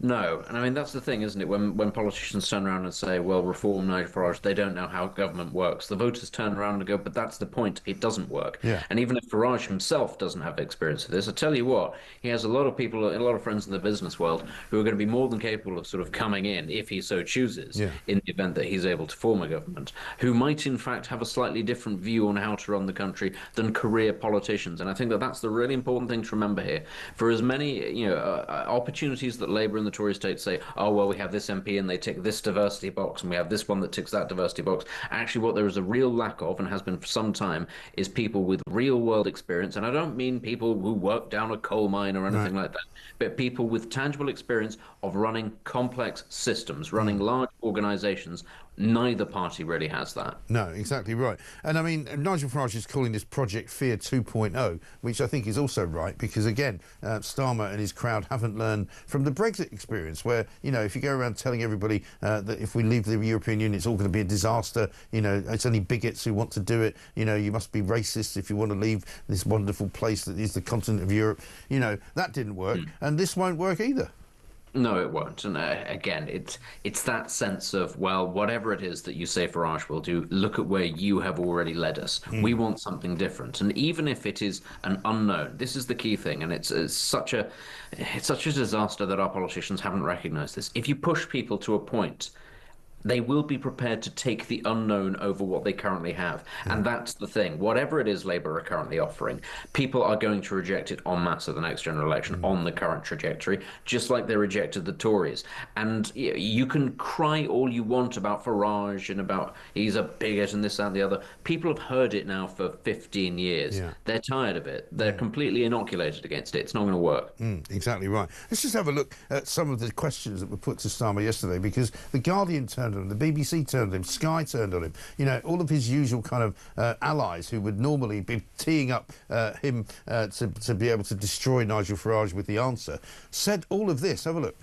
No, and I mean, that's the thing, isn't it? When politicians turn around and say, well, reform Nigel Farage, they don't know how government works. The voters turn around and go, but that's the point. It doesn't work. Yeah. And even if Farage himself doesn't have experience of this, I tell you what, he has a lot of people, a lot of friends in the business world who are going to be more than capable of sort of coming in, if he so chooses, in the event that he's able to form a government, who might in fact have a slightly different view on how to run the country than career politicians. And I think that that's the really important thing to remember here. For as many opportunities that Labour and the Tory states say, oh, well, we have this MP and they tick this diversity box and we have this one that ticks that diversity box. Actually, what there is a real lack of, and has been for some time, is people with real world experience. And I don't mean people who work down a coal mine or anything like that, but people with tangible experience of running complex systems, running large organisations. Neither party really has that. No, exactly right. And I mean, Nigel Farage is calling this Project Fear 2.0, which I think is also right, because again, Starmer and his crowd haven't learned from the Brexit experience, where, if you go around telling everybody that if we leave the European Union, it's all going to be a disaster, it's only bigots who want to do it, you must be racist if you want to leave this wonderful place that is the continent of Europe, that didn't work, and this won't work either. No, it won't. And again, it's that sense of, well, whatever it is that you say Farage will do, look at where you have already led us. We want something different. And even if it is an unknown, this is the key thing. And it's such a disaster that our politicians haven't recognised this. If you push people to a point, they will be prepared to take the unknown over what they currently have. And that's the thing. Whatever it is Labour are currently offering, people are going to reject it en masse at the next general election on the current trajectory, just like they rejected the Tories. And you can cry all you want about Farage and about he's a bigot and this, that and the other. People have heard it now for 15 years. They're tired of it. They're completely inoculated against it. It's not going to work. Exactly right. Let's just have a look at some of the questions that were put to Starmer yesterday, because The Guardian turned on him, the BBC turned on him, Sky turned on him. All of his usual kind of allies who would normally be teeing up him to be able to destroy Nigel Farage with the answer, said all of this. Have a look.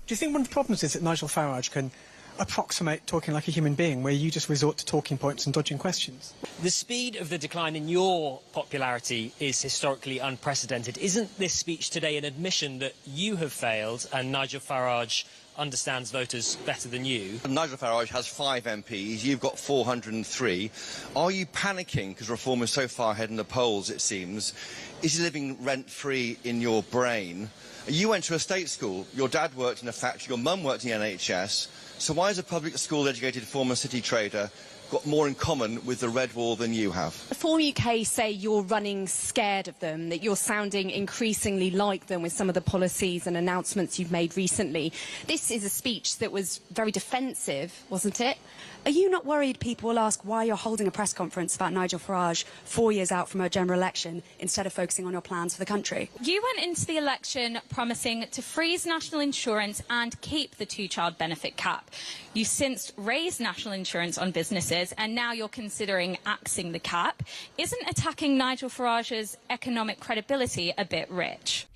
Do you think one of the problems is that Nigel Farage can approximate talking like a human being, where you just resort to talking points and dodging questions? The speed of the decline in your popularity is historically unprecedented. Isn't this speech today an admission that you have failed and Nigel Farage understands voters better than you. Nigel Farage has 5 MPs, you've got 403. Are you panicking because Reform is so far ahead in the polls, it seems? Is he living rent-free in your brain? You went to a state school, your dad worked in a factory, your mum worked in the NHS, so why has a public school-educated former city trader got more in common with the Red Wall than you have? Reform UK say you're running scared of them, that you're sounding increasingly like them with some of the policies and announcements you've made recently. This is a speech that was very defensive, wasn't it? Are you not worried people will ask why you're holding a press conference about Nigel Farage 4 years out from a general election instead of focusing on your plans for the country? You went into the election promising to freeze national insurance and keep the two-child benefit cap. You've since raised national insurance on businesses and now you're considering axing the cap. Isn't attacking Nigel Farage's economic credibility a bit rich?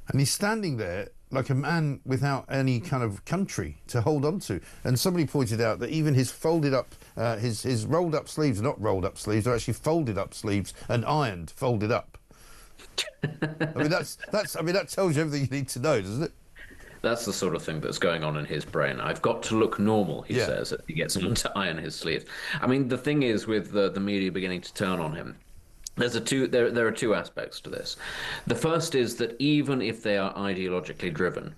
And he's standing there like a man without any kind of country to hold on to. And somebody pointed out that even his folded up, his rolled up sleeves are not rolled up sleeves, they're actually folded up sleeves and ironed, folded up. I mean, that tells you everything you need to know, doesn't it? That's the sort of thing that's going on in his brain. I've got to look normal, he says, as he gets someone to iron his sleeves. I mean, the thing is, with the media beginning to turn on him, there are two aspects to this. The first is that even if they are ideologically driven,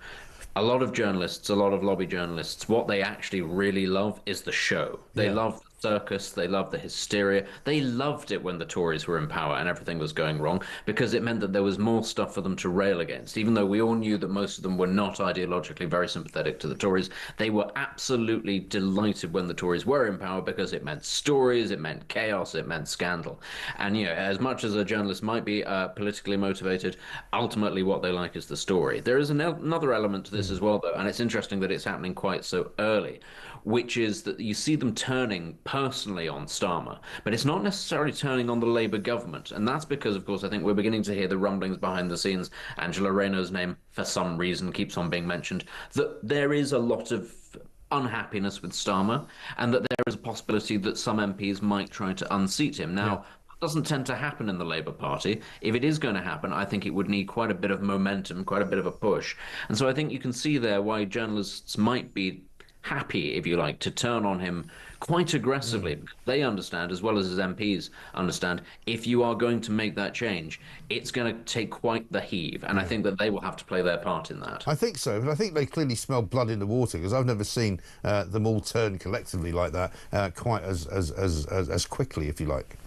a lot of journalists, a lot of lobby journalists, what they actually really love is the show. They love the circus, they love the hysteria. They loved it when the Tories were in power and everything was going wrong, because it meant that there was more stuff for them to rail against. Even though we all knew that most of them were not ideologically very sympathetic to the Tories, they were absolutely delighted when the Tories were in power, because it meant stories, it meant chaos, it meant scandal. And, you know, as much as a journalist might be politically motivated, ultimately what they like is the story. There is another element to this as well, though, and it's interesting that it's happening quite so early, which is that you see them turning personally on Starmer, but it's not necessarily turning on the Labour government. And that's because, of course, I think we're beginning to hear the rumblings behind the scenes. Angela Rayner's name, for some reason, keeps on being mentioned, that there is a lot of unhappiness with Starmer, and that there is a possibility that some MPs might try to unseat him. Now, doesn't tend to happen in the Labour Party. If it is going to happen, I think it would need quite a bit of momentum, quite a bit of a push. And so I think you can see there why journalists might be happy, if you like, to turn on him quite aggressively. They understand, as well as his MPs understand, if you are going to make that change, it's going to take quite the heave. And I think that they will have to play their part in that. I think so, but I think they clearly smell blood in the water, because I've never seen them all turn collectively like that quite as quickly, if you like.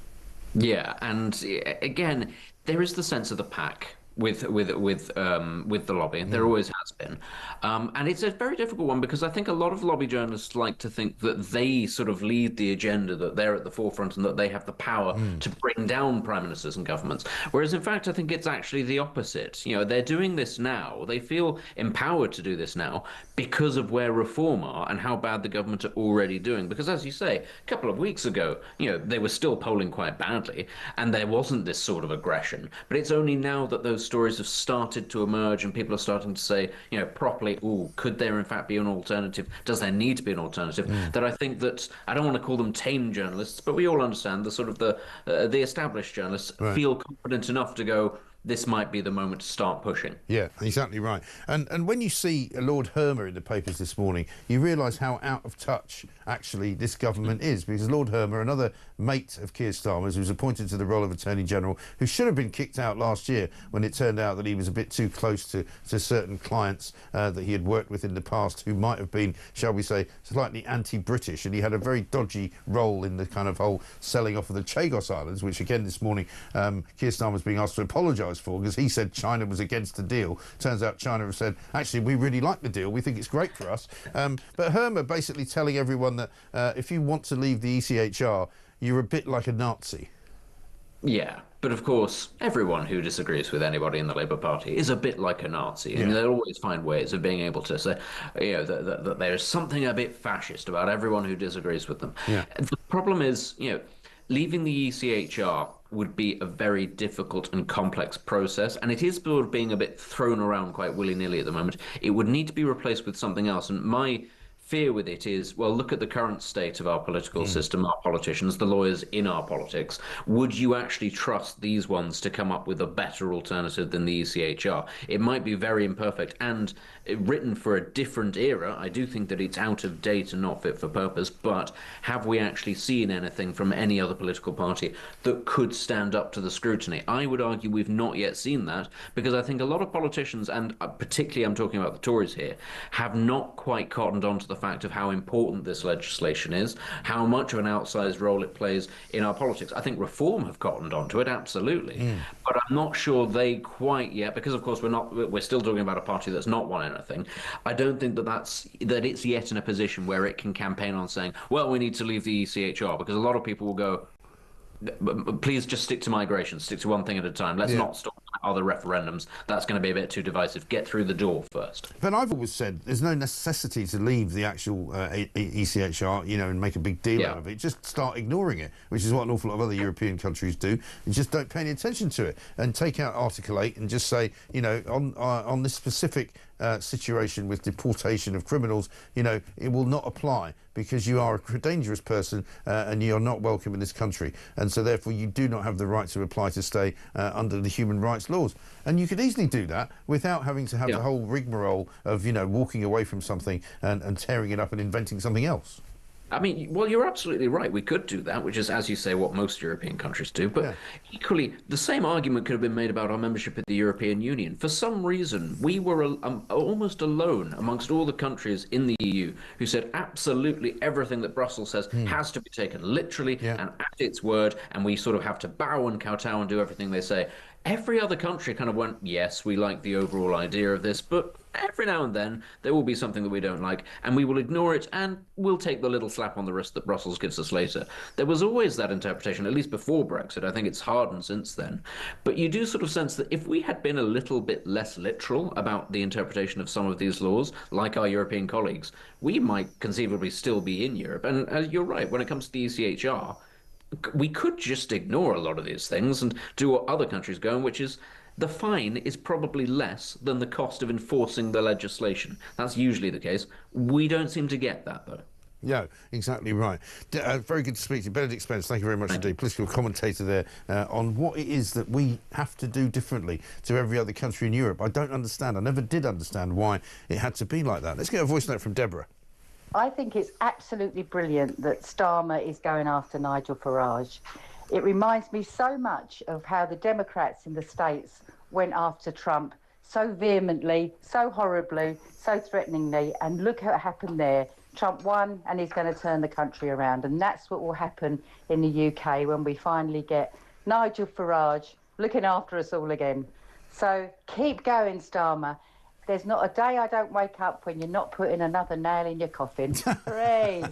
Yeah, and again, there is the sense of the pack with the lobby. There always has been. And it's a very difficult one, because I think a lot of lobby journalists like to think that they sort of lead the agenda, that they're at the forefront and that they have the power to bring down prime ministers and governments. Whereas, in fact, I think it's actually the opposite. You know, they're doing this now. They feel empowered to do this now because of where Reform are and how bad the government are already doing. Because, as you say, a couple of weeks ago, you know, they were still polling quite badly and there wasn't this sort of aggression. But it's only now that those stories have started to emerge and people are starting to say, you know, properly, ooh, could there in fact be an alternative? Does there need to be an alternative? That I think that, I don't want to call them tame journalists, but we all understand the sort of the established journalists feel confident enough to go, this might be the moment to start pushing. Yeah, exactly right. And when you see Lord Hermer in the papers this morning, you realise how out of touch actually this government is, because Lord Hermer, another mate of Keir Starmer's, who's appointed to the role of Attorney General, who should have been kicked out last year when it turned out that he was a bit too close to certain clients that he had worked with in the past who might have been, shall we say, slightly anti-British, and he had a very dodgy role in the kind of whole selling off of the Chagos Islands, which again this morning Keir Starmer's being asked to apologise for, because he said China was against the deal. Turns out China have said, actually, we really like the deal, we think it's great for us. But Hermer basically telling everyone that if you want to leave the ECHR, you're a bit like a Nazi. Yeah, but of course, everyone who disagrees with anybody in the Labour Party is a bit like a Nazi, and they'll always find ways of being able to say, you know, that there's something a bit fascist about everyone who disagrees with them. Yeah. The problem is, you know, leaving the ECHR would be a very difficult and complex process, and it is sort of being a bit thrown around quite willy-nilly at the moment. It would need to be replaced with something else, and my fear with it is, well, look at the current state of our political system, our politicians, the lawyers in our politics. Would you actually trust these ones to come up with a better alternative than the ECHR? It might be very imperfect and written for a different era. I do think that it's out of date and not fit for purpose, but have we actually seen anything from any other political party that could stand up to the scrutiny? I would argue we've not yet seen that, because I think a lot of politicians, and particularly I'm talking about the Tories here, have not quite cottoned on to the fact of how important this legislation is, how much of an outsized role it plays in our politics. I think Reform have cottoned on to it, absolutely, but I'm not sure they quite yet, because of course we're still talking about a party that's not won anything. I don't think that it's yet in a position where it can campaign on saying, well, we need to leave the ECHR, because a lot of people will go, please just stick to migration, stick to one thing at a time. Let's not stop other referendums. That's going to be a bit too divisive. Get through the door first. But I've always said there's no necessity to leave the actual ECHR, you know, and make a big deal out of it. Just start ignoring it, which is what an awful lot of other European countries do, and just don't pay any attention to it. And take out Article 8 and just say, you know, on this specific situation with deportation of criminals, you know, it will not apply because you are a dangerous person and you're not welcome in this country, and so therefore you do not have the right to apply to stay under the human rights laws. And you could easily do that without having to have the whole rigmarole of, you know, walking away from something and tearing it up and inventing something else. I mean, well, you're absolutely right. We could do that, which is, as you say, what most European countries do. But equally, the same argument could have been made about our membership of the European Union. For some reason, we were almost alone amongst all the countries in the EU who said absolutely everything that Brussels says has to be taken literally and at its word, and we sort of have to bow and kowtow and do everything they say. Every other country kind of went, yes, we like the overall idea of this, but every now and then there will be something that we don't like, and we will ignore it, and we'll take the little slap on the wrist that Brussels gives us later. There was always that interpretation, at least before Brexit. I think it's hardened since then. But you do sort of sense that if we had been a little bit less literal about the interpretation of some of these laws, like our European colleagues, we might conceivably still be in Europe. And you're right, when it comes to the ECHR, we could just ignore a lot of these things and do what other countries go, which is the fine is probably less than the cost of enforcing the legislation. That's usually the case. We don't seem to get that, though. Yeah, exactly right. Very good to speak to you. Benedict Spence, thank you very much indeed. Political commentator there on what it is that we have to do differently to every other country in Europe. I don't understand. I never did understand why it had to be like that. Let's get a voice note from Deborah. I think it's absolutely brilliant that Starmer is going after Nigel Farage. It reminds me so much of how the Democrats in the States went after Trump so vehemently, so horribly, so threateningly, and look what happened there. Trump won, and he's going to turn the country around, and that's what will happen in the UK when we finally get Nigel Farage looking after us all again. So keep going, Starmer. There's not a day I don't wake up when you're not putting another nail in your coffin. Hooray!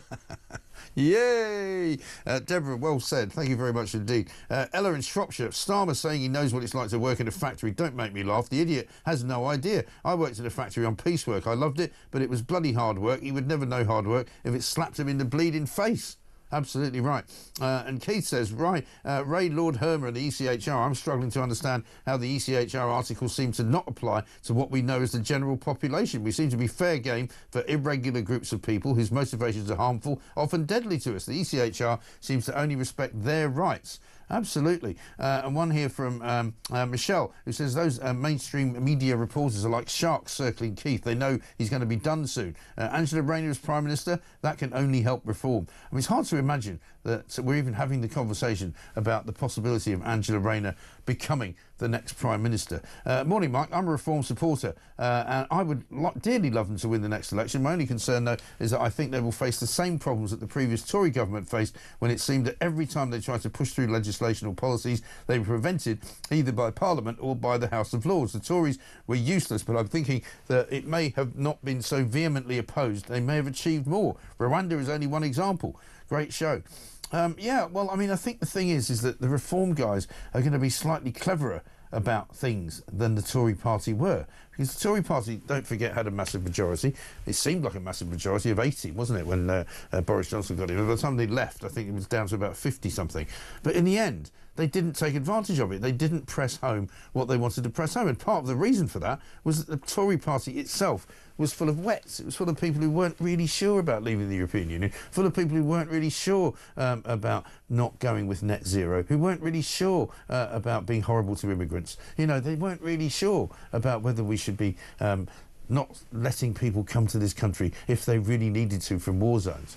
Yay! Deborah, well said. Thank you very much indeed. Ella in Shropshire, Starmer saying he knows what it's like to work in a factory. Don't make me laugh. The idiot has no idea. I worked in a factory on piecework. I loved it, but it was bloody hard work. He would never know hard work if it slapped him in the bleeding face. Absolutely right. And Keith says, right, Ray Lord Hermer and the ECHR, I'm struggling to understand how the ECHR articles seem to not apply to what we know as the general population. We seem to be fair game for irregular groups of people whose motivations are harmful, often deadly to us. The ECHR seems to only respect their rights. Absolutely. And one here from Michelle, who says those mainstream media reporters are like sharks circling Keith. They know he's going to be done soon. Angela Rayner as Prime Minister, that can only help reform. I mean, it's hard to imagine that we're even having the conversation about the possibility of Angela Rayner becoming the next Prime Minister. Morning, Mike. I'm a Reform supporter, and I would dearly love them to win the next election. My only concern, though, is that I think they will face the same problems that the previous Tory government faced when it seemed that every time they tried to push through legislation or policies, they were prevented either by Parliament or by the House of Lords. The Tories were useless, but I'm thinking that it may have not been so vehemently opposed. They may have achieved more. Rwanda is only one example. Great show. Yeah, well, I mean, I think the thing is that the Reform guys are going to be slightly cleverer about things than the Tory party were, Because the Tory party, don't forget, had a massive majority. It seemed like a massive majority of 80, wasn't it, when Boris Johnson got in? By the time they left, I think it was down to about 50-something. But in the end, they didn't take advantage of it. They didn't press home what they wanted to press home. And part of the reason for that was that the Tory party itself was full of wets. It was full of people who weren't really sure about leaving the European Union, full of people who weren't really sure about not going with net zero, who weren't really sure about being horrible to immigrants. You know, they weren't really sure about whether we should be not letting people come to this country if they really needed to from war zones,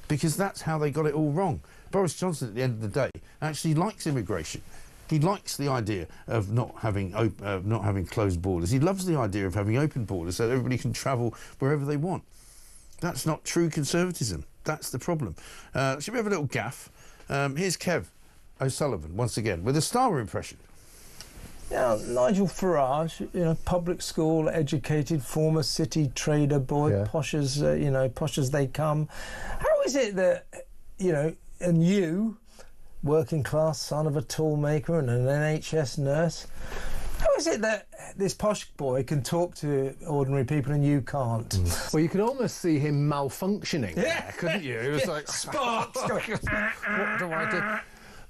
because that's how they got it all wrong. Boris Johnson, at the end of the day, actually likes immigration. He likes the idea of not having closed borders. He loves the idea of having open borders so that everybody can travel wherever they want. That's not true conservatism. That's the problem. Should we have a little gaff? Here's Kev O'Sullivan once again with a Starmer impression. Yeah, Nigel Farage, you know, public school educated, former city trader boy, posh as posh as they come. How is it that, you know, and you, working class son of a tool maker and an NHS nurse, how is it that this posh boy can talk to ordinary people and you can't? Well, you could almost see him malfunctioning there, couldn't you? It was like sparks. What do I do?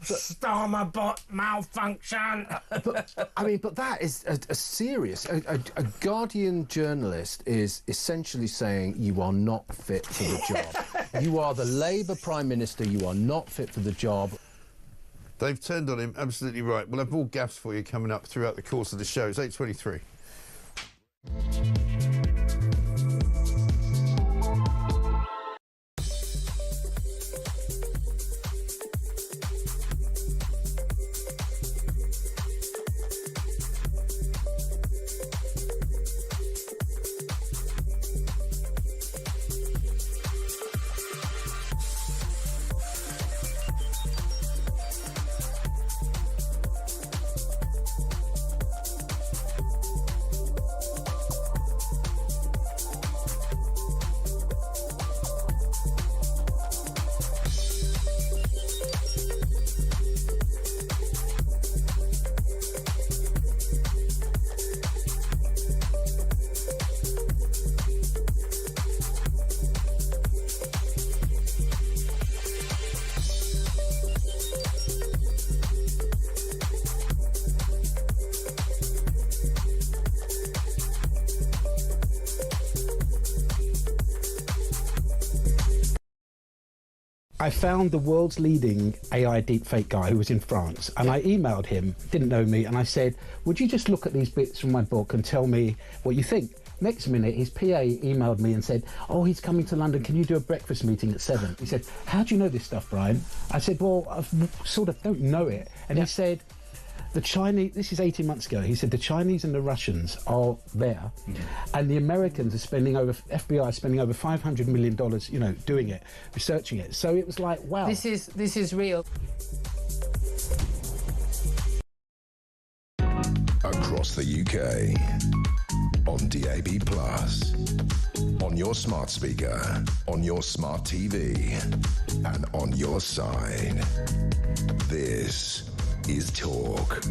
Starmer bot malfunction. But that is a serious. A Guardian journalist is essentially saying you are not fit for the job. You are the Labour Prime Minister. You are not fit for the job. They've turned on him, absolutely right. We'll have more gaffes for you coming up throughout the course of the show. It's 8:23. I found the world's leading AI deepfake guy who was in France, and I emailed him, didn't know me, and I said, would you just look at these bits from my book and tell me what you think? Next minute, his PA emailed me and said, oh, he's coming to London, can you do a breakfast meeting at 7? He said, how do you know this stuff, Brian? I said, well, I sort of don't know it. And he said, the Chinese, this is 18 months ago, he said the Chinese and the Russians are there, and the Americans are spending over, FBI is spending over $500 million, you know, doing it, researching it. So it was like, wow. This is real. Across the UK, on DAB+, on your smart speaker, on your smart TV, and on your side. This is Talk.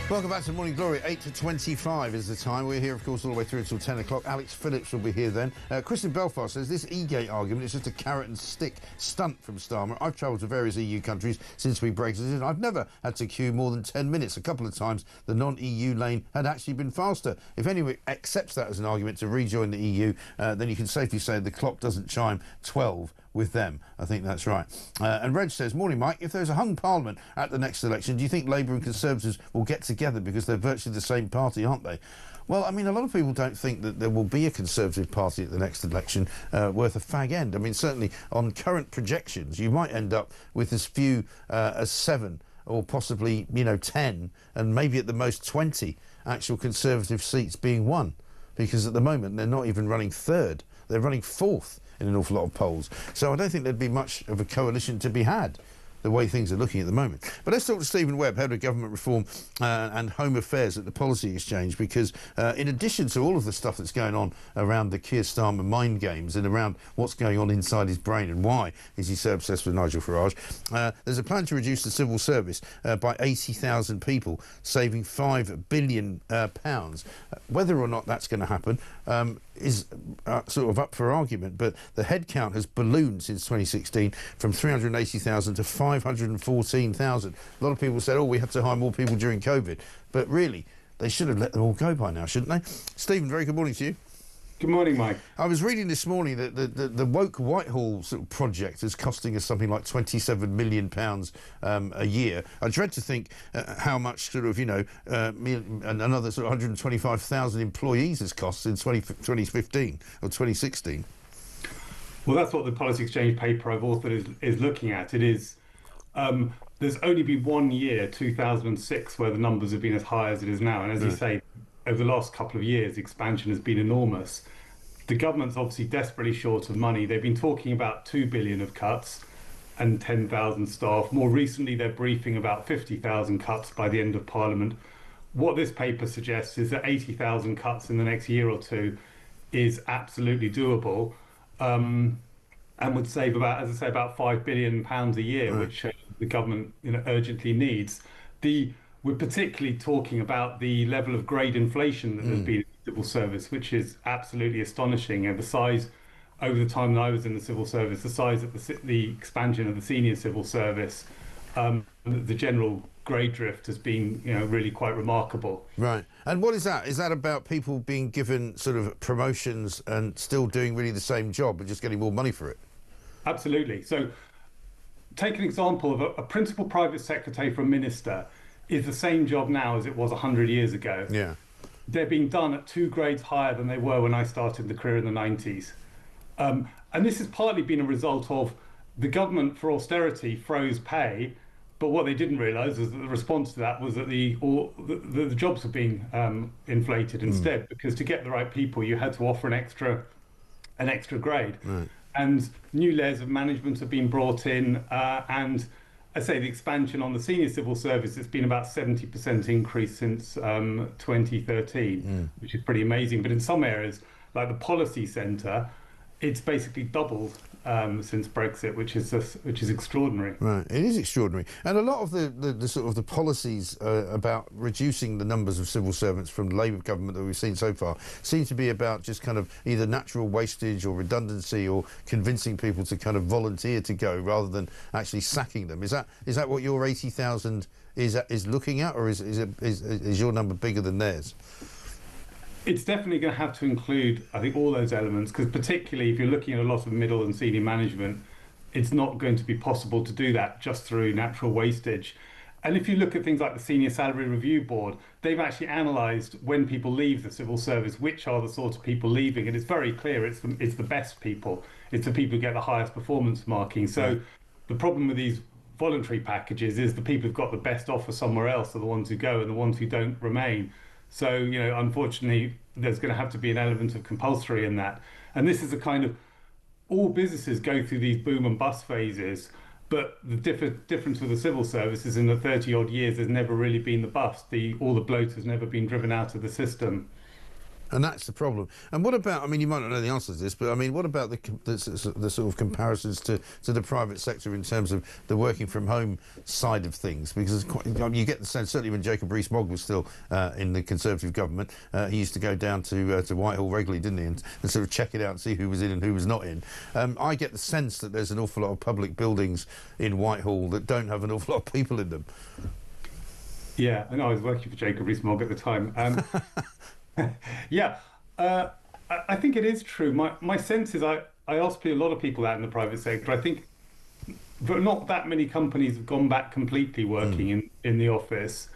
Welcome back to Morning Glory. 8:25 is the time. We're here, of course, all the way through until 10 o'clock. Alex Phillips will be here then. Chris in Belfast says this e-gate argument is just a carrot and stick stunt from Starmer. I've travelled to various EU countries since we Brexited. I've never had to queue more than 10 minutes. A couple of times the non-EU lane had actually been faster. If anyone accepts that as an argument to rejoin the EU, then you can safely say the clock doesn't chime 12 with them. I think that's right. And Reg says, morning Mike, if there's a hung parliament at the next election, do you think Labour and Conservatives will get together because they're virtually the same party, aren't they? Well, I mean, a lot of people don't think that there will be a Conservative party at the next election worth a fag end. I mean, certainly on current projections, you might end up with as few as 7 or possibly, 10 and maybe at the most 20 actual Conservative seats being won, because at the moment they're not even running third, they're running fourth in an awful lot of polls. So I don't think there'd be much of a coalition to be had. the way things are looking at the moment. But let's talk to Stephen Webb, Head of Government Reform and Home Affairs at the Policy Exchange, because in addition to all of the stuff that's going on around the Keir Starmer mind games and around what's going on inside his brain and why is he so obsessed with Nigel Farage, there's a plan to reduce the civil service by 80,000 people, saving £5 billion. Whether or not that's going to happen is sort of up for argument, but the headcount has ballooned since 2016 from 380,000 to 514,000. A lot of people said, oh, we had to hire more people during COVID, but really, they should have let them all go by now, shouldn't they? Stephen, very good morning to you. Good morning, Mike. I was reading this morning that the woke Whitehall sort of project is costing us something like £27 million a year. I dread to think how much sort of, another sort of 125,000 employees has cost in 2015 or 2016. Well, that's what the Policy Exchange paper I've authored is looking at. It is, there's only been 1 year, 2006, where the numbers have been as high as it is now. And as you say, over the last couple of years, the expansion has been enormous. The government's obviously desperately short of money. They've been talking about 2 billion of cuts and 10,000 staff. More recently, they're briefing about 50,000 cuts by the end of Parliament. What this paper suggests is that 80,000 cuts in the next year or two is absolutely doable, and would save about, as I say, about £5 billion a year, which the government urgently needs. We're particularly talking about the level of grade inflation that has been in the civil service, which is absolutely astonishing. And the size, over the time that I was in the civil service, the size of the expansion of the senior civil service, the general grade drift has been, really quite remarkable. Right. And what is that? Is that about people being given sort of promotions and still doing really the same job, but just getting more money for it? Absolutely. So take an example of a principal private secretary for a minister is the same job now as it was 100 years ago. Yeah. They're being done at 2 grades higher than they were when I started the career in the 90s. And this has partly been a result of the government, for austerity, froze pay, but what they didn't realise is that the response to that was that the jobs were being inflated instead, because to get the right people, you had to offer an extra grade. Right. And new layers of management have been brought in, and I say the expansion on the senior civil service, it's been about 70% increase since 2013, which is pretty amazing. But in some areas, like the policy centre, it's basically doubled since Brexit, which is extraordinary. Right, it is extraordinary. And a lot of the sort of the policies about reducing the numbers of civil servants from the Labour government that we've seen so far seem to be about just kind of either natural wastage or redundancy or convincing people to kind of volunteer to go rather than actually sacking them. Is that what your 80,000 is looking at, or is your number bigger than theirs? It's definitely going to have to include, I think, all those elements, because particularly if you're looking at a lot of middle and senior management, it's not going to be possible to do that just through natural wastage. And if you look at things like the Senior Salary Review Board, they've actually analysed when people leave the civil service, which are the sort of people leaving, and it's very clear it's the best people. It's the people who get the highest performance marking. So the problem with these voluntary packages is the people who've got the best offer somewhere else are the ones who go, and the ones who don't remain. So, unfortunately, there's going to have to be an element of compulsory in that. And this is a kind of, all businesses go through these boom and bust phases, but the difference with the civil service is in the 30-odd years, there's never really been the bust. All the bloat has never been driven out of the system. And that's the problem. And what about, I mean, you might not know the answer to this, but I mean, what about the sort of comparisons to the private sector in terms of the working from home side of things? Because you get the sense, certainly when Jacob Rees-Mogg was still in the Conservative government, he used to go down to Whitehall regularly, didn't he, and sort of check it out and see who was in and who was not in. I get the sense that there's an awful lot of public buildings in Whitehall that don't have an awful lot of people in them. Yeah, I know, I was working for Jacob Rees-Mogg at the time. Yeah, I think it is true. My sense is I ask a lot of people out in the private sector. I think not that many companies have gone back completely working in the office,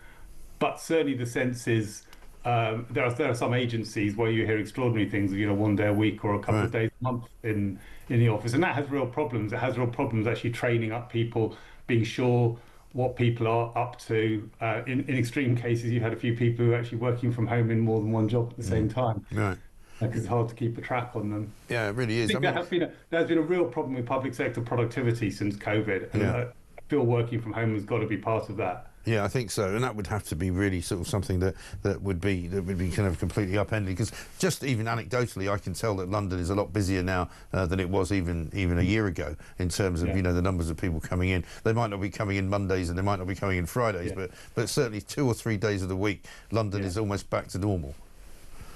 but certainly the sense is there are some agencies where you hear extraordinary things, 1 day a week or a couple of days a month in the office, and that has real problems. It has real problems actually training up people, being sure what people are up to. In extreme cases, you had a few people who are actually working from home in more than one job at the same time. Right. Because it's hard to keep a track on them. Yeah, it really is. I think there has been a real problem with public sector productivity since COVID. And feel working from home has got to be part of that. Yeah, I think so, and that would have to be really sort of something that would be kind of completely upended. Because just even anecdotally, I can tell that London is a lot busier now than it was even a year ago in terms of the numbers of people coming in. They might not be coming in Mondays and they might not be coming in Fridays, but certainly 2 or 3 days of the week, London is almost back to normal.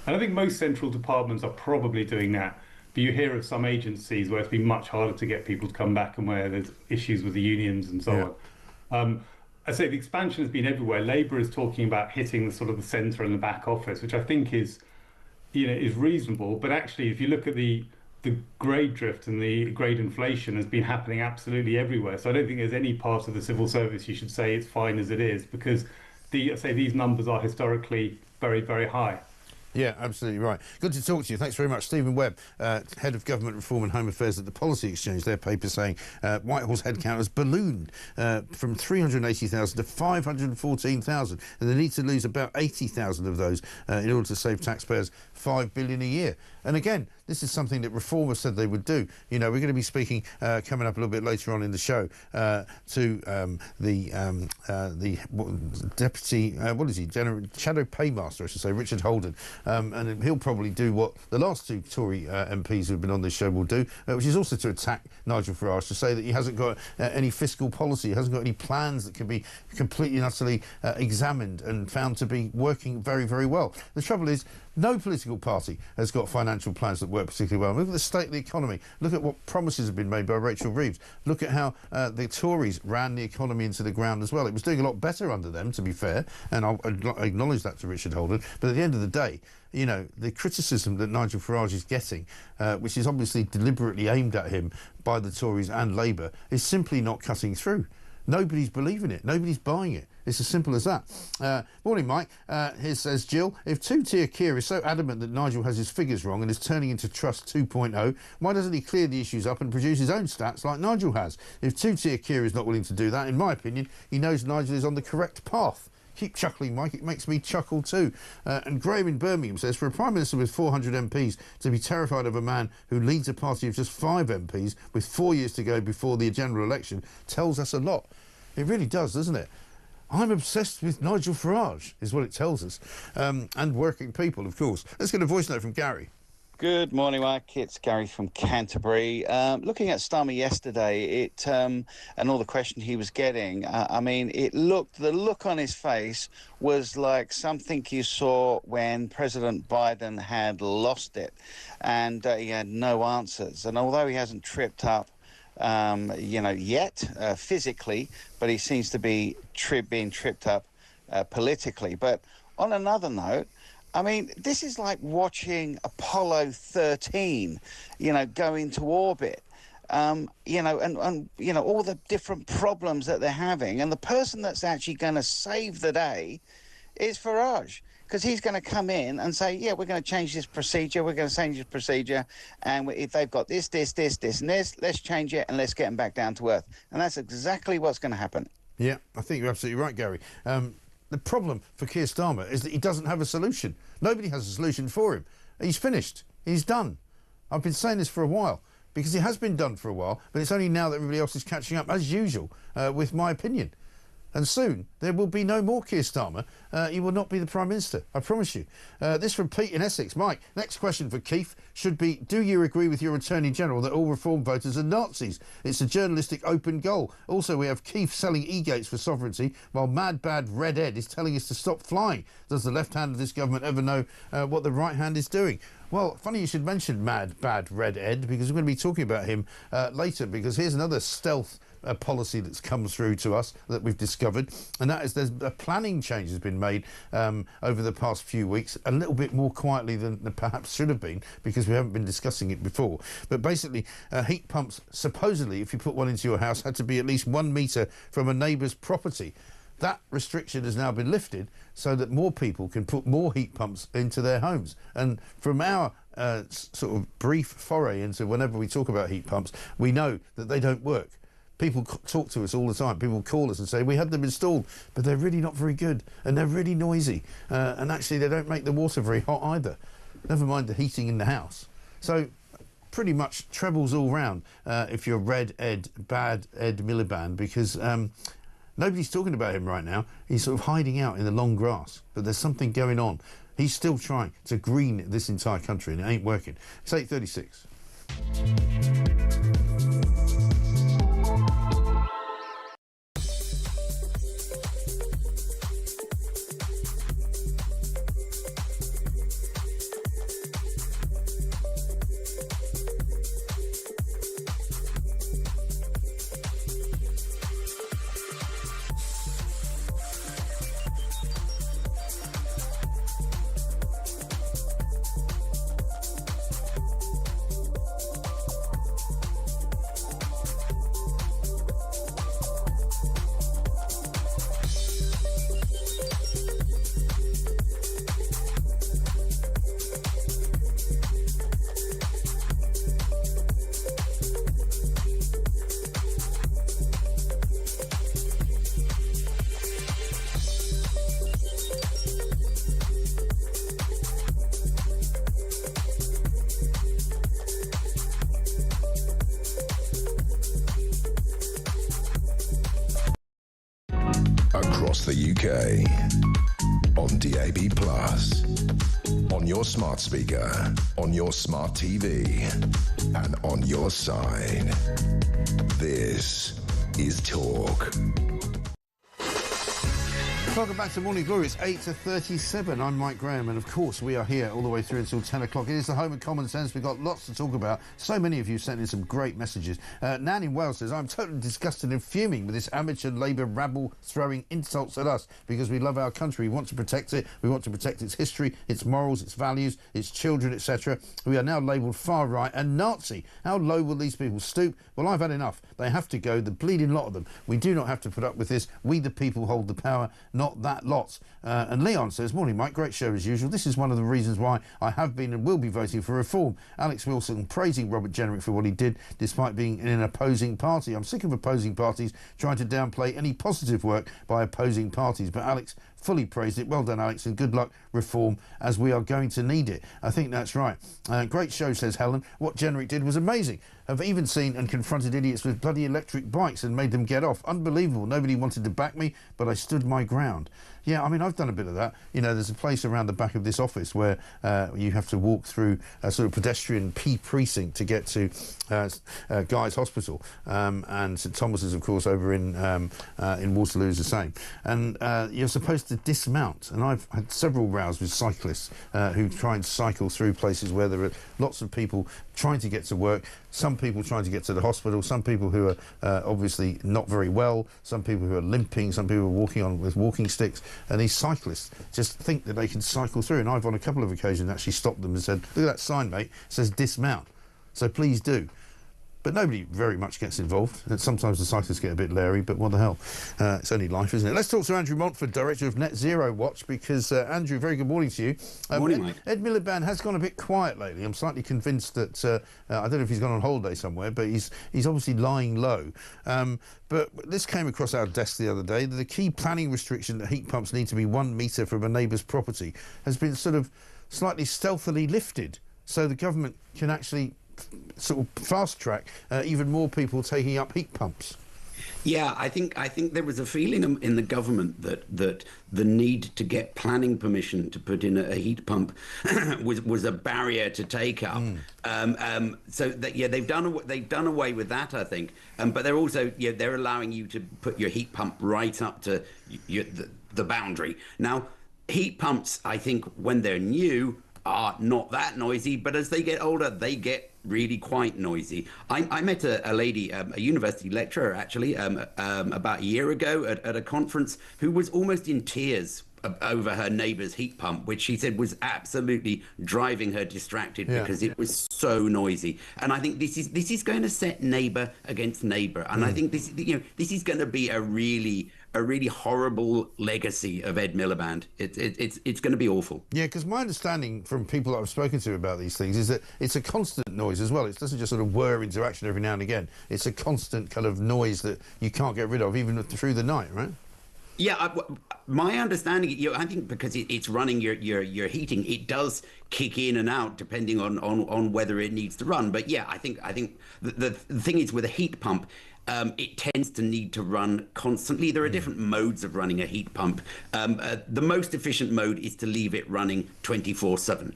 And I think most central departments are probably doing that. But you hear of some agencies where it's been much harder to get people to come back and where there's issues with the unions and so on. I say the expansion has been everywhere. Labour is talking about hitting the sort of the centre and the back office, which I think is reasonable. But actually, if you look at the grade drift and the grade inflation has been happening absolutely everywhere. So I don't think there's any part of the civil service you should say it's fine as it is, because these numbers are historically very, very high. Yeah, absolutely right. Good to talk to you. Thanks very much. Stephen Webb, Head of Government Reform and Home Affairs at the Policy Exchange. Their paper saying Whitehall's headcount has ballooned from 380,000 to 514,000, and they need to lose about 80,000 of those in order to save taxpayers $5 billion a year. And again, this is something that reformers said they would do. You know, we're going to be speaking coming up a little bit later on in the show to the deputy, what is he, shadow paymaster, I should say, Richard Holden, and he'll probably do what the last two Tory MPs who've been on this show will do, which is also to attack Nigel Farage, to say that he hasn't got any fiscal policy, he hasn't got any plans that can be completely and utterly examined and found to be working very, very well. The trouble is, no political party has got financial plans that work particularly well. Look at the state of the economy. Look at what promises have been made by Rachel Reeves. Look at how the Tories ran the economy into the ground as well. It was doing a lot better under them, to be fair, and I'll acknowledge that to Richard Holden. But at the end of the day, you know, the criticism that Nigel Farage is getting, which is obviously deliberately aimed at him by the Tories and Labour, is simply not cutting through. Nobody's believing it. Nobody's buying it. It's as simple as that. Morning, Mike. Here says Jill, if two-tier Keir is so adamant that Nigel has his figures wrong and is turning into Trust 2.0, why doesn't he clear the issues up and produce his own stats like Nigel has? If two-tier Keir is not willing to do that, in my opinion, he knows Nigel is on the correct path. Keep chuckling, Mike. It makes me chuckle too. And Graham in Birmingham says, for a Prime Minister with 400 MPs to be terrified of a man who leads a party of just 5 MPs with 4 years to go before the general election tells us a lot. It really does, doesn't it? I'm obsessed with Nigel Farage, is what it tells us. And working people, of course. Let's get a voice note from Gary. Good morning, Mike. It's Gary from Canterbury. Looking at Starmer yesterday, and all the questions he was getting, I mean, the look on his face was like something you saw when President Biden had lost it, and he had no answers. And although he hasn't tripped up, yet physically, but he seems to be being tripped up politically. But on another note, I mean, this is like watching Apollo 13, go into orbit, and all the different problems that they're having. And the person that's actually going to save the day is Farage, because he's going to come in and say, yeah, we're going to change this procedure, and if they've got this, and this, let's change it and let's get them back down to earth. And that's exactly what's going to happen. Yeah, I think you're absolutely right, Gary. The problem for Keir Starmer is that he doesn't have a solution. Nobody has a solution for him. He's finished. He's done. I've been saying this for a while, because it has been done for a while, but it's only now that everybody else is catching up, as usual, with my opinion. And soon there will be no more Keir Starmer. He will not be the Prime Minister, I promise you. This from Pete in Essex. Mike, next question for Keith should be, do you agree with your Attorney General that all Reform voters are Nazis? It's a journalistic open goal. Also, we have Keith selling e-gates for sovereignty, while Mad Bad Red Ed is telling us to stop flying. Does the left hand of this government ever know what the right hand is doing? Well, funny you should mention Mad Bad Red Ed, because we're going to be talking about him later, because here's another stealth policy that's come through to us that we've discovered, and that is there's a planning change has been made over the past few weeks, a little bit more quietly than perhaps should have been, because we haven't been discussing it before. But basically, heat pumps, supposedly, if you put one into your house, had to be at least 1 metre from a neighbour's property. That restriction has now been lifted so that more people can put more heat pumps into their homes. And from our sort of brief foray into whenever we talk about heat pumps, we know that they don't work. People talk to us all the time. People call us and say, we had them installed, but they're really not very good, and they're really noisy. And actually, they don't make the water very hot either. Never mind the heating in the house. So pretty much trebles all round if you're Red Ed, bad Ed Miliband, because nobody's talking about him right now. He's sort of hiding out in the long grass, but there's something going on. He's still trying to green this entire country, and it ain't working. It's 8:36. Across the UK, on DAB+, on your smart speaker, on your smart TV, and on your side. This is Talk. Welcome back to Morning Glory. It's 8:37. I'm Mike Graham, and of course we are here all the way through until 10 o'clock. It is the home of common sense. We've got lots to talk about. So many of you sent in some great messages. Nan in Wales says, I'm totally disgusted and fuming with this amateur Labour rabble throwing insults at us because we love our country. We want to protect it. We want to protect its history, its morals, its values, its children, etc. We are now labelled far right and Nazi. How low will these people stoop? Well, I've had enough. They have to go, the bleeding lot of them. We do not have to put up with this. We the people hold the power, not that lot. And Leon says, morning Mike, great show as usual. This is one of the reasons why I have been and will be voting for reform. Alex Wilson praising Robert Jenrick for what he did despite being in an opposing party. I'm sick of opposing parties trying to downplay any positive work by opposing parties, but Alex fully praised it. Well done, Alex, and good luck reform, as we are going to need it. I think that's right. Great show, says Helen. What Jenrick did was amazing. I've even seen and confronted idiots with bloody electric bikes and made them get off. Unbelievable. Nobody wanted to back me, but I stood my ground. Yeah, I mean, I've done a bit of that. You know, there's a place around the back of this office where you have to walk through a sort of pedestrian P precinct to get to Guy's Hospital. And St Thomas's, of course, over in Waterloo is the same. And you're supposed to dismount. And I've had several rows with cyclists who try and cycle through places where there are lots of people trying to get to work, some people trying to get to the hospital, some people who are obviously not very well, some people who are limping, some people who are walking on with walking sticks, and these cyclists just think that they can cycle through. And I've on a couple of occasions actually stopped them and said, look at that sign, mate, it says dismount, so please do. But nobody very much gets involved. And sometimes the cyclists get a bit leery, but what the hell? It's only life, isn't it? Let's talk to Andrew Montford, Director of Net Zero Watch, because, Andrew, very good morning to you. Morning, Mike. Ed Miliband has gone a bit quiet lately. I'm slightly convinced that, I don't know if he's gone on holiday somewhere, but he's obviously lying low. But this came across our desk the other day. The key planning restriction that heat pumps need to be 1 metre from a neighbour's property has been sort of slightly stealthily lifted, so the government can actually sort of fast track even more people taking up heat pumps. Yeah, I think there was a feeling in the government that the need to get planning permission to put in a heat pump was a barrier to take up. So that they've done away with that, I think. But they're also they're allowing you to put your heat pump right up to the boundary. Now, heat pumps, I think, when they're new, are not that noisy, but as they get older, they get really quite noisy. I met a lady, a university lecturer actually, about a year ago at a conference, who was almost in tears over her neighbour's heat pump, which she said was absolutely driving her distracted because it was so noisy. And I think this is going to set neighbour against neighbour, and I think this is going to be a really horrible legacy of Ed Miliband. It's going to be awful. Yeah, because my understanding from people that I've spoken to about these things is that it's a constant noise as well. It doesn't just sort of whir into action every now and again. It's a constant kind of noise that you can't get rid of, even through the night, right? Yeah, my understanding, I think because it's running your heating, it does kick in and out depending on whether it needs to run. But yeah, I think the thing is with a heat pump, it tends to need to run constantly. There are different modes of running a heat pump. The most efficient mode is to leave it running 24/7.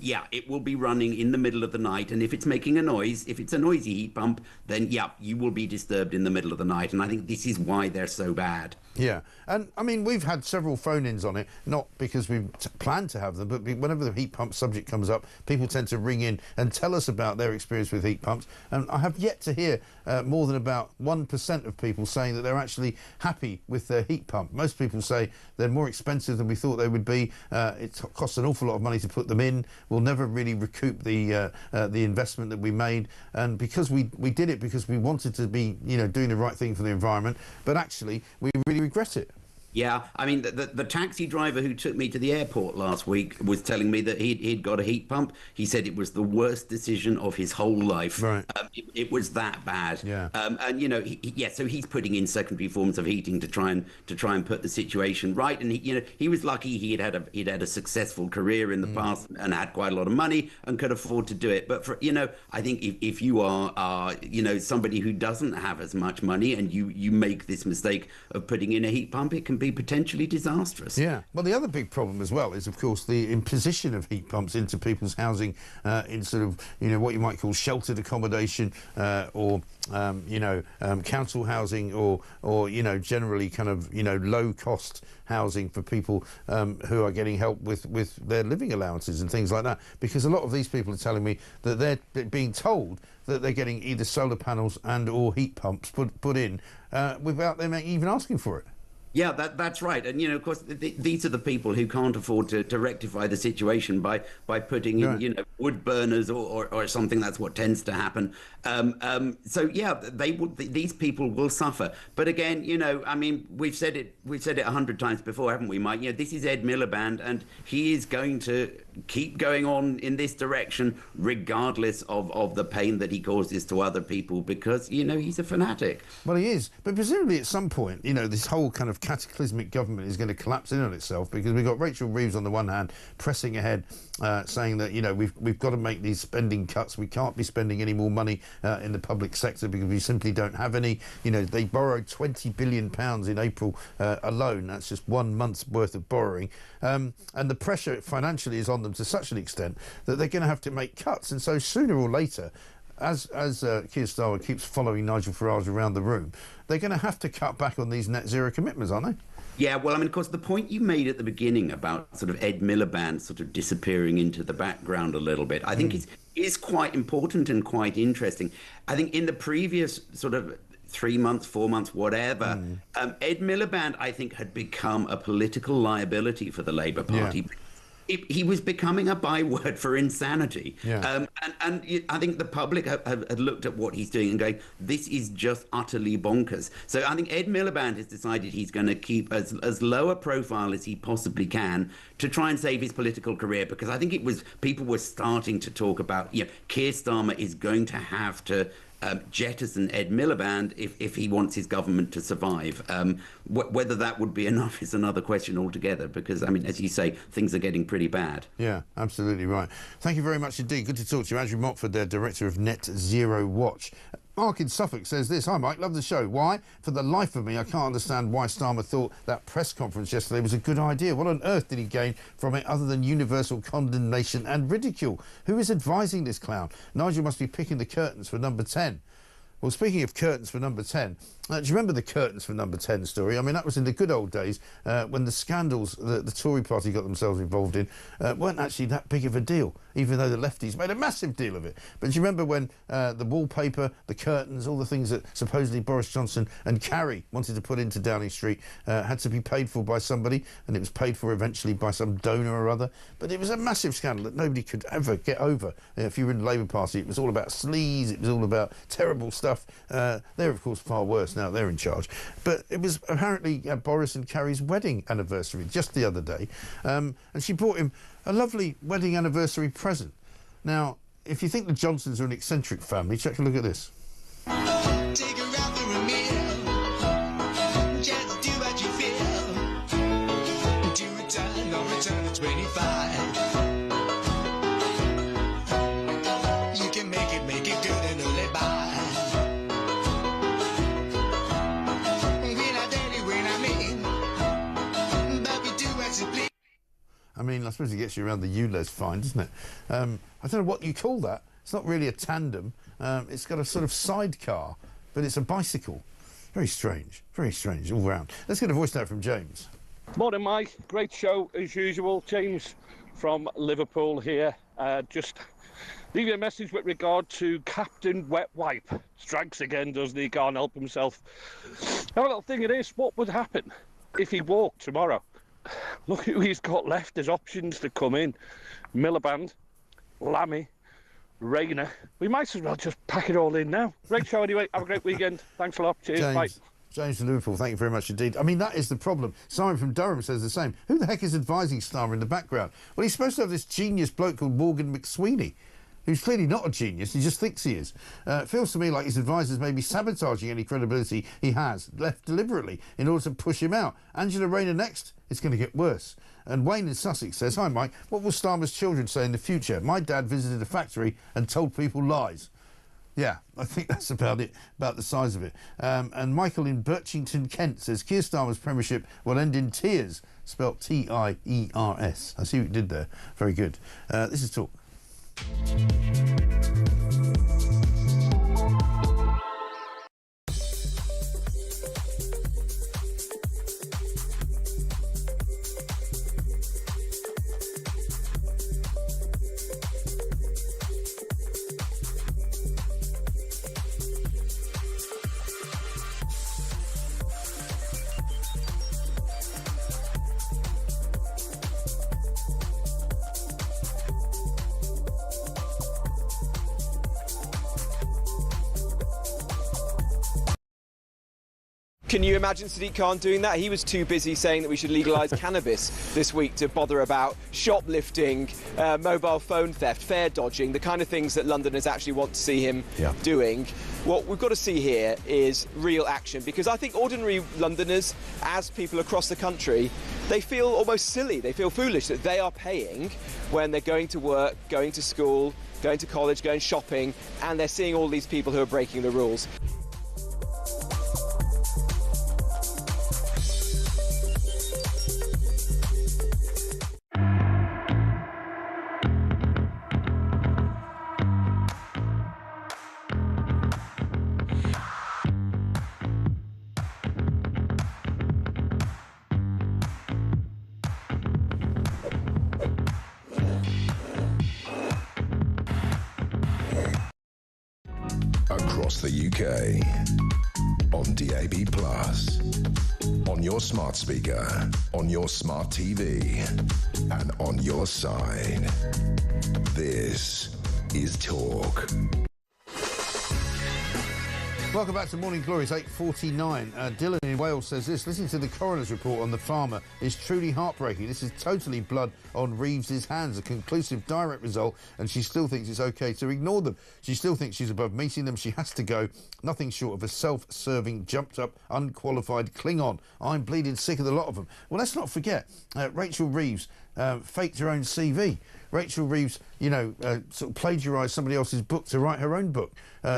Yeah, it will be running in the middle of the night, and if it's making a noise, if it's a noisy heat pump, then yeah, you will be disturbed in the middle of the night, and I think this is why they're so bad. Yeah, and I mean, we've had several phone-ins on it, not because we planned to have them, but whenever the heat pump subject comes up, people tend to ring in and tell us about their experience with heat pumps, and I have yet to hear more than about 1% of people saying that they're actually happy with their heat pump. Most people say they're more expensive than we thought they would be. It costs an awful lot of money to put them in. We'll never really recoup the investment that we made, and because we did it because we wanted to be, doing the right thing for the environment, but actually we really regret it. Yeah, I mean, the taxi driver who took me to the airport last week was telling me that he'd got a heat pump. He said it was the worst decision of his whole life. Right. It was that bad. Yeah. And so he's putting in secondary forms of heating to try and put the situation right. And he was lucky he'd had a successful career in the past and had quite a lot of money and could afford to do it. But I think if you are somebody who doesn't have as much money and you make this mistake of putting in a heat pump, it can be potentially disastrous. Yeah. Well, the other big problem as well is, of course, the imposition of heat pumps into people's housing in sort of, what you might call sheltered accommodation or council housing or generally kind of, low-cost housing for people who are getting help with their living allowances and things like that. Because a lot of these people are telling me that they're being told that they're getting either solar panels and or heat pumps put in without them even asking for it. Yeah, that's right. And, of course, these are the people who can't afford to rectify the situation by putting in, wood burners or something. That's what tends to happen. So, yeah, these people will suffer. But again, I mean, we've said it 100 times before, haven't we, Mike? This is Ed Miliband, and he is going to keep going on in this direction regardless of the pain that he causes to other people because, he's a fanatic. Well, he is. But presumably at some point, this whole kind of cataclysmic government is going to collapse in on itself because we've got Rachel Reeves on the one hand pressing ahead saying that we've got to make these spending cuts. We can't be spending any more money in the public sector because we simply don't have any. They borrowed £20 billion in April alone. That's just 1 month's worth of borrowing, and the pressure financially is on them to such an extent that they're going to have to make cuts. And so sooner or later, as Keir Starmer keeps following Nigel Farage around the room, they're going to have to cut back on these net zero commitments, aren't they? Yeah, well, I mean, of course, the point you made at the beginning about sort of Ed Miliband sort of disappearing into the background a little bit, I think is quite important and quite interesting. I think in the previous sort of 3 months, 4 months, whatever, Ed Miliband, I think, had become a political liability for the Labour Party. Yeah. He was becoming a byword for insanity. Yeah. And I think the public had looked at what he's doing and going, this is just utterly bonkers. So I think Ed Miliband has decided he's going to keep as low a profile as he possibly can to try and save his political career, because I think people were starting to talk about, Keir Starmer is going to have to jettison Ed Miliband if he wants his government to survive. Whether that would be enough is another question altogether, because, I mean, as you say, things are getting pretty bad. Yeah, absolutely right. Thank you very much indeed. Good to talk to you. Andrew Mockford, there, Director of Net Zero Watch. Mark in Suffolk says this: "Hi Mike, love the show. Why? For the life of me, I can't understand why Starmer thought that press conference yesterday was a good idea. What on earth did he gain from it other than universal condemnation and ridicule? Who is advising this clown? Nigel must be picking the curtains for number 10. Well, speaking of curtains for number 10, do you remember the curtains for number 10 story? I mean, that was in the good old days when the scandals that the Tory party got themselves involved in weren't actually that big of a deal, even though the lefties made a massive deal of it. But do you remember when the wallpaper, the curtains, all the things that supposedly Boris Johnson and Carrie wanted to put into Downing Street had to be paid for by somebody, and it was paid for eventually by some donor or other. But it was a massive scandal that nobody could ever get over. If you were in the Labour Party, it was all about sleaze, it was all about terrible stuff. They're, of course, far worse now they're in charge. But it was apparently Boris and Carrie's wedding anniversary just the other day, and she bought him a lovely wedding anniversary present. Now, if you think the Johnsons are an eccentric family, check a look at this. Take her out for a meal. 25. You can make it good and only buy. When I tell you when I mean, but we do as you please. I mean, I suppose it gets you around the ULEZ fine, doesn't it? I don't know what you call that. It's not really a tandem. It's got a sort of sidecar, but it's a bicycle. Very strange all round. Let's get a voice note from James. Morning, Mike. Great show as usual. James from Liverpool here. Just leaving a message with regard to Captain Wet Wipe. Strikes again, doesn't he? Can't help himself. Now, the thing it is, what would happen if he walked tomorrow? Look who he's got left as options to come in. Miliband, Lammy, Rayner. We might as well just pack it all in now. Great show anyway. Have a great weekend. Thanks a lot. Cheers. James. Bye. James from Liverpool, thank you very much indeed. I mean, that is the problem. Simon from Durham says the same. Who the heck is advising Starmer in the background? Well, he's supposed to have this genius bloke called Morgan McSweeney, who's clearly not a genius, he just thinks he is. It feels to me like his advisers may be sabotaging any credibility he has, left deliberately, in order to push him out. Angela Rayner next, it's going to get worse. And Wayne in Sussex says, hi Mike, what will Starmer's children say in the future? My dad visited a factory and told people lies. Yeah, I think that's about it, about the size of it. And Michael in Birchington, Kent says, Keir Starmer's premiership will end in tears, spelt T-I-E-R-S. I see what you did there. Very good. This is Talk. Can you imagine Sadiq Khan doing that? He was too busy saying that we should legalise cannabis this week to bother about shoplifting, mobile phone theft, fare dodging, the kind of things that Londoners actually want to see him doing. What we've got to see here is real action, because I think ordinary Londoners, as people across the country, they feel almost silly, they feel foolish that they are paying when they're going to work, going to school, going to college, going shopping, and they're seeing all these people who are breaking the rules. Across the UK, on DAB+, on your smart speaker, on your smart TV, and on your side. This is Talk. Welcome back to Morning Glory. It's 8:49. Dylan in Wales says this. Listening to the coroner's report on the farmer is truly heartbreaking. This is totally blood on Reeves's hands. A conclusive direct result, and she still thinks it's okay to ignore them. She still thinks she's above meeting them. She has to go. Nothing short of a self-serving, jumped-up, unqualified Klingon. I'm bleeding sick of the lot of them. Well, let's not forget, Rachel Reeves faked her own CV. Rachel Reeves, sort of plagiarised somebody else's book to write her own book.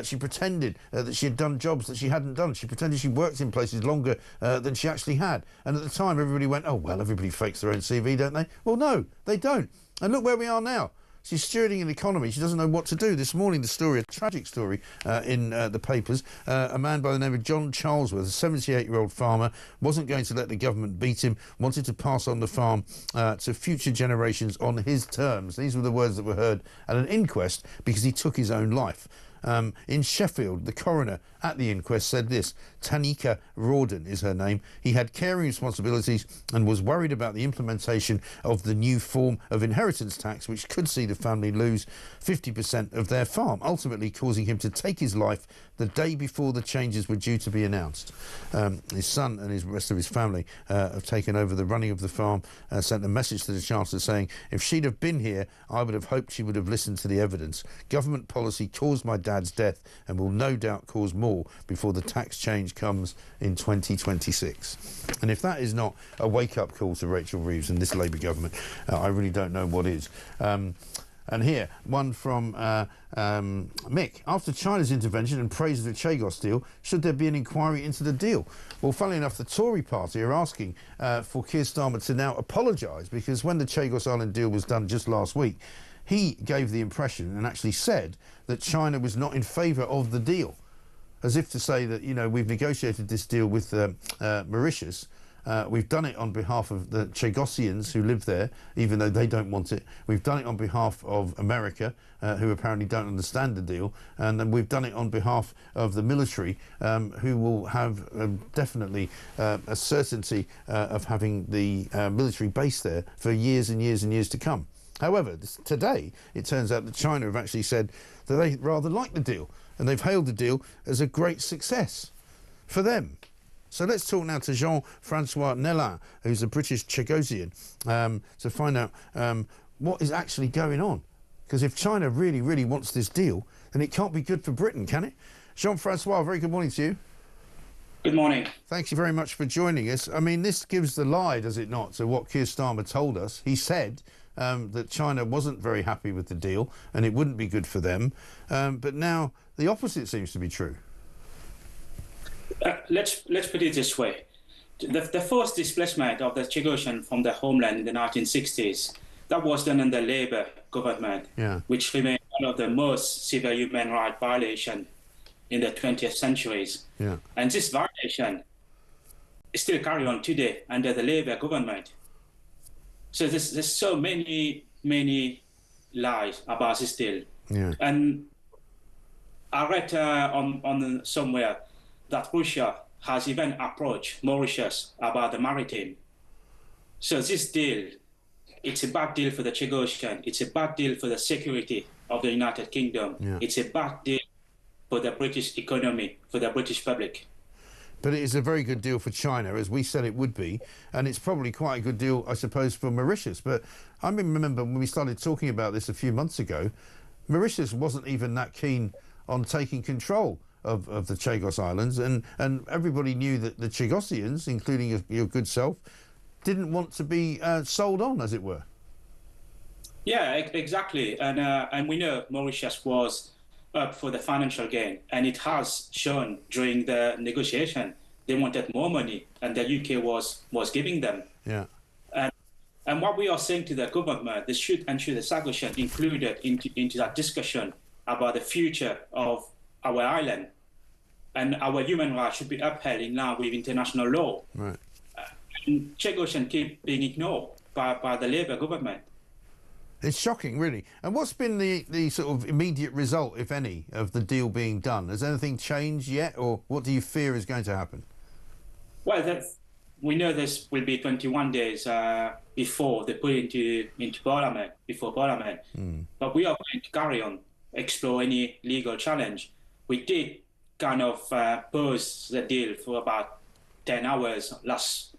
She pretended that she had done jobs that she hadn't done. She pretended she worked in places longer than she actually had. And at the time, everybody went, oh, well, everybody fakes their own CV, don't they? Well, no, they don't. And look where we are now. She's stewarding an economy. She doesn't know what to do. This morning, the story, a tragic story in the papers. A man by the name of John Charlesworth, a 78-year-old farmer, wasn't going to let the government beat him, wanted to pass on the farm to future generations on his terms. These were the words that were heard at an inquest because he took his own life. In Sheffield, the coroner at the inquest said this. Tanika Rawdon is her name. He had caring responsibilities and was worried about the implementation of the new form of inheritance tax, which could see the family lose 50% of their farm, ultimately causing him to take his life the day before the changes were due to be announced. His son and the rest of his family have taken over the running of the farm, sent a message to the Chancellor saying, if she'd have been here, I would have hoped she would have listened to the evidence. Government policy caused my dad dad's death and will no doubt cause more before the tax change comes in 2026. And if that is not a wake-up call to Rachel Reeves and this Labour government, I really don't know what is. And here, one from Mick. After China's intervention and praise of the Chagos deal, should there be an inquiry into the deal? Well, funnily enough, the Tory party are asking for Keir Starmer to now apologise, because when the Chagos Island deal was done just last week, he gave the impression and actually said that China was not in favour of the deal, as if to say that, you know, we've negotiated this deal with Mauritius. We've done it on behalf of the Chagosians who live there, even though they don't want it. We've done it on behalf of America, who apparently don't understand the deal. And then we've done it on behalf of the military, who will have definitely a certainty of having the military base there for years and years and years to come. However, today, it turns out that China have actually said that they rather like the deal, and they've hailed the deal as a great success for them. So let's talk now to Jean-Francois Nellin, who's a British Chagosian, to find out what is actually going on. Because if China really, really wants this deal, then it can't be good for Britain, can it? Jean-Francois, very good morning to you. Good morning. Thank you very much for joining us. I mean, this gives the lie, does it not, to what Keir Starmer told us. He said that China wasn't very happy with the deal and it wouldn't be good for them. But now the opposite seems to be true. Let's put it this way. The first displacement of the Chagosian from their homeland in the 1960s, that was done under Labour government, which remained one of the most severe human rights violations in the 20th centuries. And this violation is still carried on today under the Labour government. So there's so many lies about this deal. And I read on somewhere that Russia has even approached Mauritius about the maritime. So this deal, it's a bad deal for the Chagosian. It's a bad deal for the security of the United Kingdom. It's a bad deal for the British economy, for the British public. But it is a very good deal for China, as we said it would be, and it's probably quite a good deal, I suppose, for Mauritius. But I remember when we started talking about this a few months ago, Mauritius wasn't even that keen on taking control of the Chagos Islands, and everybody knew that the Chagosians, including your good self, didn't want to be sold on, as it were. Yeah, exactly. And we know Mauritius was up for the financial gain, and it has shown during the negotiation they wanted more money, and the UK was giving them. And what we are saying to the government, they should ensure the Chagosian included into that discussion about the future of our island, and our human rights should be upheld in line with international law. And Chagosian keep being ignored by the Labour government. It's shocking, really. And what's been the sort of immediate result, if any, of the deal being done? Has anything changed yet, or what do you fear is going to happen? Well, we know this will be 21 days before they put it into Parliament, before Parliament. But we are going to carry on, explore any legal challenge. We did kind of pause the deal for about 10 hours last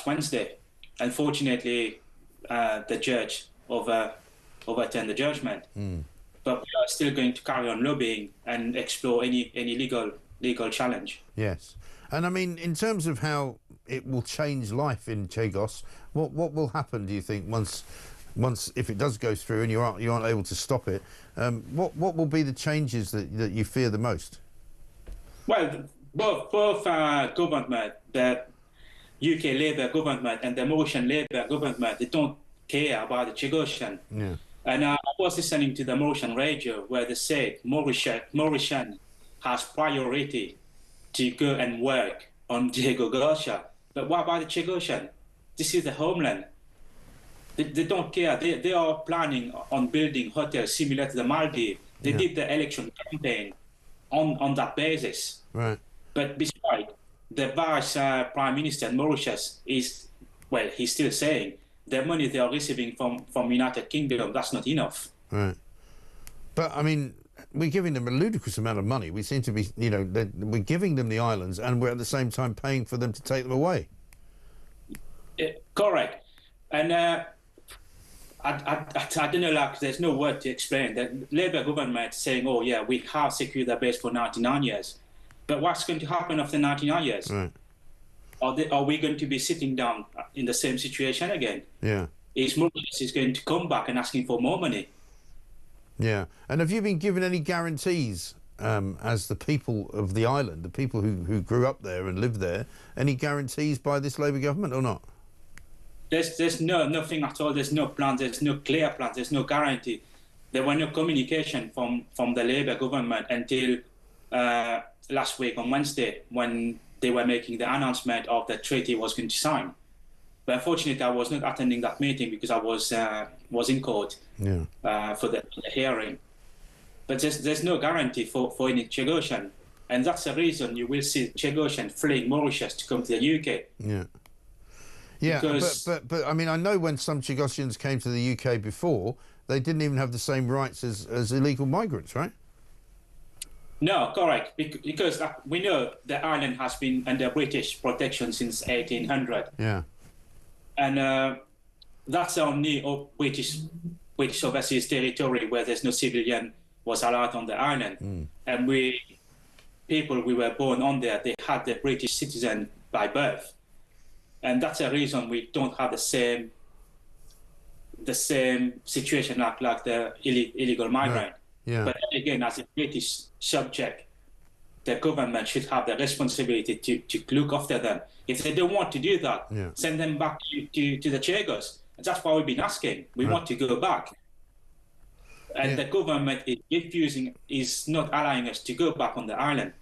Wednesday. Unfortunately, the judge overturned the judgment. But we are still going to carry on lobbying and explore any legal challenge. Yes. And I mean, in terms of how it will change life in Chagos, what will happen, do you think, once if it does go through and you aren't able to stop it? What will be the changes that you fear the most? Well, both government, the UK Labour government and the Mauritian Labour government, they don't care about the Chagosian. And I was listening to the Mauritian radio where they said Mauritian has priority to go and work on Diego Garcia. But what about the Chagosian? This is the homeland. They don't care. They are planning on building hotels similar to the Maldives. They did the election campaign on that basis. But besides, the Vice Prime Minister in Mauritius is, well, he's still saying the money they are receiving from United Kingdom, that's not enough. But, I mean, we're giving them a ludicrous amount of money. We seem to be, you know, we're giving them the islands and we're at the same time paying for them to take them away. Correct. And I don't know, like, there's no word to explain. The Labour government saying, oh, yeah, we have secured the base for 99 years. But what's going to happen after 99 years? Right. Are we going to be sitting down in the same situation again? Yeah. Is Mauritius going to come back and asking for more money? Yeah. And have you been given any guarantees as the people of the island, the people who grew up there and lived there, any guarantees by this Labour government or not? There's nothing at all. There's no plan. There's no clear plan. There's no guarantee. There was no communication from the Labour government until last week on Wednesday, when they were making the announcement of the treaty was going to sign. But unfortunately, I was not attending that meeting because I was in court for the hearing. But there's no guarantee for any Chagosian, and that's the reason you will see Chagosian fleeing Mauritius to come to the UK. Yeah. Yeah, but I mean, I know when some Chagosians came to the UK before, they didn't even have the same rights as illegal migrants, right? No, correct. Because we know the island has been under British protection since 1800. Yeah. And that's only British overseas territory where there's no civilian was allowed on the island. And we were born on there, they had the British citizen by birth. And that's a reason we don't have the same situation like the illegal migrant. Right. Yeah. But again, as a British subject, the government should have the responsibility to look after them. If they don't want to do that, send them back to the Chagos. And that's why we've been asking. We want to go back. And the government is not allowing us to go back on the island.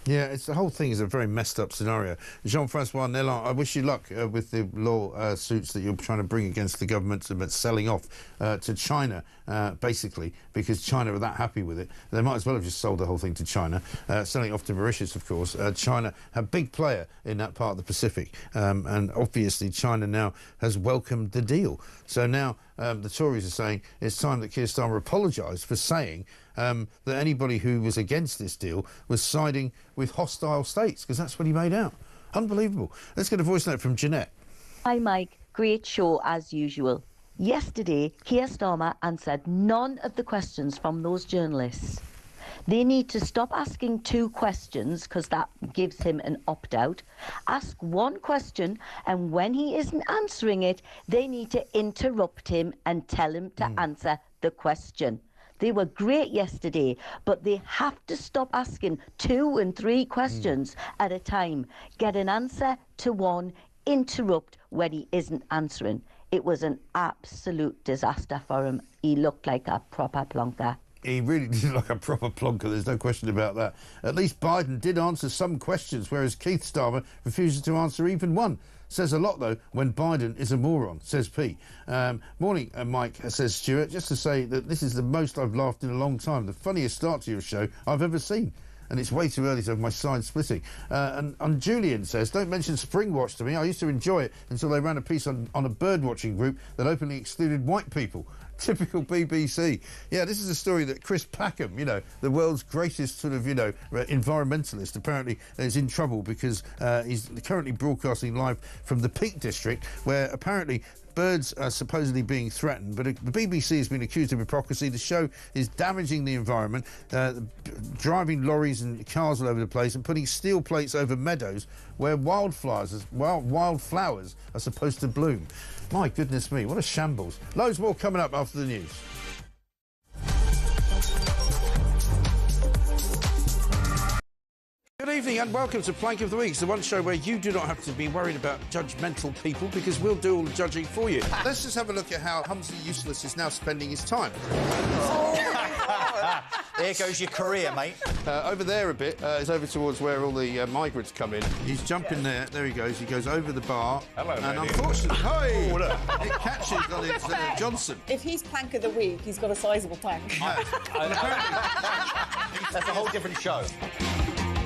Yeah, the whole thing is a very messed up scenario. Jean-Francois Nellan, I wish you luck with the law suits that you're trying to bring against the government about selling off to China, basically, because China are that happy with it. They might as well have just sold the whole thing to China, selling it off to Mauritius, of course. China, a big player in that part of the Pacific, and obviously China now has welcomed the deal. So now the Tories are saying it's time that Keir Starmer apologise for saying that anybody who was against this deal was siding with hostile states, because that's what he made out. Unbelievable. Let's get a voice note from Jeanette. Hi, Mike. Great show as usual. Yesterday, Keir Starmer answered none of the questions from those journalists. They need to stop asking 2 questions, because that gives him an opt-out. Ask 1 question, and when he isn't answering it, they need to interrupt him and tell him to answer the question. They were great yesterday, but they have to stop asking 2 and 3 questions at a time. Get an answer to 1, interrupt when he isn't answering. It was an absolute disaster for him. He looked like a proper plonker. He really did look like a proper plonker, there's no question about that. At least Biden did answer some questions, whereas Keir Starmer refuses to answer even one. Says a lot, though, when Biden is a moron, says Pete. Morning, Mike, says Stuart. Just to say that this is the most I've laughed in a long time. The funniest start to your show I've ever seen. And it's way too early to have my side splitting. And Julian says, don't mention Springwatch to me. I used to enjoy it until they ran a piece on a bird-watching group that openly excluded white people. Typical BBC. Yeah, this is a story that Chris Packham, you know, the world's greatest sort of, you know, environmentalist, apparently is in trouble because he's currently broadcasting live from the Peak District, where apparently birds are supposedly being threatened, but the BBC has been accused of hypocrisy. The show is damaging the environment, driving lorries and cars all over the place and putting steel plates over meadows where wildflowers are supposed to bloom. My goodness me, what a shambles. Loads more coming up after the news. Good evening and welcome to Plank of the Week. It's the one show where you do not have to be worried about judgmental people because we'll do all the judging for you. Let's just have a look at how Humsley Useless is now spending his time. There goes your career, mate. Over there a bit is over towards where all the migrants come in. He's jumping there. There he goes. He goes over the bar. Hello, and lady. Unfortunately, it catches on his Johnson. If he's Plank of the Week, he's got a sizable plank. That's a whole different show.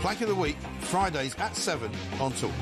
Plank of the Week, Fridays at 7 on Talk.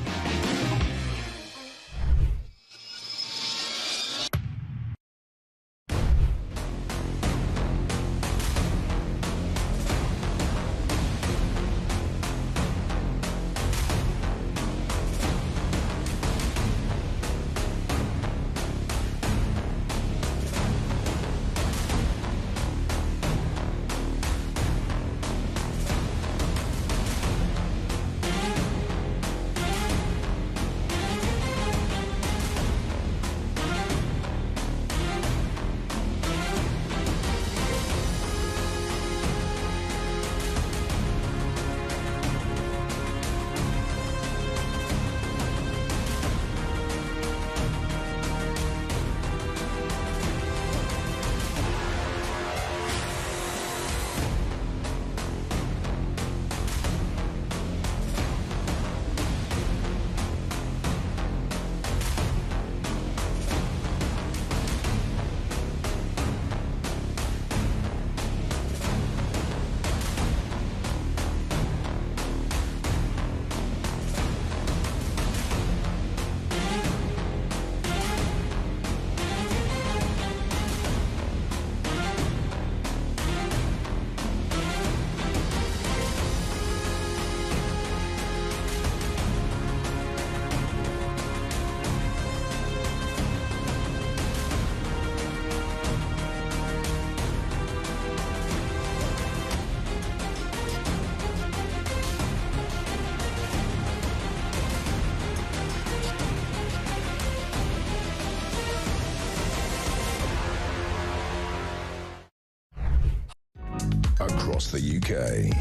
across the UK.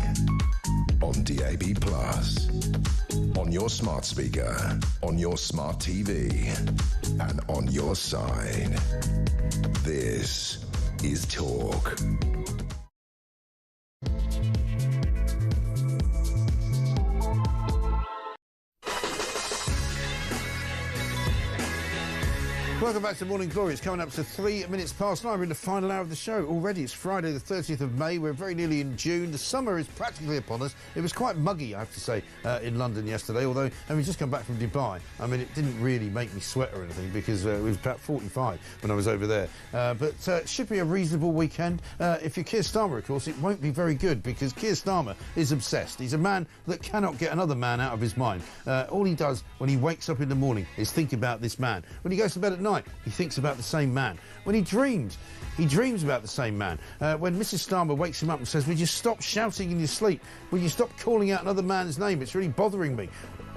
On DAB+, on your smart speaker, on your smart TV, and on your side. This is Talk. Welcome back to Morning Glory. It's coming up to 3 minutes past 9. We're in the final hour of the show already. It's Friday the 30th of May. We're very nearly in June. The summer is practically upon us. It was quite muggy, I have to say, in London yesterday, although we've just come back from Dubai. I mean, it didn't really make me sweat or anything because it was about 45 when I was over there. But it should be a reasonable weekend. If you're Keir Starmer, of course, it won't be very good because Keir Starmer is obsessed. He's a man that cannot get another man out of his mind. All he does when he wakes up in the morning is think about this man. When he goes to bed at night, he thinks about the same man. When he dreams about the same man. When Mrs. Starmer wakes him up and says, "Will you stop shouting in your sleep? Will you stop calling out another man's name? It's really bothering me."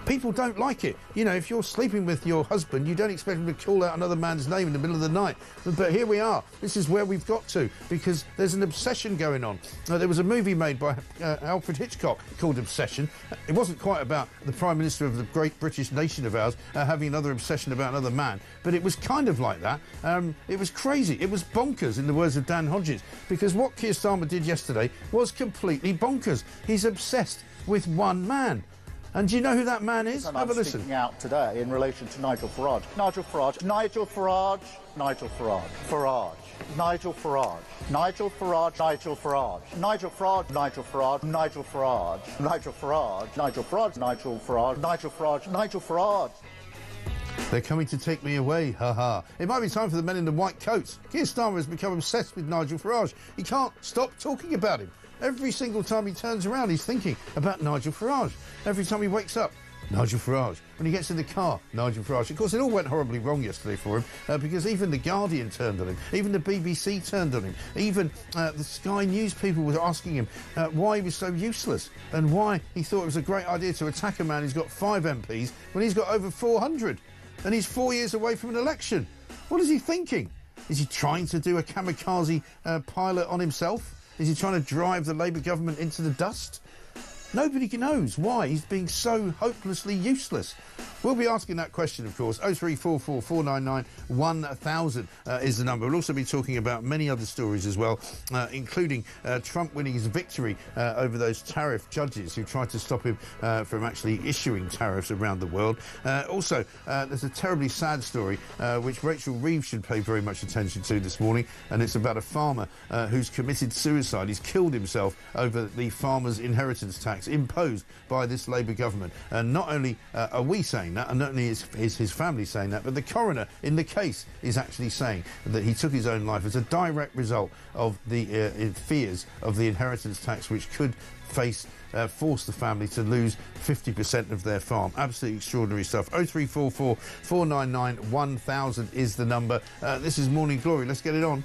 People don't like it. You know, if you're sleeping with your husband, you don't expect him to call out another man's name in the middle of the night. But here we are. This is where we've got to, because there's an obsession going on. There was a movie made by Alfred Hitchcock called Obsession. It wasn't quite about the Prime Minister of the great British nation of ours having another obsession about another man, but it was kind of like that. It was crazy. It was bonkers, in the words of Dan Hodges, because what Keir Starmer did yesterday was completely bonkers. He's obsessed with one man. And do you know who that man is? Have a listen. Speaking out today in relation to Nigel Farage. Nigel Farage. Nigel Farage. Nigel Farage. Farage. Nigel Farage. Nigel Farage. Nigel Farage. Nigel Farage. Nigel Farage. Nigel Farage. Nigel Farage. Nigel Farage. Nigel Farage. Nigel Farage. Nigel Farage. They're coming to take me away, ha. It might be time for the men in the white coats. Keir Starmer has become obsessed with Nigel Farage. He can't stop talking about him. Every single time he turns around, he's thinking about Nigel Farage. Every time he wakes up, Nigel Farage. When he gets in the car, Nigel Farage. Of course, it all went horribly wrong yesterday for him because even The Guardian turned on him. Even the BBC turned on him. Even the Sky News people were asking him why he was so useless and why he thought it was a great idea to attack a man who's got 5 MPs when he's got over 400 and he's 4 years away from an election. What is he thinking? Is he trying to do a kamikaze pilot on himself? Is he trying to drive the Labour government into the dust? Nobody knows why he's being so hopelessly useless. We'll be asking that question, of course. 0344 499 1000 is the number. We'll also be talking about many other stories as well, including Trump winning his victory over those tariff judges who tried to stop him from actually issuing tariffs around the world. Also, there's a terribly sad story which Rachel Reeves should pay very much attention to this morning, and it's about a farmer who's committed suicide. He's killed himself over the farmer's inheritance tax imposed by this Labour government. And not only are we saying that, and not only is his family saying that, but the coroner in the case is actually saying that he took his own life as a direct result of the fears of the inheritance tax, which could force the family to lose 50% of their farm. Absolutely extraordinary stuff. 0344 499 1000 is the number. This is Morning Glory. Let's get it on.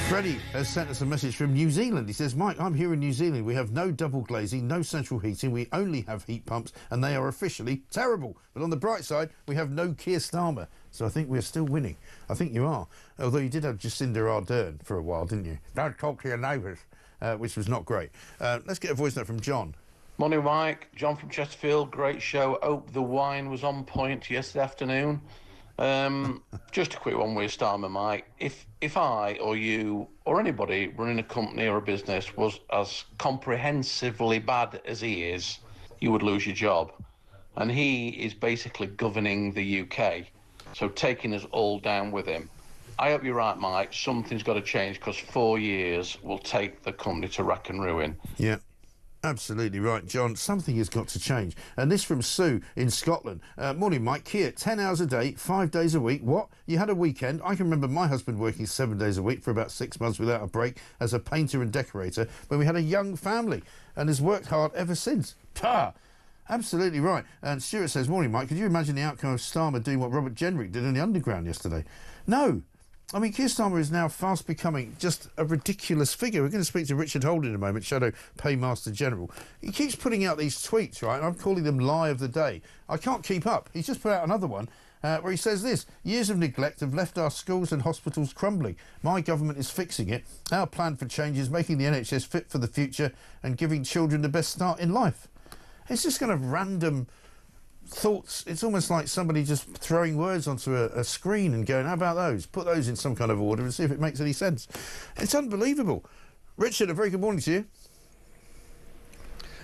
Freddie has sent us a message from New Zealand. He says, "Mike, I'm here in New Zealand. We have no double glazing, no central heating. We only have heat pumps, and they are officially terrible. But on the bright side, we have no Keir Starmer. So I think we're still winning." I think you are. Although you did have Jacinda Ardern for a while, didn't you? Don't talk to your neighbours, which was not great. Let's get a voice note from John. Morning, Mike. John from Chesterfield. Great show. Hope the wine was on point yesterday afternoon. Just a quick one with Starmer, Mike. If I or you or anybody running a company or a business was as comprehensively bad as he is, you would lose your job. And he is basically governing the UK, so taking us all down with him. I hope you're right, Mike. Something's got to change because 4 years will take the company to rack and ruin. Yeah. Absolutely right, John. Something has got to change. And this from Sue in Scotland. Morning, Mike. Keir, 10 hours a day, 5 days a week. What? You had a weekend? I can remember my husband working 7 days a week for about 6 months without a break as a painter and decorator when we had a young family, and has worked hard ever since. Pah! Absolutely right. And Stuart says, "Morning, Mike. Could you imagine the outcome of Starmer doing what Robert Jenrick did in the Underground yesterday?" No. I mean, Keir Starmer is now fast becoming just a ridiculous figure. We're going to speak to Richard Holt in a moment, Shadow Paymaster General. He keeps putting out these tweets, right? And I'm calling them lie of the day. I can't keep up. He's just put out another one. where he says this: years of neglect have left our schools and hospitals crumbling. My government is fixing it. Our plan for change is making the NHS fit for the future and giving children the best start in life. It's just kind of random thoughts. It's almost like somebody just throwing words onto a screen and going, how about those? Put those in some kind of order and see if it makes any sense. It's unbelievable. Richard, a very good morning to you.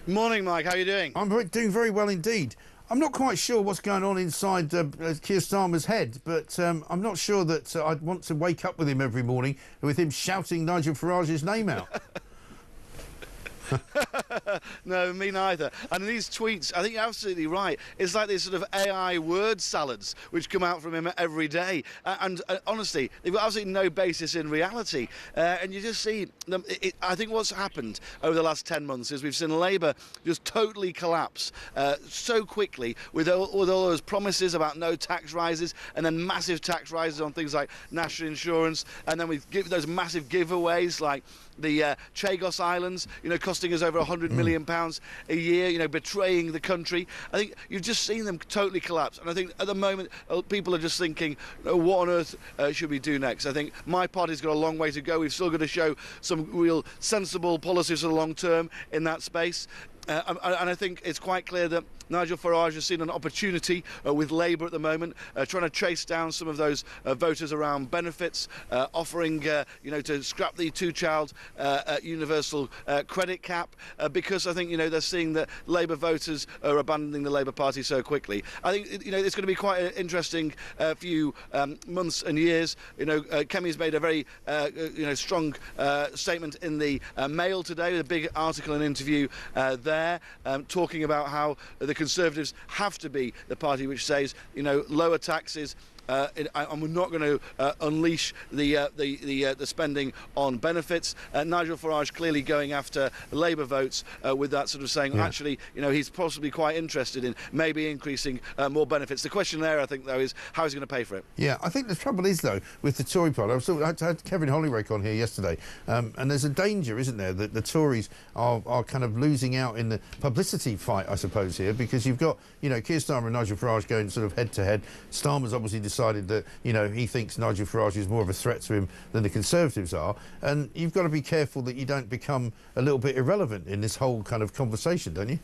Morning, Mike. How are you doing? I'm doing very well indeed. I'm not quite sure what's going on inside Keir Starmer's head, but I'm not sure that I'd want to wake up with him every morning with him shouting Nigel Farage's name out. No, me neither. And these tweets, I think you're absolutely right. It's like these sort of AI word salads which come out from him every day. And honestly, they've got absolutely no basis in reality. And you just see them. I think what's happened over the last 10 months is we've seen Labour just totally collapse so quickly with all those promises about no tax rises and then massive tax rises on things like national insurance. And then we give those massive giveaways like the Chagos Islands, costing us over £100 million a year, betraying the country. I think you've just seen them totally collapse. And I think at the moment, people are just thinking, what on earth should we do next? I think my party's got a long way to go. We've still got to show some real sensible policies for the long term in that space. And I think it's quite clear that Nigel Farage has seen an opportunity with Labour at the moment, trying to trace down some of those voters around benefits, offering, to scrap the two-child universal credit cap, because I think, they're seeing that Labour voters are abandoning the Labour Party so quickly. I think, it's going to be quite an interesting few months and years. Kemi's made a very, strong statement in the Mail today with a big article and interview there. Talking about how the Conservatives have to be the party which says, lower taxes, and we're not going to unleash the spending on benefits. Nigel Farage clearly going after Labour votes with that sort of saying, actually, he's possibly quite interested in maybe increasing more benefits. The question there, I think, though, is how he's going to pay for it. Yeah, I think the trouble is, though, with the Tory party, I had Kevin Hollyrake on here yesterday, and there's a danger, isn't there, that the Tories are kind of losing out in the publicity fight, I suppose, here, because you've got, Keir Starmer and Nigel Farage going sort of head-to-head. Starmer's obviously decided that, he thinks Nigel Farage is more of a threat to him than the Conservatives are, and you've got to be careful that you don't become a little bit irrelevant in this whole kind of conversation, don't you?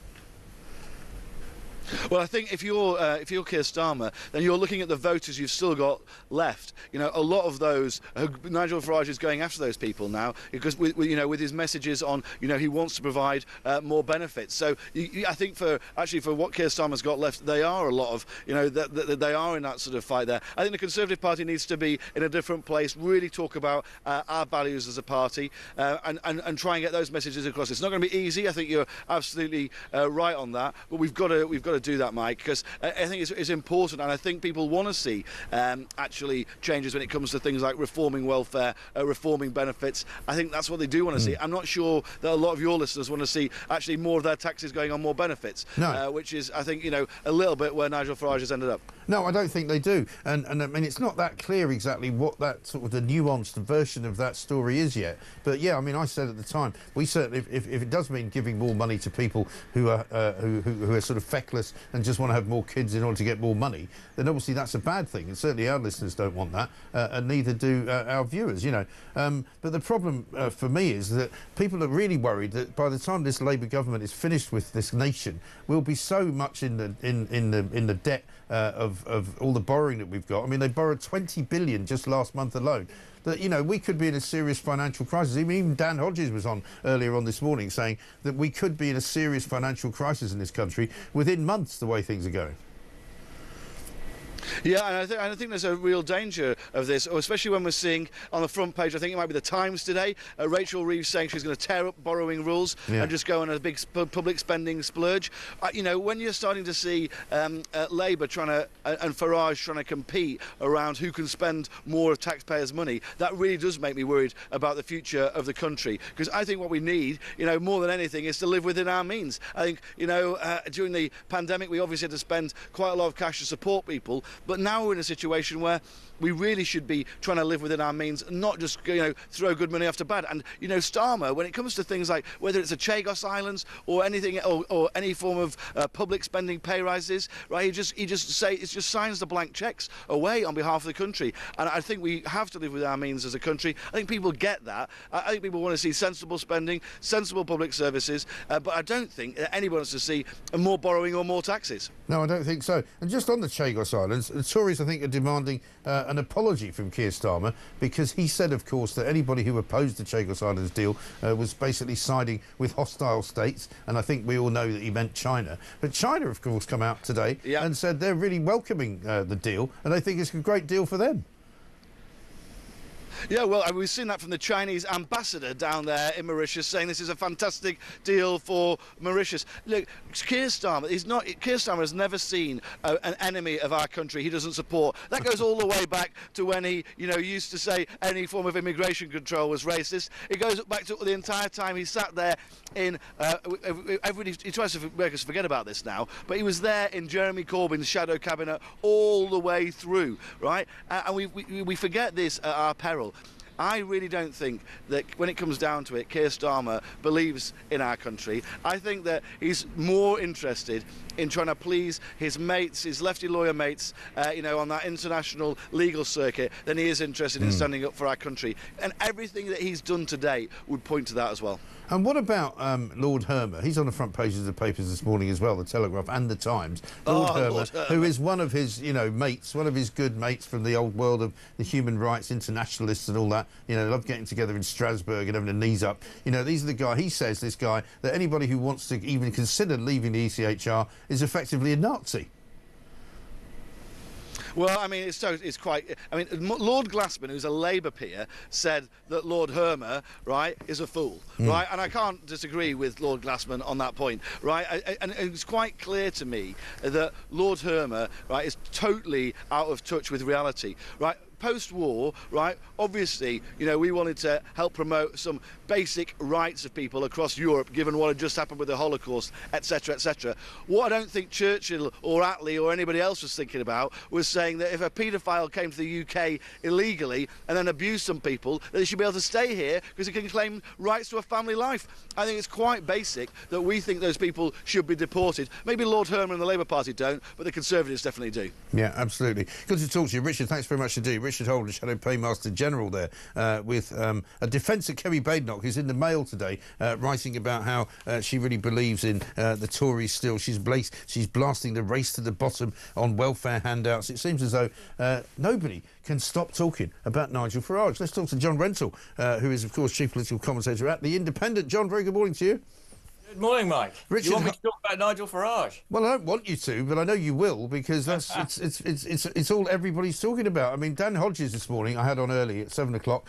Well, I think if you're Keir Starmer, then you're looking at the voters you've still got left. A lot of those, Nigel Farage is going after those people now because with his messages on, he wants to provide more benefits. So I think for what Keir Starmer's got left, they are a lot of, they are in that sort of fight there. I think the Conservative Party needs to be in a different place, really talk about our values as a party, and try and get those messages across. It's not going to be easy. I think you're absolutely right on that, but we've got to do that, Mike, because I think it's important, and I think people want to see actually changes when it comes to things like reforming welfare, reforming benefits. I think that's what they do want to see. I'm not sure that a lot of your listeners want to see actually more of their taxes going on more benefits, which is, I think, a little bit where Nigel Farage has ended up. No, I don't think they do, and I mean it's not that clear exactly what that sort of the nuanced version of that story is yet. But yeah, I mean I said at the time, we certainly, if it does mean giving more money to people who are who are sort of feckless and just want to have more kids in order to get more money, then obviously that's a bad thing, and certainly our listeners don't want that, and neither do our viewers, But the problem for me is that people are really worried that by the time this Labour government is finished with this nation, we'll be so much in the debt of all the borrowing that we've got. I mean, they borrowed 20 billion just last month alone. That, we could be in a serious financial crisis. Even Dan Hodges was on earlier on this morning saying that we could be in a serious financial crisis in this country within months, the way things are going. Yeah, and I think there's a real danger of this, especially when we're seeing on the front page, I think it might be the Times today, Rachel Reeves saying she's going to tear up borrowing rules and just go on a big public spending splurge. When you're starting to see Labour and Farage trying to compete around who can spend more of taxpayers' money, that really does make me worried about the future of the country. Because I think what we need, more than anything, is to live within our means. I think, during the pandemic, we obviously had to spend quite a lot of cash to support people, But now we're in a situation where we really should be trying to live within our means and not just, throw good money after bad. And, Starmer, when it comes to things like whether it's the Chagos Islands or anything, or any form of public spending pay rises, right, he just signs the blank cheques away on behalf of the country. And I think we have to live with our means as a country. I think people get that. I think people want to see sensible spending, sensible public services, but I don't think that anybody wants to see more borrowing or more taxes. No, I don't think so. And just on the Chagos Islands, the Tories, I think, are demanding an apology from Keir Starmer, because he said, of course, that anybody who opposed the Chagos Islands deal was basically siding with hostile states, and I think we all know that he meant China. But China, of course, come out today and said they're really welcoming the deal, and they think it's a great deal for them. Yeah, well, we've seen that from the Chinese ambassador down there in Mauritius, saying this is a fantastic deal for Mauritius. Look, Keir Starmer has never seen an enemy of our country he doesn't support. That goes all the way back to when he, used to say any form of immigration control was racist. It goes back to the entire time he sat there in. Everybody, he tries to make us forget about this now, but he was there in Jeremy Corbyn's shadow cabinet all the way through, right? And we forget this at our peril. I really don't think that when it comes down to it, Keir Starmer believes in our country. I think that he's more interested in trying to please his mates, his lefty lawyer mates, on that international legal circuit, than he is interested in standing up for our country. And everything that he's done to date would point to that as well. And what about Lord Hermer? He's on the front pages of the papers this morning as well, the Telegraph and the Times. Lord Hermer, who is one of his, mates, one of his good mates from the old world of the human rights internationalists and all that. Love getting together in Strasbourg and having their knees up. These are the guy. He says, this guy, that anybody who wants to even consider leaving the ECHR is effectively a Nazi. Well, I mean, it's quite. I mean, Lord Glassman, who's a Labour peer, said that Lord Hermer, right, is a fool, right? And I can't disagree with Lord Glassman on that point, right? And it's quite clear to me that Lord Hermer, right, is totally out of touch with reality, right? Post-war, right, obviously, we wanted to help promote some basic rights of people across Europe, given what had just happened with the Holocaust, etc., etc. What I don't think Churchill or Attlee or anybody else was thinking about was saying that if a paedophile came to the UK illegally and then abused some people, that they should be able to stay here because he can claim rights to a family life. I think it's quite basic that we think those people should be deported. Maybe Lord Herman and the Labour Party don't, but the Conservatives definitely do. Yeah, absolutely. Good to talk to you. Richard, thanks very much indeed. Richard Holder, Shadow Paymaster General there, with a defence of Kerry Badenoch, who's in the Mail today, writing about how she really believes in the Tories still. She's blasting the race to the bottom on welfare handouts. It seems as though nobody can stop talking about Nigel Farage. Let's talk to John Rentoul, who is, of course, Chief Political Commentator at The Independent. John, very good morning to you. Good morning, Mike. Richard, you want me to talk about Nigel Farage? Well, I don't want you to, but I know you will, because it's all everybody's talking about. I mean, Dan Hodges this morning, I had on early at 7 o'clock,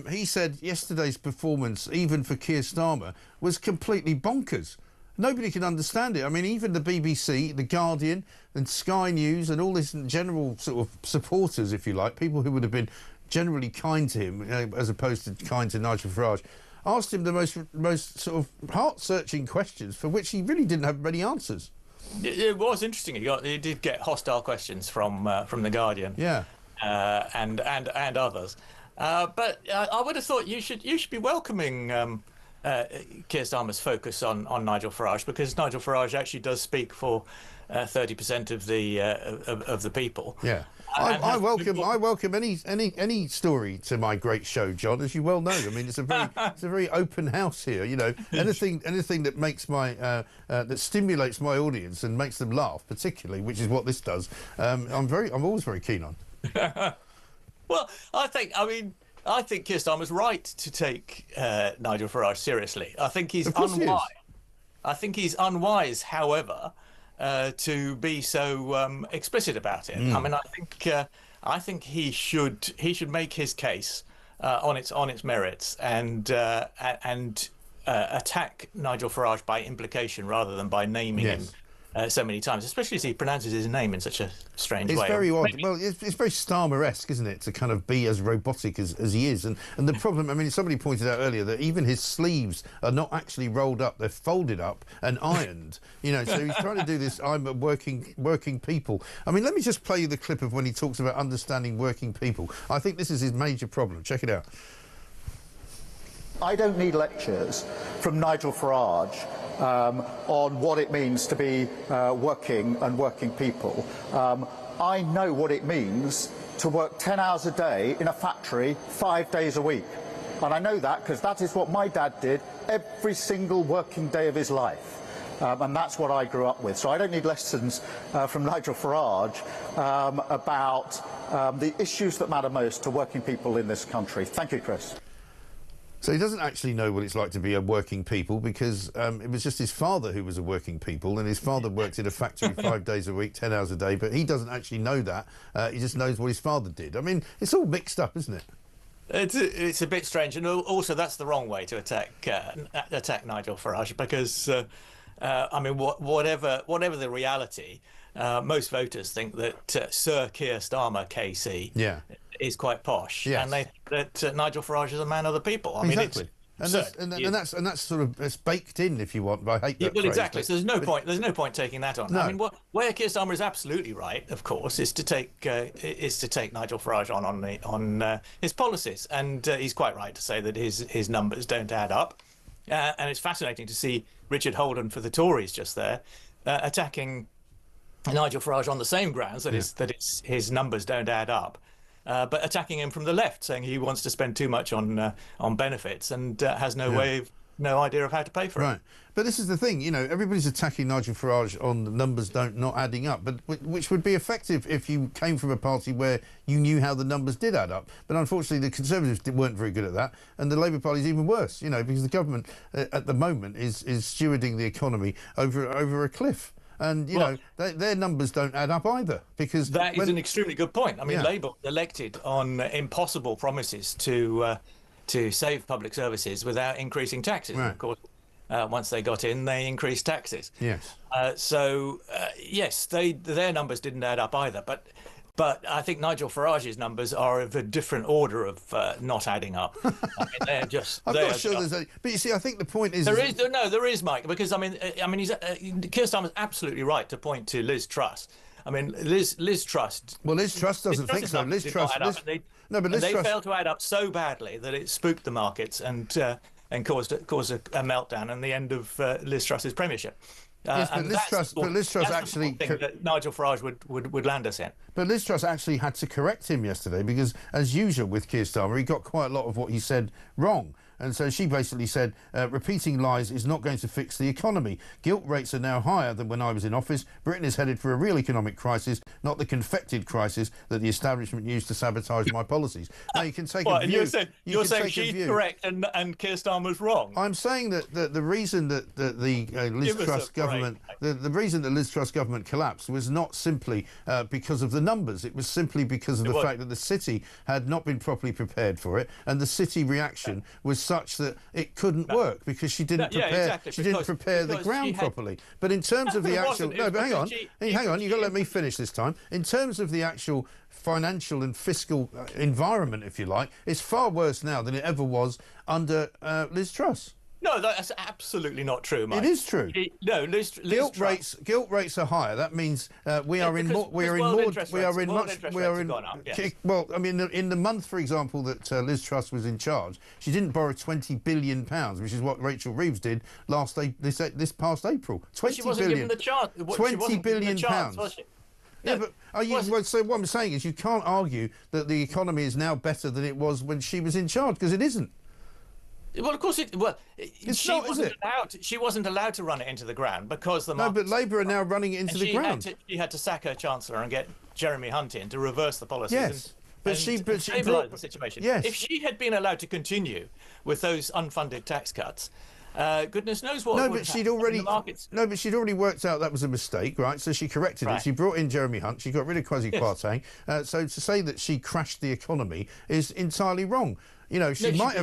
he said yesterday's performance, even for Keir Starmer, was completely bonkers. Nobody can understand it. I mean, even the BBC, The Guardian and Sky News and all this general sort of supporters, if you like, people who would have been generally kind to him, as opposed to kind to Nigel Farage, asked him the most sort of heart-searching questions for which he really didn't have many answers. It was interesting. He did get hostile questions from The Guardian, and others. But I would have thought you should be welcoming Keir Starmer's focus on Nigel Farage, because Nigel Farage actually does speak for 30% of the people. Yeah. I welcome any story to my great show, John, as you well know. I mean, it's a very open house here. Anything that makes that stimulates my audience and makes them laugh, particularly, which is what this does. I'm always very keen on. Well, I think Keir Starmer's right to take Nigel Farage seriously. I think he's unwise. I think he's unwise, however, to be so explicit about it. I mean, I think he should make his case on its merits and attack Nigel Farage by implication rather than by naming him so many times, especially as he pronounces his name in such a strange way. It's very odd. Well, it's very Starmer-esque, isn't it, to kind of be as robotic as he is. And the problem, I mean, somebody pointed out earlier that even his sleeves are not actually rolled up; they're folded up and ironed. You know, so he's trying to do this. I'm a working people. I mean, let me just play you the clip of when he talks about understanding working people. I think this is his major problem. Check it out. I don't need lectures from Nigel Farage on what it means to be working people. I know what it means to work 10 hours a day in a factory 5 days a week. And I know that because that is what my dad did every single working day of his life. And that's what I grew up with. So I don't need lessons from Nigel Farage about the issues that matter most to working people in this country. Thank you, Chris. So he doesn't actually know what it's like to be a working people because it was just his father who was a working people, and his father worked in a factory 5 days a week, 10 hours a day, but he doesn't actually know that. He just knows what his father did. I mean, it's all mixed up, isn't it? It's a bit strange, and also that's the wrong way to attack Nigel Farage because, I mean, whatever the reality, most voters think that Sir Keir Starmer, KC, is quite posh, and they that Nigel Farage is a man of the people. I mean, exactly. And that's sort of it's baked in, if you want. I hate that. Well, phrase, exactly. So there's no point. There's no point taking that on. No. I mean, where Keir Starmer is absolutely right, of course, is to take Nigel Farage on his policies, and he's quite right to say that his numbers don't add up. And it's fascinating to see Richard Holden for the Tories just there attacking Nigel Farage on the same grounds that his numbers don't add up. But attacking him from the left, saying he wants to spend too much on benefits and has no idea of how to pay for it. Right, but this is the thing, you know, everybody's attacking Nigel Farage on the numbers not adding up, but which would be effective if you came from a party where you knew how the numbers did add up. But unfortunately, the Conservatives weren't very good at that, and the Labour Party is even worse, you know, because the government at the moment is stewarding the economy over a cliff. And, you know, their numbers don't add up either. Because that is an extremely good point. I mean, Labour elected on impossible promises to save public services without increasing taxes. Right. Of course, once they got in, they increased taxes. Yes. Yes, their numbers didn't add up either. But I think Nigel Farage's numbers are of a different order of not adding up. I mean, they're just. I'm not sure there's any. But you see, I think the point is. There is, Mike, because I mean, he's Keir Starmer's absolutely right to point to Liz Truss. I mean, Liz Truss. Well, Liz Truss doesn't think so. Liz Truss. They failed to add up so badly that it spooked the markets and caused a meltdown and the end of Liz Truss's premiership. Yes, but Liz Truss actually that Nigel Farage would land us in. But Liz Truss actually had to correct him yesterday because, as usual with Keir Starmer, he got quite a lot of what he said wrong. And so she basically said, repeating lies is not going to fix the economy. Gilt rates are now higher than when I was in office. Britain is headed for a real economic crisis, not the confected crisis that the establishment used to sabotage my policies. Now, you can take a view. And you're saying she's correct and Keir Starmer's wrong? I'm saying that the reason that the Liz Truss government, the reason the Liz Truss government collapsed was not simply because of the numbers. It was simply because of the fact that the city had not been properly prepared for it, and the city reaction was such that it couldn't work because she didn't prepare. She didn't prepare the ground properly. But in terms of the actual, but hang on, you've got to let me finish this time. In terms of the actual financial and fiscal environment, if you like, it's far worse now than it ever was under Liz Truss. No, that's absolutely not true, Mike. It is true. Gilt rates are higher. That means we are in more. Well, I mean, in the month, for example, that Liz Truss was in charge, she didn't borrow £20 billion, which is what Rachel Reeves did this past April. She wasn't given the chance. £20 billion. Yeah, but so what I'm saying is you can't argue that the economy is now better than it was when she was in charge, because it isn't. Well, of course she wasn't allowed to run it into the ground because the markets. No, but Labour are now running it into the ground. She had to sack her Chancellor and get Jeremy Hunt in to reverse the policies. Yes. But she stabilise the situation. Yes. If she had been allowed to continue with those unfunded tax cuts, goodness knows what. But she'd already worked out that was a mistake, right? So she corrected it. She brought in Jeremy Hunt. She got rid of Kwasi Kwarteng. So to say that she crashed the economy is entirely wrong. You know, she might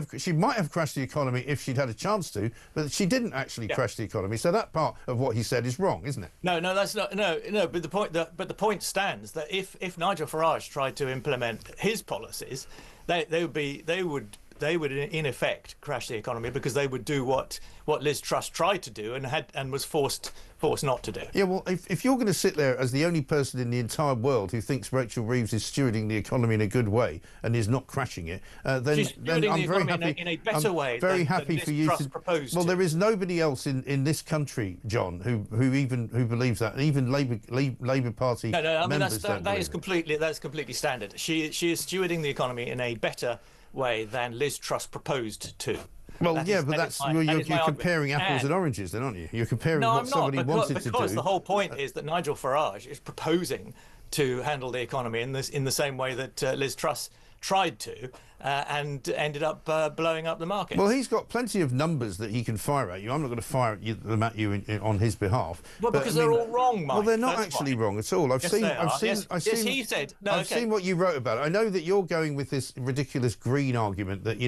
have crashed the economy if she'd had a chance to, but she didn't actually crash the economy. So that part of what he said is wrong, isn't it? No, that's not. No. But the point stands that if Nigel Farage tried to implement his policies, they would in effect crash the economy, because they would do what Liz Truss tried to do and was forced not to do. Yeah, well, if you're going to sit there as the only person in the entire world who thinks Rachel Reeves is stewarding the economy in a good way and is not crashing it, then I'm very happy. In a better way. Very happy for you to propose. Well, there is nobody else in this country, John, who believes that. Even Labour Party members don't believe it. That's completely standard. She is stewarding the economy in a better way than Liz Truss proposed to. Well, you're comparing apples and oranges, then, aren't you? You're comparing what somebody wanted to do. Because the whole point is that Nigel Farage is proposing to handle the economy in the same way that Liz Truss tried to, and ended up blowing up the market. Well, he's got plenty of numbers that he can fire at you. I'm not going to fire them at you on his behalf. Well, because they're all wrong, Mike. Well, they're not actually wrong at all. I've seen he said. No, I've seen what you wrote about it. I know that you're going with this ridiculous green argument that,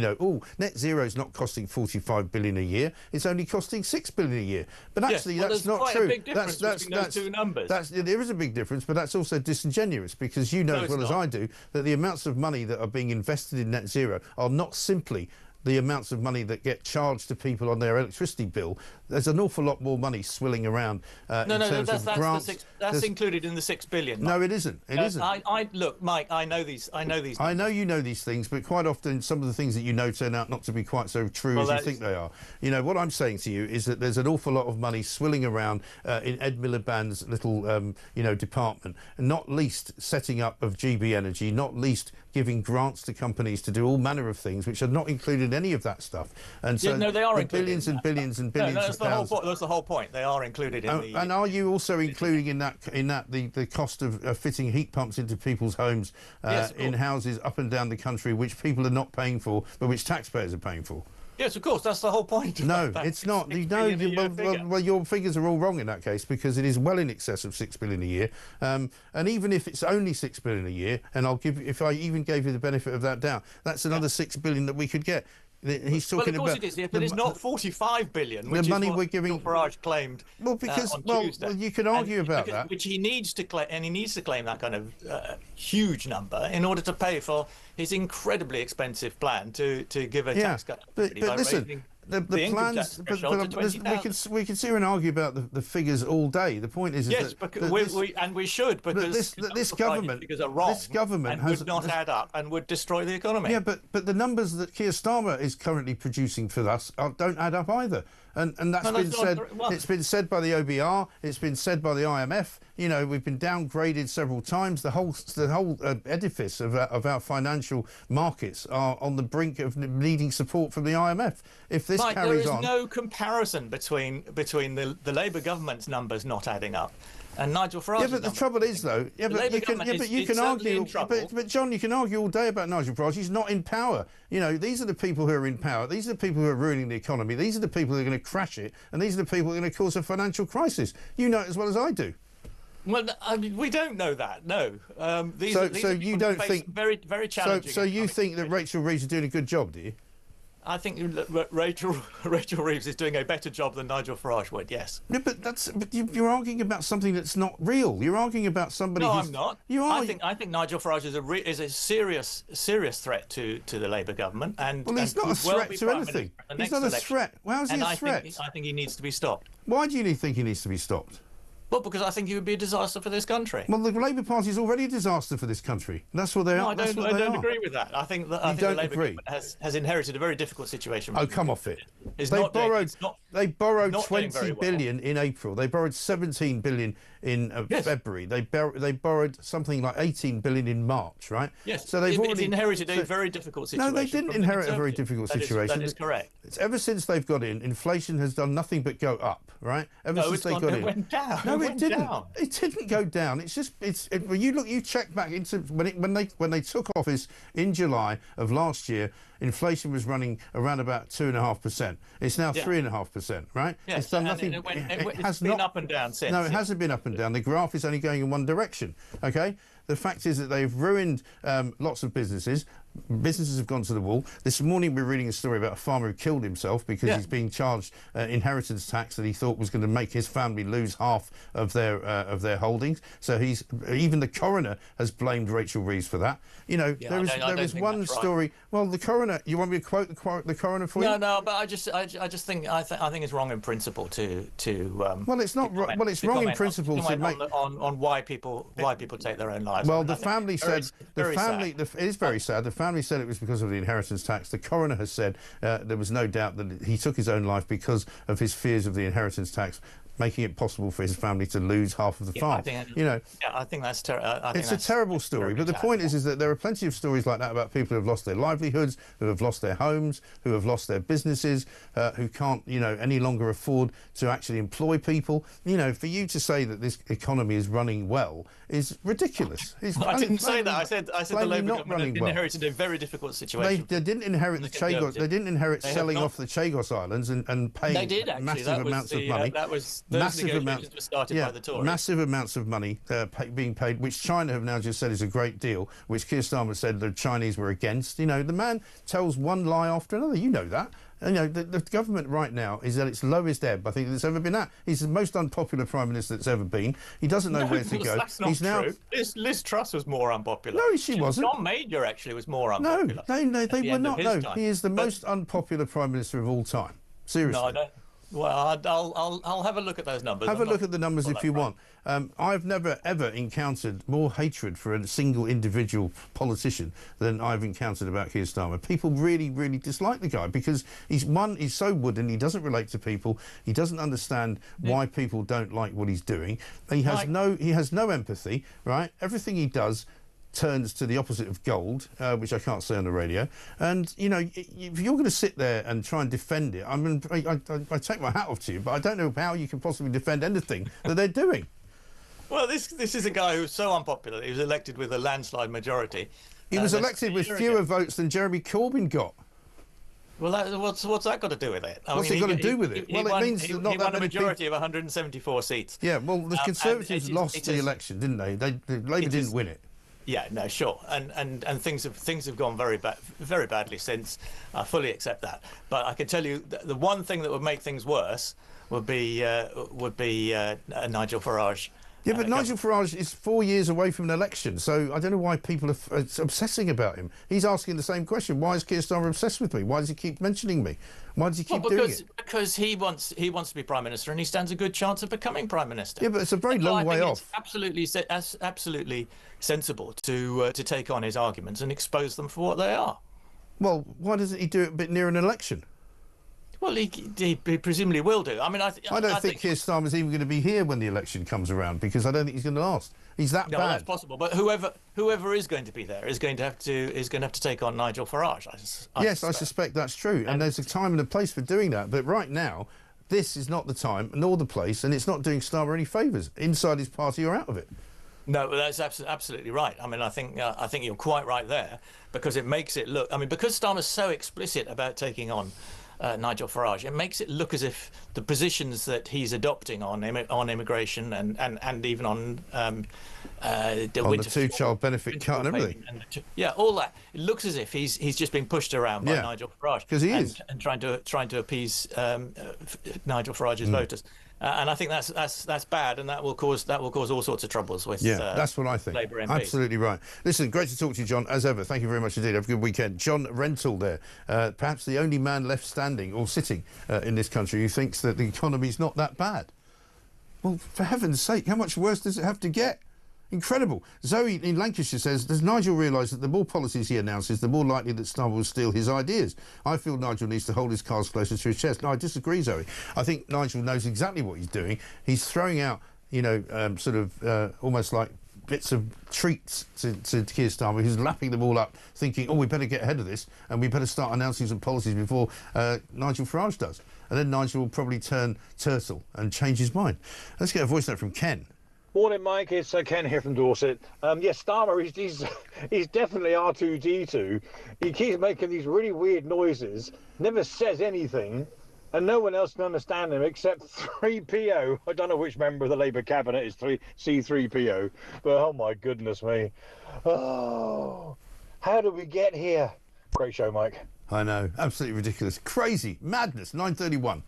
net zero is not costing 45 billion a year. It's only costing 6 billion a year. But actually, that's not true. There's quite a big difference between those two numbers. There is a big difference, but that's also disingenuous, because you know as well as I do that the amounts of money that are being invested in net zero are not simply the amounts of money that get charged to people on their electricity bill. There's an awful lot more money swilling around in terms of grants. That's included in the 6 billion. No, it isn't. It isn't. Look, Mike, I know these. I know you know these things, but quite often some of the things that you know turn out not to be quite so true as you think they are. You know, what I'm saying to you is that there's an awful lot of money swilling around in Ed Miliband's little, department, and not least setting up of GB Energy, not least giving grants to companies to do all manner of things which are not included in any of that stuff. And so they are included. Billions and billions and billions of pounds. That's the whole point. They are included in the... And are you also including in that the cost of fitting heat pumps into people's homes, in houses up and down the country, which people are not paying for, but which taxpayers are paying for? Yes, of course. That's the whole point. No, it's not. Well, your figures are all wrong in that case, because it is well in excess of 6 billion a year. And even if it's only 6 billion a year, and if I even gave you the benefit of that doubt, that's another 6 billion that we could get. He's talking about. Of course it is, but it's not 45 billion, which the money is what we're giving. Farage claimed. Well, because on Tuesday. you can argue about that, which he needs to claim, and he needs to claim that kind of huge number in order to pay for his incredibly expensive plan to give a tax cut. But listen. The plans, we can sit here and argue about the figures all day. The point is we should, because this government figures are wrong. This government would not add up and would destroy the economy. Yeah, but the numbers that Keir Starmer is currently producing for us don't add up either. And that's been said. It's been said by the OBR. It's been said by the IMF. You know, we've been downgraded several times. The whole edifice of our financial markets are on the brink of needing support from the IMF. If this carries on, there is no comparison between the Labour government's numbers not adding up and Nigel Farage's numbers. The trouble is, though, you can argue. But John, you can argue all day about Nigel Farage. He's not in power. You know, these are the people who are in power. These are the people who are ruining the economy. These are the people who are going to crash it, and these are the people who are going to cause a financial crisis. You know it as well as I do. Well, I mean, we don't know that. No. So you don't think very, very challenging. So you think that Rachel Reeves is doing a good job, do you? I think Rachel Reeves is doing a better job than Nigel Farage would. Yes. No, but you're arguing about something that's not real. You're arguing about somebody. No, I'm not. You are. I think Nigel Farage is a serious threat to the Labour government. And well, he's not a threat to anything. He's not a threat. How is he a threat? I think he needs to be stopped. Why do you think he needs to be stopped? Well, because I think he would be a disaster for this country. Well, the Labour Party is already a disaster for this country. That's what they are. I don't agree with that. I think the Labour government has inherited a very difficult situation. Oh, come off it. They borrowed 20 billion in April. They borrowed 17 billion in February. They borrowed something like 18 billion in March, right? Yes. So they've already inherited a very difficult situation. No, they didn't inherit a very difficult situation. That is correct. Ever since they've got in, inflation has done nothing but go up, right? It went down. No, it didn't. It didn't go down. It's just when you check back into when they took office in July of last year, inflation was running around about 2.5%. It's now 3.5%, right? Yes, it's done nothing. It's been up and down since. No, it hasn't been up and down. The graph is only going in one direction. Okay. The fact is that they've ruined lots of businesses. Businesses have gone to the wall. This morning we're reading a story about a farmer who killed himself because he's being charged inheritance tax that he thought was going to make his family lose half of their holdings. So even the coroner has blamed Rachel Reeves for that. You know, there is one story. Right. Well, the coroner. You want me to quote the coroner for you? No, but I just think it's wrong in principle to. Well, it's not. Well, it's wrong in principle to make on why people take their own lives. Well, the family said it is very sad. The family said it was because of the inheritance tax. The coroner has said there was no doubt that he took his own life because of his fears of the inheritance tax, making it possible for his family to lose half of the farm. I think that's terrible. It's a terrible story, but the point is that there are plenty of stories like that about people who have lost their livelihoods, who have lost their homes, who have lost their businesses, who can't, any longer afford to actually employ people. For you to say that this economy is running well is ridiculous. I didn't say that. I said the Labour government inherited a very difficult situation. They didn't inherit the Chagos. They didn't inherit selling off the Chagos Islands and paying massive amounts of money. Those negotiations were started by the Tories. Massive amounts of money being paid, which China have now just said is a great deal, which Keir Starmer said the Chinese were against. The man tells one lie after another. You know that. The government right now is at its lowest ebb, I think, that's ever been at. He's the most unpopular Prime Minister that's ever been. He doesn't know where to go. That's not true. Liz Truss was more unpopular. No, she wasn't. John Major actually was more unpopular. No, they were not. No, he is the most unpopular Prime Minister of all time. Seriously. No, I don't. Well, I'll have a look at those numbers. Have a look at the numbers if you want. I've never, ever encountered more hatred for a single individual politician than I've encountered about Keir Starmer. People really, really dislike the guy because he's so wooden, he doesn't relate to people, he doesn't understand why people don't like what he's doing. He has no empathy, right? Everything he does turns to the opposite of gold, which I can't say on the radio. And if you're going to sit there and try and defend it, I take my hat off to you, but I don't know how you can possibly defend anything that they're doing. Well, this is a guy who's so unpopular. He was elected with a landslide majority. He was elected with fewer votes than Jeremy Corbyn got. Well, what's that got to do with it? What's it got to do with it? Well, it means he won a majority of 174 seats. Yeah, well, the Conservatives lost the election, didn't they? Labour didn't win it. Yeah, no, sure, and things have gone very badly since. I fully accept that, but I can tell you the one thing that would make things worse would be Nigel Farage. Yeah, but Nigel Farage is 4 years away from an election, so I don't know why people are obsessing about him. He's asking the same question. Why is Keir Starmer obsessed with me? Why does he keep mentioning me? Why does he keep doing it? Because he wants to be Prime Minister and he stands a good chance of becoming Prime Minister. Yeah, but it's a very long way off. It's absolutely sensible to take on his arguments and expose them for what they are. Well, why doesn't he do it a bit near an election? Well, he presumably will do. I mean, I don't think Keir Starmer's even going to be here when the election comes around because I don't think he's going to last. He's that bad. No, that's possible. But whoever is going to be there is going to have to take on Nigel Farage. I suspect that's true. And there's a time and a place for doing that. But right now, this is not the time nor the place, and it's not doing Starmer any favours inside his party or out of it. No, but that's absolutely right. I mean, I think you're quite right there because it makes it look. I mean, because Starmer's so explicit about taking on Nigel Farage, it makes it look as if the positions that he's adopting on immigration and even on the two-child benefit cut and everything. All that. It looks as if he's just being pushed around by Nigel Farage because he is and trying to appease Nigel Farage's voters. And I think that's bad, and that will cause all sorts of troubles with that's what I think. Labour MPs. Absolutely right. Listen, great to talk to you, John, as ever. Thank you very much indeed. Have a good weekend. John Rentoul there, perhaps the only man left standing or sitting in this country who thinks that the economy's not that bad. Well, for heaven's sake, how much worse does it have to get? Incredible. Zoe in Lancashire says, does Nigel realise that the more policies he announces, the more likely that Starmer will steal his ideas? I feel Nigel needs to hold his cards closer to his chest. No, I disagree, Zoe. I think Nigel knows exactly what he's doing. He's throwing out, almost like bits of treats to Keir Starmer, who's lapping them all up, thinking, we better get ahead of this and we better start announcing some policies before Nigel Farage does. And then Nigel will probably turn turtle and change his mind. Let's get a voice note from Ken. Morning, Mike. It's Ken here from Dorset. Yes, Starmer, he's definitely R2D2. He keeps making these really weird noises, never says anything, and no one else can understand him except 3PO. I don't know which member of the Labour cabinet is C3PO, but oh my goodness me. Oh, How did we get here? Great show, Mike. I know, absolutely ridiculous. Crazy, madness, 9:31.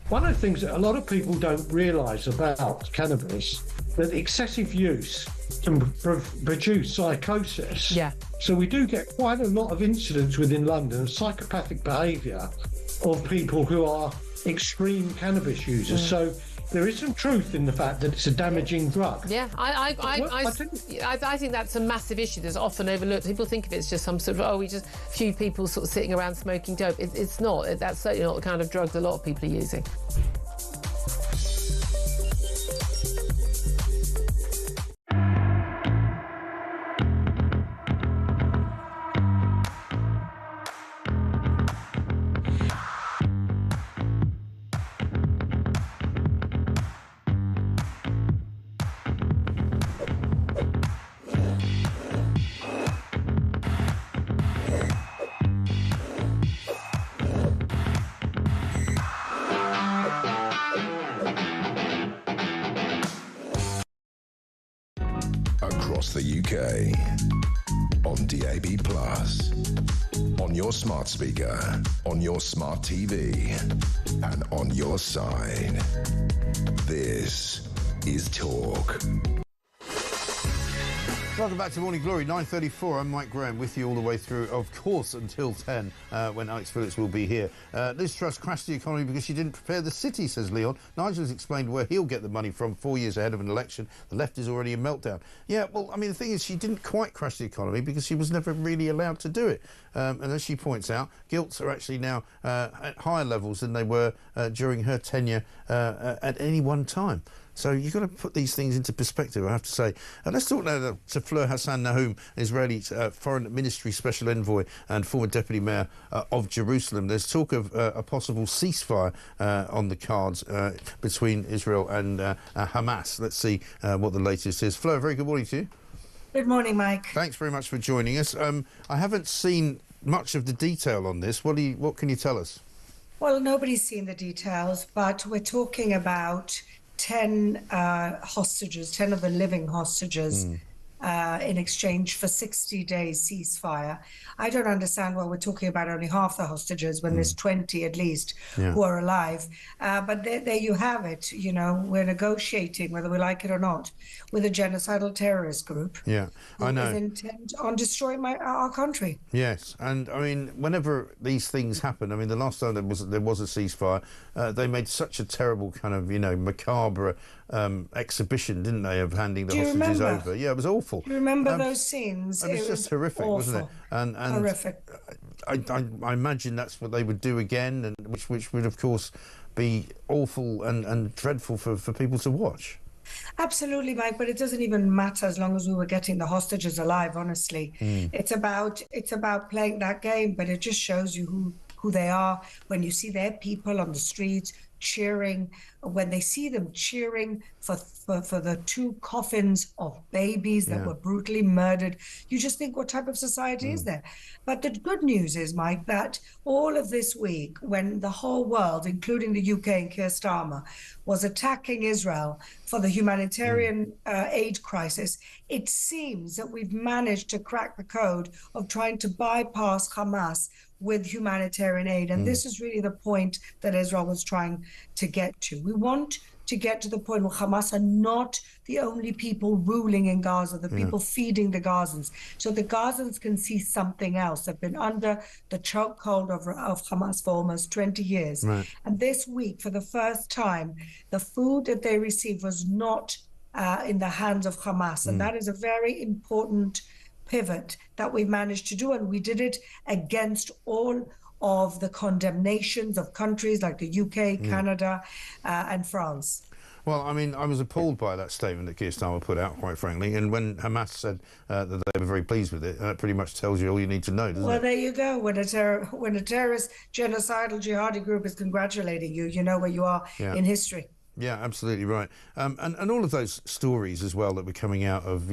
One of the things that a lot of people don't realise about cannabis, that excessive use can produce psychosis. Yeah. So we do get quite a lot of incidents within London of psychopathic behaviour of people who are extreme cannabis users. So there is some truth in the fact that it's a damaging drug. Yeah, I think that's a massive issue that's often overlooked. People think of it as just some sort of, we just a few people sort of sitting around smoking dope. It's not. That's certainly not the kind of drug that a lot of people are using. Across the UK, on DAB+, on your smart speaker, on your smart TV, and on your side. This is Talk. Welcome back to Morning Glory, 9:34. I'm Mike Graham with you all the way through, of course, until 10, when Alex Phillips will be here. Liz Truss crashed the economy because she didn't prepare the city, says Leon. Nigel has explained where he'll get the money from 4 years ahead of an election. The left is already in meltdown. Yeah, well, I mean, the thing is, she didn't quite crash the economy because she was never really allowed to do it. And as she points out, gilts are actually now at higher levels than they were during her tenure at any one time. So you've got to put these things into perspective, I have to say. Let's talk now to Fleur Hassan Nahum, Israeli Foreign Ministry Special Envoy and former Deputy Mayor of Jerusalem. There's talk of a possible ceasefire on the cards between Israel and Hamas. Let's see what the latest is. Fleur, very good morning to you. Good morning, Mike. Thanks very much for joining us. I haven't seen much of the detail on this. What can you tell us? Well, nobody's seen the details, but we're talking about 10 hostages, 10 of the living hostages in exchange for 60 days ceasefire. I don't understand why we're talking about only half the hostages when there's 20 at least who are alive. But there you have it. You know, we're negotiating, whether we like it or not, with a genocidal terrorist group. Yeah, I know. Who is intent on destroying our country. Yes, and I mean, whenever these things happen, I mean, the last time there was a ceasefire, they made such a terrible kind of, macabre exhibition, didn't they, of handing the hostages over? Yeah, it was awful. Do you remember those scenes? It was just horrific, awful. wasn't it? And horrific. I imagine that's what they would do again, and which would, of course, be awful and dreadful for people to watch. Absolutely, Mike, but it doesn't even matter as long as we were getting the hostages alive, honestly. It's about playing that game, but it just shows you who they are when you see their people on the streets cheering, when they see them cheering for the 2 coffins of babies that were brutally murdered. You just think, what type of society is there? But the good news is, Mike, that all of this week, when the whole world, including the UK and Keir Starmer, was attacking Israel for the humanitarian aid crisis, it seems that we've managed to crack the code of trying to bypass Hamas with humanitarian aid. And this is really the point that Israel was trying to get to. We want to get to the point where Hamas are not the only people ruling in Gaza, the people feeding the Gazans. So the Gazans can see something else. They've been under the chokehold of Hamas for almost 20 years. Right. And this week, for the first time, the food that they received was not in the hands of Hamas. And that is a very important pivot that we managed to do. And we did it against all of the condemnations of countries like the UK, Canada, and France. Well, I mean, I was appalled by that statement that Keir Starmer put out, quite frankly. And when Hamas said that they were very pleased with it, that pretty much tells you all you need to know, doesn't it? Well, there you go. When a terrorist, genocidal, jihadi group is congratulating you, you know where you are in history. Yeah, absolutely right. And all of those stories as well that were coming out of,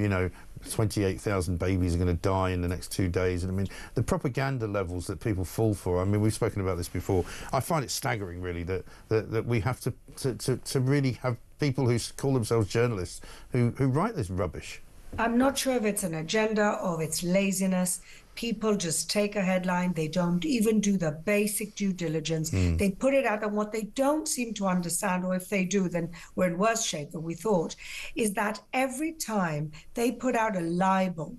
28,000 babies are going to die in the next 2 days. And I mean, the propaganda levels that people fall for, I mean, we've spoken about this before. I find it staggering, really, that we have to really have people who call themselves journalists who write this rubbish. I'm not sure if it's an agenda or if it's laziness. People just take a headline. They don't even do the basic due diligence. They put it out, and what they don't seem to understand, or if they do, then we're in worse shape than we thought, is that every time they put out a libel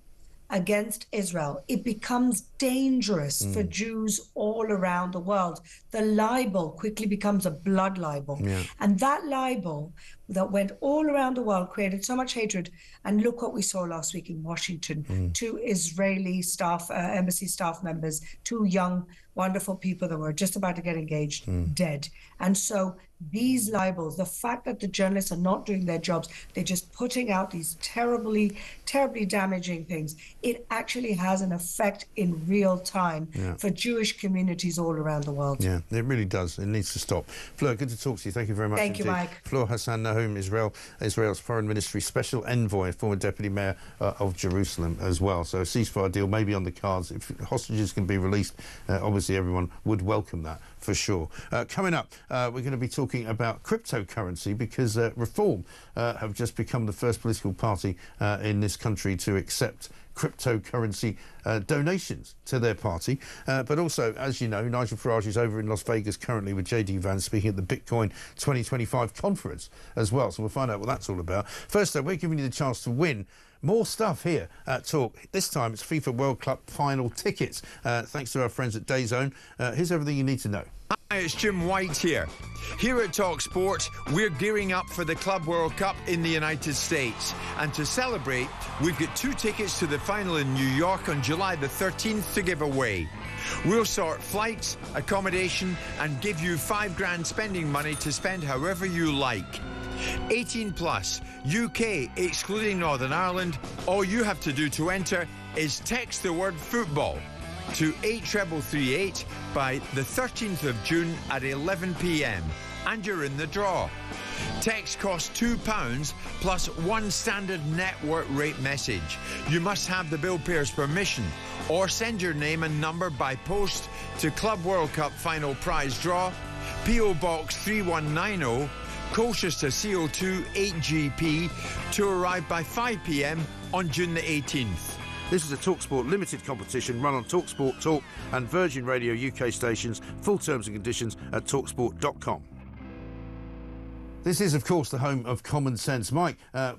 against Israel, it becomes dangerous for Jews all around the world. The libel quickly becomes a blood libel. And that libel that went all around the world created so much hatred. And look what we saw last week in Washington. 2 Israeli staff, embassy staff members, 2 young, wonderful people that were just about to get engaged, dead. And so these libels, the fact that the journalists are not doing their jobs, they're just putting out these terribly, terribly damaging things. It actually has an effect in real time for Jewish communities all around the world. Yeah, it really does. It needs to stop. Fleur, good to talk to you. Thank you very much. Thank you, Mike. Fleur Hassan Nahum, Israel's Foreign Ministry Special Envoy, former Deputy Mayor of Jerusalem as well. So a ceasefire deal may be on the cards. If hostages can be released, obviously everyone would welcome that for sure. Coming up, we're going to be talking about cryptocurrency because Reform have just become the first political party in this country to accept cryptocurrency donations to their party. But also, as you know, Nigel Farage is over in Las Vegas currently with JD Vance speaking at the Bitcoin 2025 conference as well. So we'll find out what that's all about. First, though, we're giving you the chance to win more stuff here at Talk. This time it's FIFA World Cup final tickets. Thanks to our friends at DAZN. Here's everything you need to know. Hi, it's Jim White here. Here at Talk Sport, we're gearing up for the Club World Cup in the United States. And to celebrate, we've got 2 tickets to the final in New York on July the 13th to give away. We'll sort flights, accommodation, and give you $5,000 spending money to spend however you like. 18 plus, UK excluding Northern Ireland. All you have to do to enter is text the word football to 83338 by the 13th of June at 11 p.m. and you're in the draw. Text costs £2 plus 1 standard network rate message. You must have the bill payer's permission or send your name and number by post to Club World Cup Final Prize Draw, P.O. Box 3190, Colchester CO2 8GP, to arrive by 5 p.m. on June the 18th. This is a TalkSport limited competition run on TalkSport Talk and Virgin Radio UK stations. Full terms and conditions at talksport.com. This is, of course, the home of common sense. Mike,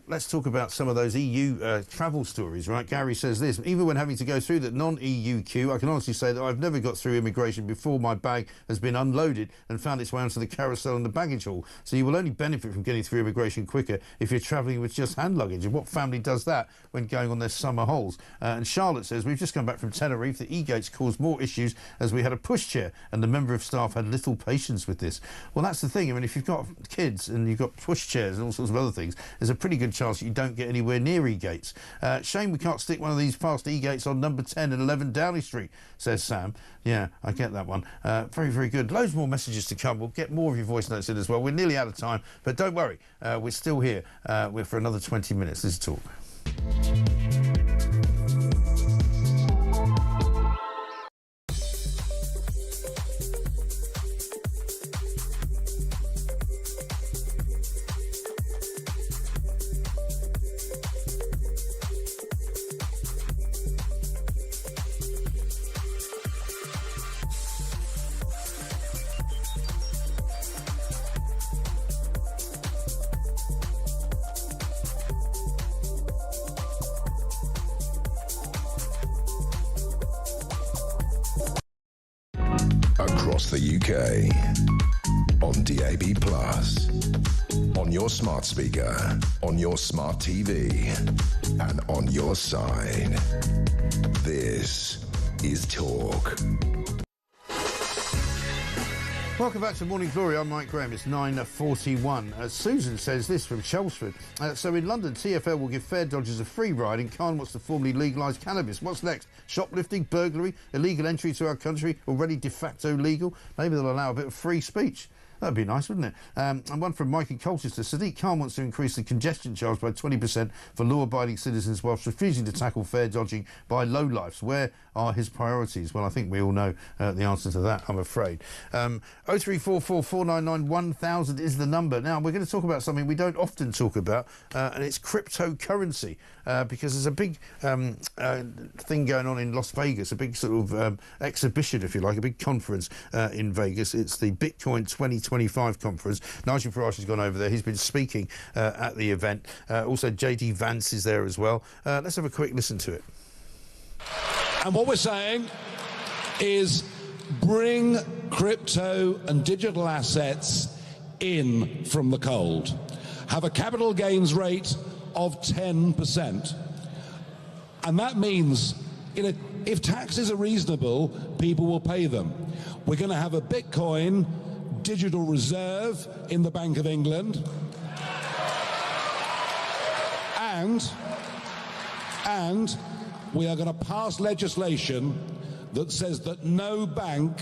let's talk about some of those EU travel stories, right? Gary says this: even when having to go through the non-EU queue, I can honestly say that I've never got through immigration before my bag has been unloaded and found its way onto the carousel in the baggage hall. So you will only benefit from getting through immigration quicker if you're travelling with just hand luggage. And what family does that when going on their summer holes? And Charlotte says, we've just come back from Tenerife. The e-gates caused more issues as we had a pushchair and the member of staff had little patience with this. Well, that's the thing. I mean, if you've got kids and you've got pushchairs and all sorts of other things, there's a pretty good chance that you don't get anywhere near e-gates. Shame we can't stick one of these fast e-gates on number 10 and 11 Downing Street, says Sam. Yeah, I get that one. Very, very good. Loads more messages to come. We'll get more of your voice notes in as well. We're nearly out of time, but don't worry. We're still here for another 20 minutes. This is Talk. across the UK. On DAB+, on your smart speaker, on your smart TV, and on your side. This is Talk. Welcome back to Morning Glory. I'm Mike Graham. It's 9:41. Susan says this from Chelmsford. So in London, TfL will give fare dodgers a free ride and Khan wants to formally legalise cannabis. What's next? Shoplifting, burglary, illegal entry to our country, already de facto legal? Maybe they'll allow a bit of free speech. That'd be nice, wouldn't it? And one from Mike in Colchester. Sadiq Khan wants to increase the congestion charge by 20% for law-abiding citizens whilst refusing to tackle fare dodging by lowlifes. Where are his priorities? Well, I think we all know the answer to that, I'm afraid. 0344 499 1000 is the number. Now, we're going to talk about something we don't often talk about, and it's cryptocurrency, because there's a big thing going on in Las Vegas, a big sort of exhibition, if you like, a big conference in Vegas. It's the Bitcoin 2025 conference. Nigel Farage has gone over there. He's been speaking at the event. Also, JD Vance is there as well. Let's have a quick listen to it. And what we're saying is bring crypto and digital assets in from the cold. Have a capital gains rate of 10%. And that means, if taxes are reasonable, people will pay them. We're going to have a Bitcoin digital reserve in the Bank of England. And we are going to pass legislation that says that no bank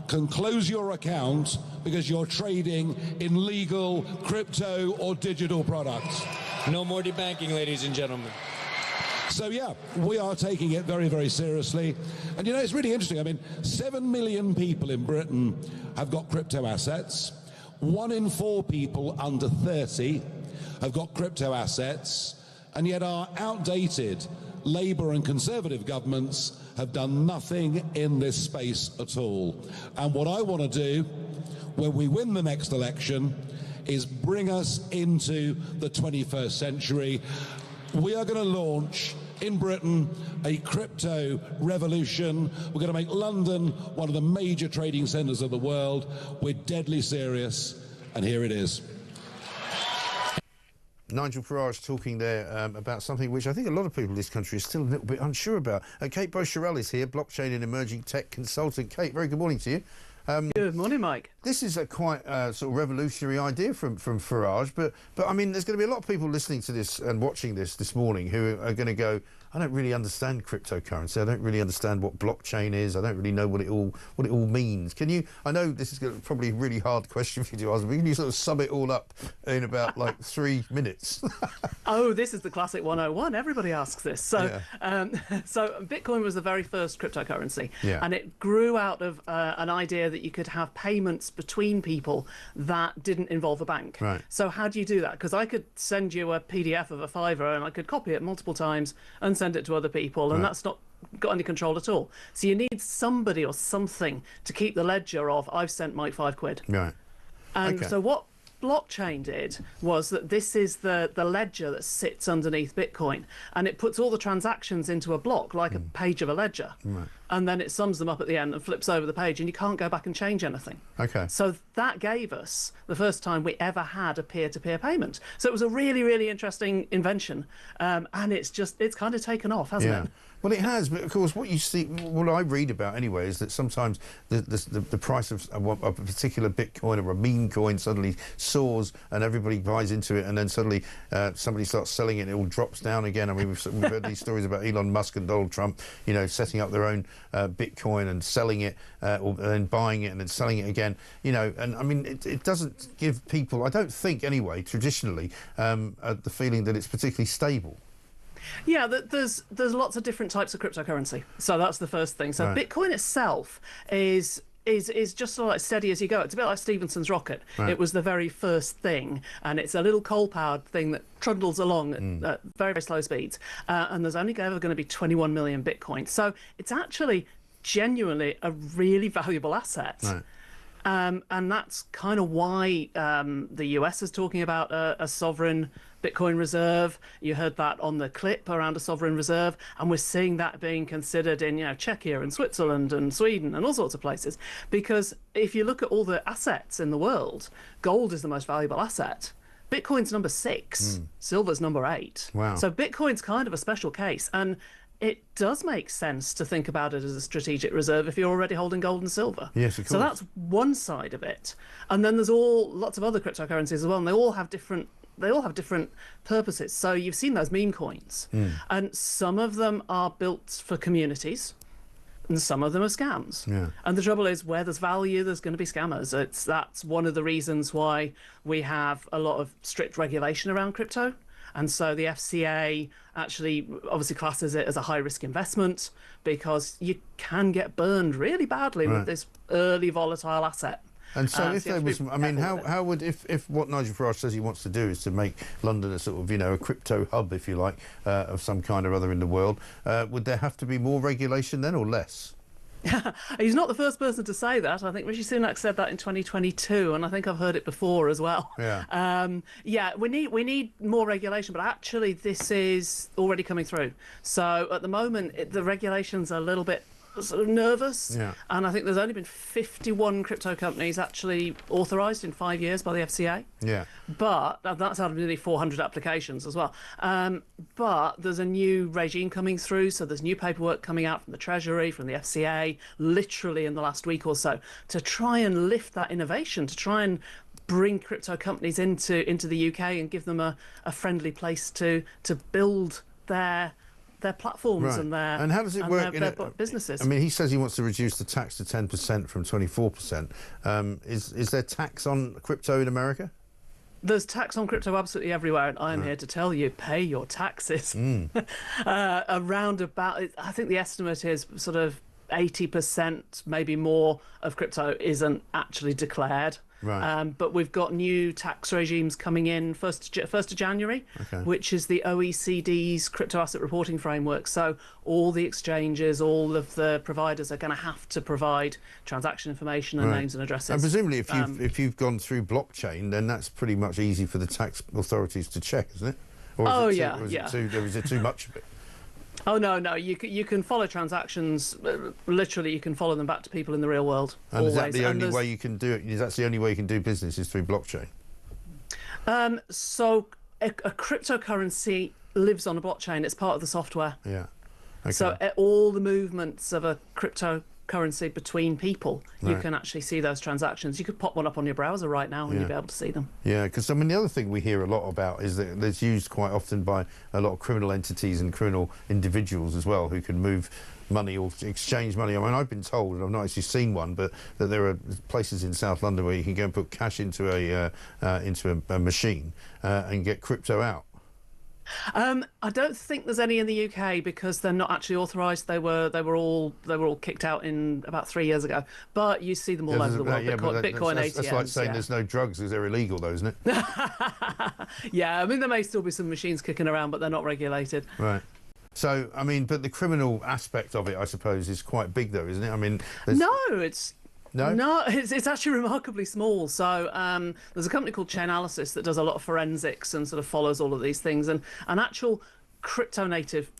can close your account because you're trading in legal crypto or digital products. No more debanking, ladies and gentlemen. So, yeah, we are taking it very, very seriously. And, it's really interesting. I mean, 7 million people in Britain have got crypto assets. 1 in 4 people under 30 have got crypto assets. And yet our outdated Labour and Conservative governments have done nothing in this space at all. And what I want to do when we win the next election is bring us into the 21st century. We are going to launch in Britain a crypto revolution. We're going to make London one of the major trading centres of the world. We're deadly serious, and here it is. Nigel Farage talking there about something which I think a lot of people in this country are still a little bit unsure about. Kate Beaucherel is here, blockchain and emerging tech consultant. Kate, very good morning to you. Good morning, Mike. This is a quite sort of revolutionary idea from Farage, but I mean, there's going to be a lot of people listening to this and watching this morning who are going to go, I don't really understand cryptocurrency. I don't really understand what blockchain is. I don't really know what it all means. Can you? I know this is probably a really hard question for you to answer, but can you sort of sum it all up in about like 3 minutes? Oh, this is the classic 101. Everybody asks this. So, so Bitcoin was the very first cryptocurrency, and it grew out of an idea that you could have payments between people that didn't involve a bank. Right. So how do you do that? Because I could send you a PDF of a fiver and I could copy it multiple times and send it to other people, and that's not got any control at all. So you need somebody or something to keep the ledger of, I've sent Mike £5. Right. And so what blockchain did was that this is the ledger that sits underneath Bitcoin, and it puts all the transactions into a block like a page of a ledger. Right. And then it sums them up at the end and flips over the page, and you can't go back and change anything. Okay. So that gave us the first time we ever had a peer-to-peer payment. So it was a really, really interesting invention, and it's kind of taken off, hasn't it? Well, it has, but of course, what you see, what I read about anyway, is that sometimes the price of a particular Bitcoin or a meme coin suddenly soars, and everybody buys into it, and then suddenly somebody starts selling it, and it all drops down again. I mean, we've heard these stories about Elon Musk and Donald Trump, setting up their own Bitcoin and selling it, or then buying it and then selling it again. And I mean, it doesn't give people, I don't think anyway, traditionally, the feeling that it's particularly stable. Yeah, there's lots of different types of cryptocurrency. So that's the first thing. So Bitcoin itself is just sort of like steady as you go. It's a bit like Stephenson's rocket. Right. It was the very first thing, and it's a little coal-powered thing that trundles along at very, very slow speeds. And there's only ever going to be 21 million Bitcoin. So it's actually genuinely a really valuable asset. Right. And that's kind of why the US is talking about a sovereign Bitcoin reserve. You heard that on the clip around a sovereign reserve, and we're seeing that being considered in Czechia and Switzerland and Sweden and all sorts of places. Because if you look at all the assets in the world, gold is the most valuable asset. Bitcoin's number 6, silver's number 8. Wow. So Bitcoin's kind of a special case, and it does make sense to think about it as a strategic reserve if you're already holding gold and silver. Yes, of course. So that's one side of it. And then there's lots of other cryptocurrencies as well, and they all have different purposes. So you've seen those meme coins, and some of them are built for communities, and some of them are scams. Yeah. And the trouble is, where there's value, there's going to be scammers. That's one of the reasons why we have a lot of strict regulation around crypto. And so the FCA actually obviously classes it as a high-risk investment, because you can get burned really badly with this early volatile asset. And so if there was, I mean, how would, if what Nigel Farage says he wants to do is to make London a sort of, a crypto hub, if you like, of some kind or other in the world, would there have to be more regulation then, or less? He's not the first person to say that. I think Rishi Sunak said that in 2022, and I think I've heard it before as well. Yeah. We need more regulation, but actually this is already coming through. So at the moment, the regulations are a little bit sort of nervous, and I think there's only been 51 crypto companies actually authorised in 5 years by the FCA. Yeah. But that's out of nearly 400 applications as well. But there's a new regime coming through, so there's new paperwork coming out from the Treasury, from the FCA, literally in the last week or so, to try and lift that innovation, to try and bring crypto companies into the UK and give them a friendly place to build their platforms and their, and how does it work their businesses. I mean, he says he wants to reduce the tax to 10% from 24%. Is there tax on crypto in America? There's tax on crypto absolutely everywhere, and I'm here to tell you, pay your taxes. Around about, I think the estimate is sort of 80%, maybe more, of crypto isn't actually declared. Right. But we've got new tax regimes coming in 1st of January, which is the OECD's crypto asset reporting framework. So all the exchanges, all of the providers are going to have to provide transaction information and names and addresses. And presumably, if you've gone through blockchain, then that's pretty much easy for the tax authorities to check, isn't it? Or is it too much of it? Oh no! You can follow transactions. Literally, you can follow them back to people in the real world. And always. Is that the only way you can do it? Is that the only way you can do business is through blockchain? So a cryptocurrency lives on a blockchain. It's part of the software. Yeah. Okay. So all the movements of a cryptocurrency between people, you can actually see those transactions. You could pop one up on your browser right now and you'd be able to see them. Yeah, because I mean the other thing we hear a lot about is that it's used quite often by a lot of criminal entities and criminal individuals as well, who can move money or exchange money. I mean, I've been told, and I've not actually seen one, but that there are places in South London where you can go and put cash into a machine and get crypto out. I don't think there's any in the UK because they're not actually authorised. They were all kicked out in about 3 years ago. But you see them all over the world. Bitcoin ATMs. That's like saying there's no drugs because they're illegal, though, isn't it? Yeah, I mean there may still be some machines kicking around, but they're not regulated. Right. So I mean, but the criminal aspect of it, I suppose, is quite big, though, isn't it? I mean, No, it's actually remarkably small. So there's a company called Chainalysis that does a lot of forensics and sort of follows all of these things. And actual crypto native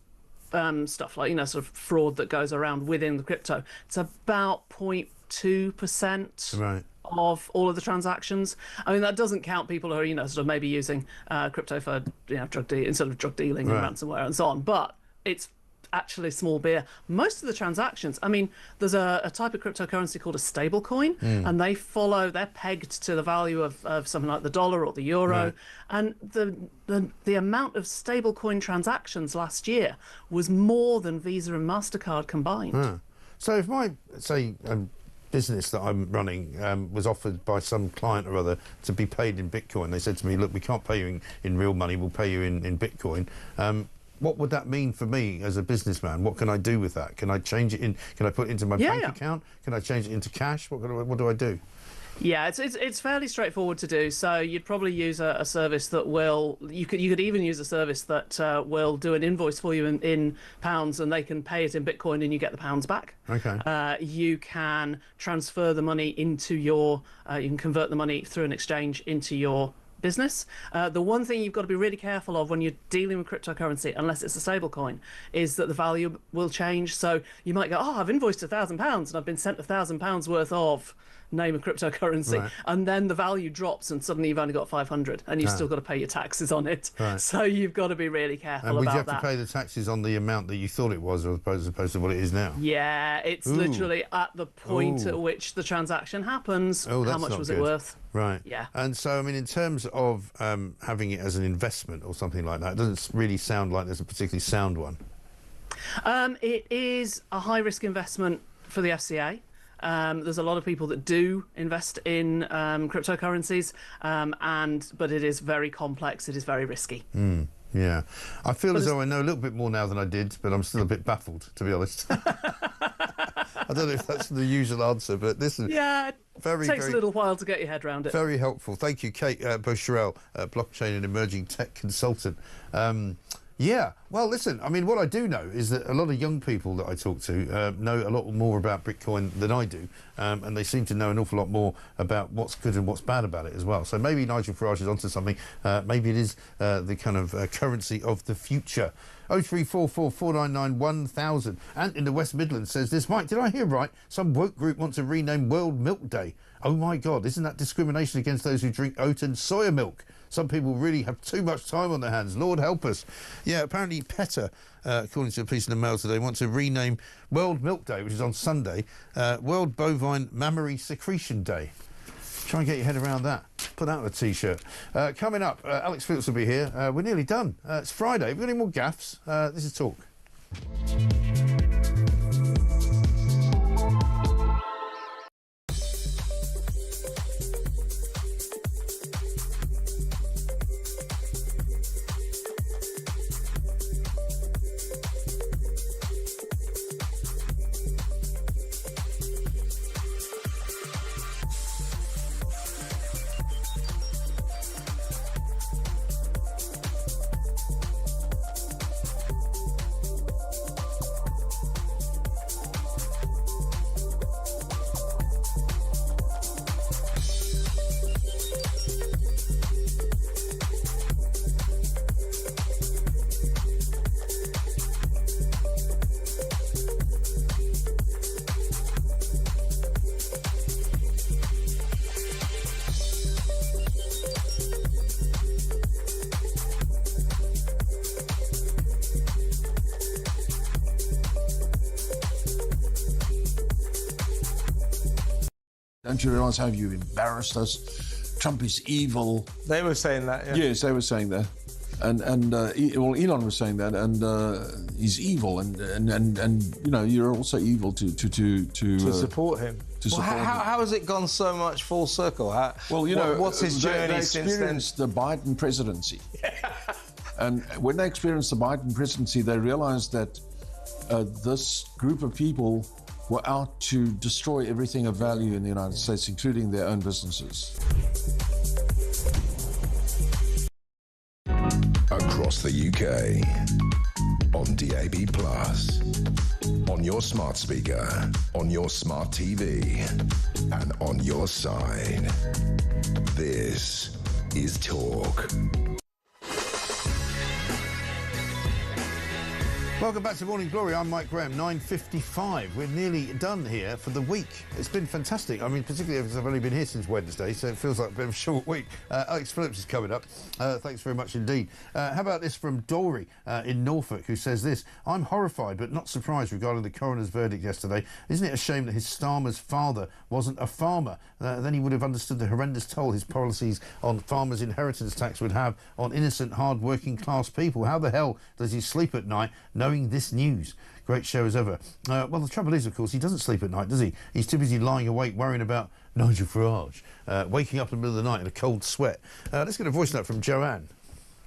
stuff, like, sort of fraud that goes around within the crypto, it's about 0.2% of all of the transactions. I mean, that doesn't count people who are, sort of maybe using crypto for, drug dealing and ransomware and so on. But it's actually small beer. Most of the transactions, I mean, there's a type of cryptocurrency called a stable coin, and they're pegged to the value of something like the dollar or the euro, and the amount of stable coin transactions last year was more than Visa and MasterCard combined. So if my, say, business that I'm running was offered by some client or other to be paid in Bitcoin, they said to me, look, we can't pay you in real money, we'll pay you in Bitcoin. What would that mean for me as a businessman? What can I do with that? Can I change it in? Can I put it into my bank account? Can I change it into cash? What do I do? Yeah, it's fairly straightforward to do. So you'd probably use a service that will. You could even use a service that will do an invoice for you in pounds, and they can pay it in Bitcoin, and you get the pounds back. Okay. You can transfer the money into your. You can convert the money through an exchange into your business. The one thing you've got to be really careful of when you're dealing with cryptocurrency, unless it's a stable coin, is that the value will change. So you might go, oh, I've invoiced £1,000 and I've been sent £1,000 worth of name a cryptocurrency, Right. and then the value drops and suddenly you've only got 500 and you've still got to pay your taxes on it. Right. So you've got to be really careful And would you about have that. to pay the taxes on the amount that you thought it was, as opposed to what it is now? Yeah, it's Ooh. literally at the point Ooh. at which the transaction happens. Oh, that's how much not was good. it worth? Right. Yeah. And so, I mean, in terms of having it as an investment or something like that, it doesn't really sound like there's a particularly sound one. It is a high-risk investment for the FCA. There's a lot of people that do invest in cryptocurrencies, but it is very complex. It is very risky. Yeah. I feel as though I know a little bit more now than I did, but I'm still a bit baffled, to be honest. I don't know if that's the usual answer, but this is It very, takes very, a little while to get your head around it. very helpful. Thank you, Kate Bosherell, blockchain and emerging tech consultant. Yeah, well, listen, I mean, what I do know is that a lot of young people that I talk to know a lot more about Bitcoin than I do, and they seem to know an awful lot more about what's good and what's bad about it as well. So maybe Nigel Farage is onto something. Maybe it is the kind of currency of the future. 0344 499 1000. And in the West Midlands says this, Mike, did I hear right? Some woke group wants to rename World Milk Day. Oh my God, isn't that discrimination against those who drink oat and soya milk? Some people really have too much time on their hands. Lord help us. Yeah, apparently PETA, according to a piece in the Mail today, wants to rename World Milk Day, which is on Sunday, World Bovine Mammary Secretion Day. Try and get your head around that. Put that on a T-shirt. Coming up, Alex Phillips will be here. We're nearly done. It's Friday. Have we got any more gaffes? This is Talk. Don't you realise how you embarrassed us? Trump is evil. They were saying that, yeah. Yes, they were saying that. And Elon was saying that, and he's evil, and you know, you're also evil to support him. How has it gone so much full circle? What's his journey they since then? experienced the Biden presidency, and when they experienced the Biden presidency, they realised that this group of people were out to destroy everything of value in the United States, including their own businesses. Across the UK, on DAB+, on your smart speaker, on your smart TV, and on your side. This is Talk. Welcome back to Morning Glory. I'm Mike Graham, 9:55. We're nearly done here for the week. It's been fantastic. I mean, particularly because I've only been here since Wednesday, so it feels like a bit of a short week. Alex Phillips is coming up. Thanks very much indeed. How about this from Dory in Norfolk, who says this: I'm horrified but not surprised regarding the coroner's verdict yesterday. Isn't it a shame that his Starmer's father wasn't a farmer? Then he would have understood the horrendous toll his policies on farmers' inheritance tax would have on innocent, hard-working class people. How the hell does he sleep at night knowing this news? Great show as ever. Well, the trouble is, of course, he doesn't sleep at night, does he? He's too busy lying awake worrying about Nigel Farage, waking up in the middle of the night in a cold sweat. Let's get a voice note from Joanne.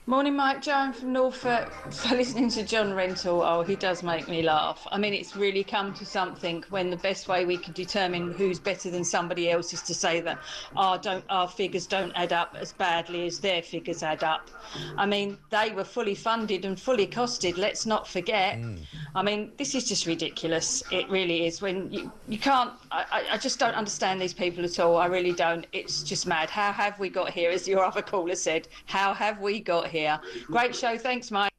Morning, Mike. Joan from Norfolk. So listening to John Rentoul, oh, he does make me laugh. I mean, it's really come to something when the best way we could determine who's better than somebody else is to say that our figures don't add up as badly as their figures add up. I mean, they were fully funded and fully costed, let's not forget. I mean, this is just ridiculous. It really is. When you can't, I just don't understand these people at all. I really don't. It's just mad. How have we got here, as your other caller said? How have we got here? Great show, thanks, Mike.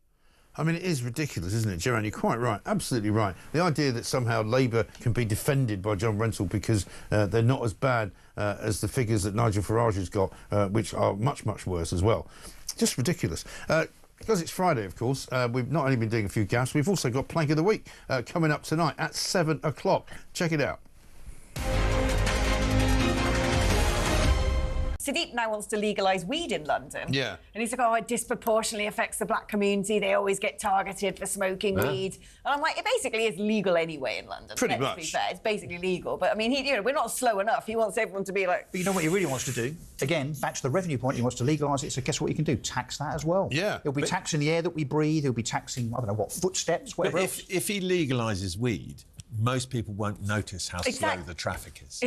I mean, it is ridiculous, isn't it, Joanne? You're quite right, absolutely right. The idea that somehow Labour can be defended by John Rentoul because they're not as bad as the figures that Nigel Farage has got, which are much, much worse as well. Just ridiculous. Because it's Friday, of course, we've not only been doing a few gaffes, we've also got Plank of the Week coming up tonight at 7 o'clock. Check it out. Sadiq now wants to legalise weed in London. Yeah. And he's like, oh, it disproportionately affects the black community. They always get targeted for smoking weed. And I'm like, it basically is legal anyway in London. Pretty Let's much. be fair. It's basically legal. But, I mean, we're not slow enough. He wants everyone to be like... But you know what he really wants to do? Again, back to the revenue point, he wants to legalise it. So guess what he can do? Tax that as well. Yeah. He'll be taxing the air that we breathe. He'll be taxing, I don't know what, footsteps, whatever else. If he legalises weed, most people won't notice how slow the traffic is.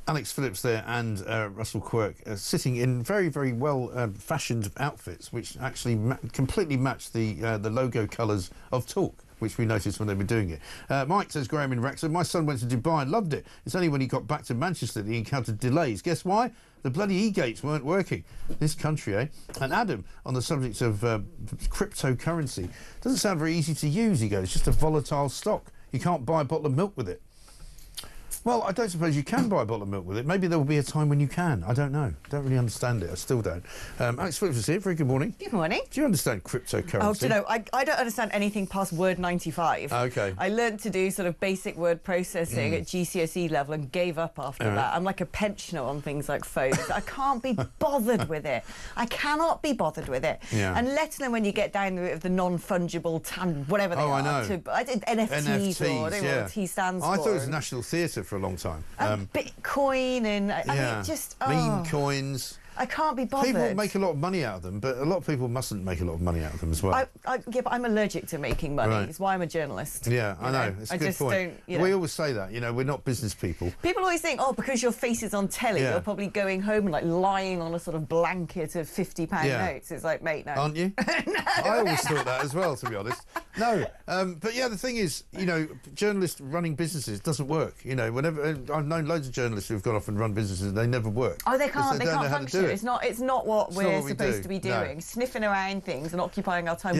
Alex Phillips there and Russell Quirk sitting in very, very well fashioned outfits, which actually completely match the logo colours of Talk, which we noticed when they were doing it. Mike says, Graham in Wrexham, my son went to Dubai and loved it. It's only when he got back to Manchester that he encountered delays. Guess why? The bloody e-gates weren't working. This country, eh? And Adam, on the subject of cryptocurrency, doesn't sound very easy to use, he goes. It's just a volatile stock. You can't buy a bottle of milk with it. Well, I don't suppose you can buy a bottle of milk with it. Maybe there will be a time when you can. I don't know. Don't really understand it. I still don't. Alex Phillips is here. Very good morning. Good morning. Do you understand cryptocurrency? Oh, do you know, I don't understand anything past word 95. OK. I learned to do sort of basic word processing at GCSE level and gave up after that. I'm like a pensioner on things like phones. I can't be bothered with it. I cannot be bothered with it. Yeah. And let alone when you get down the bit of the non-fungible, whatever they are. I know. I did NFTs or I don't know what T stands for. I thought it was National Theatre for a long time. Bitcoin and I mean, it just meme coins. I can't be bothered. People make a lot of money out of them, but a lot of people mustn't make a lot of money out of them as well. Yeah, but I'm allergic to making money. Right. It's why I'm a journalist. Yeah, I know. It's a good point. We always say that, we're not business people. People always think, oh, because your face is on telly, you're probably going home and like lying on a sort of blanket of £50 notes. It's like, mate, no. Aren't you? No. I always thought that as well, to be honest. No, but yeah, the thing is, journalists running businesses doesn't work. Whenever I've known loads of journalists who've gone off and run businesses, and they never work. Oh, they can't. They don't can't know how to function. do it. It's not what we're supposed do. to be doing. No. Sniffing around things and occupying our time.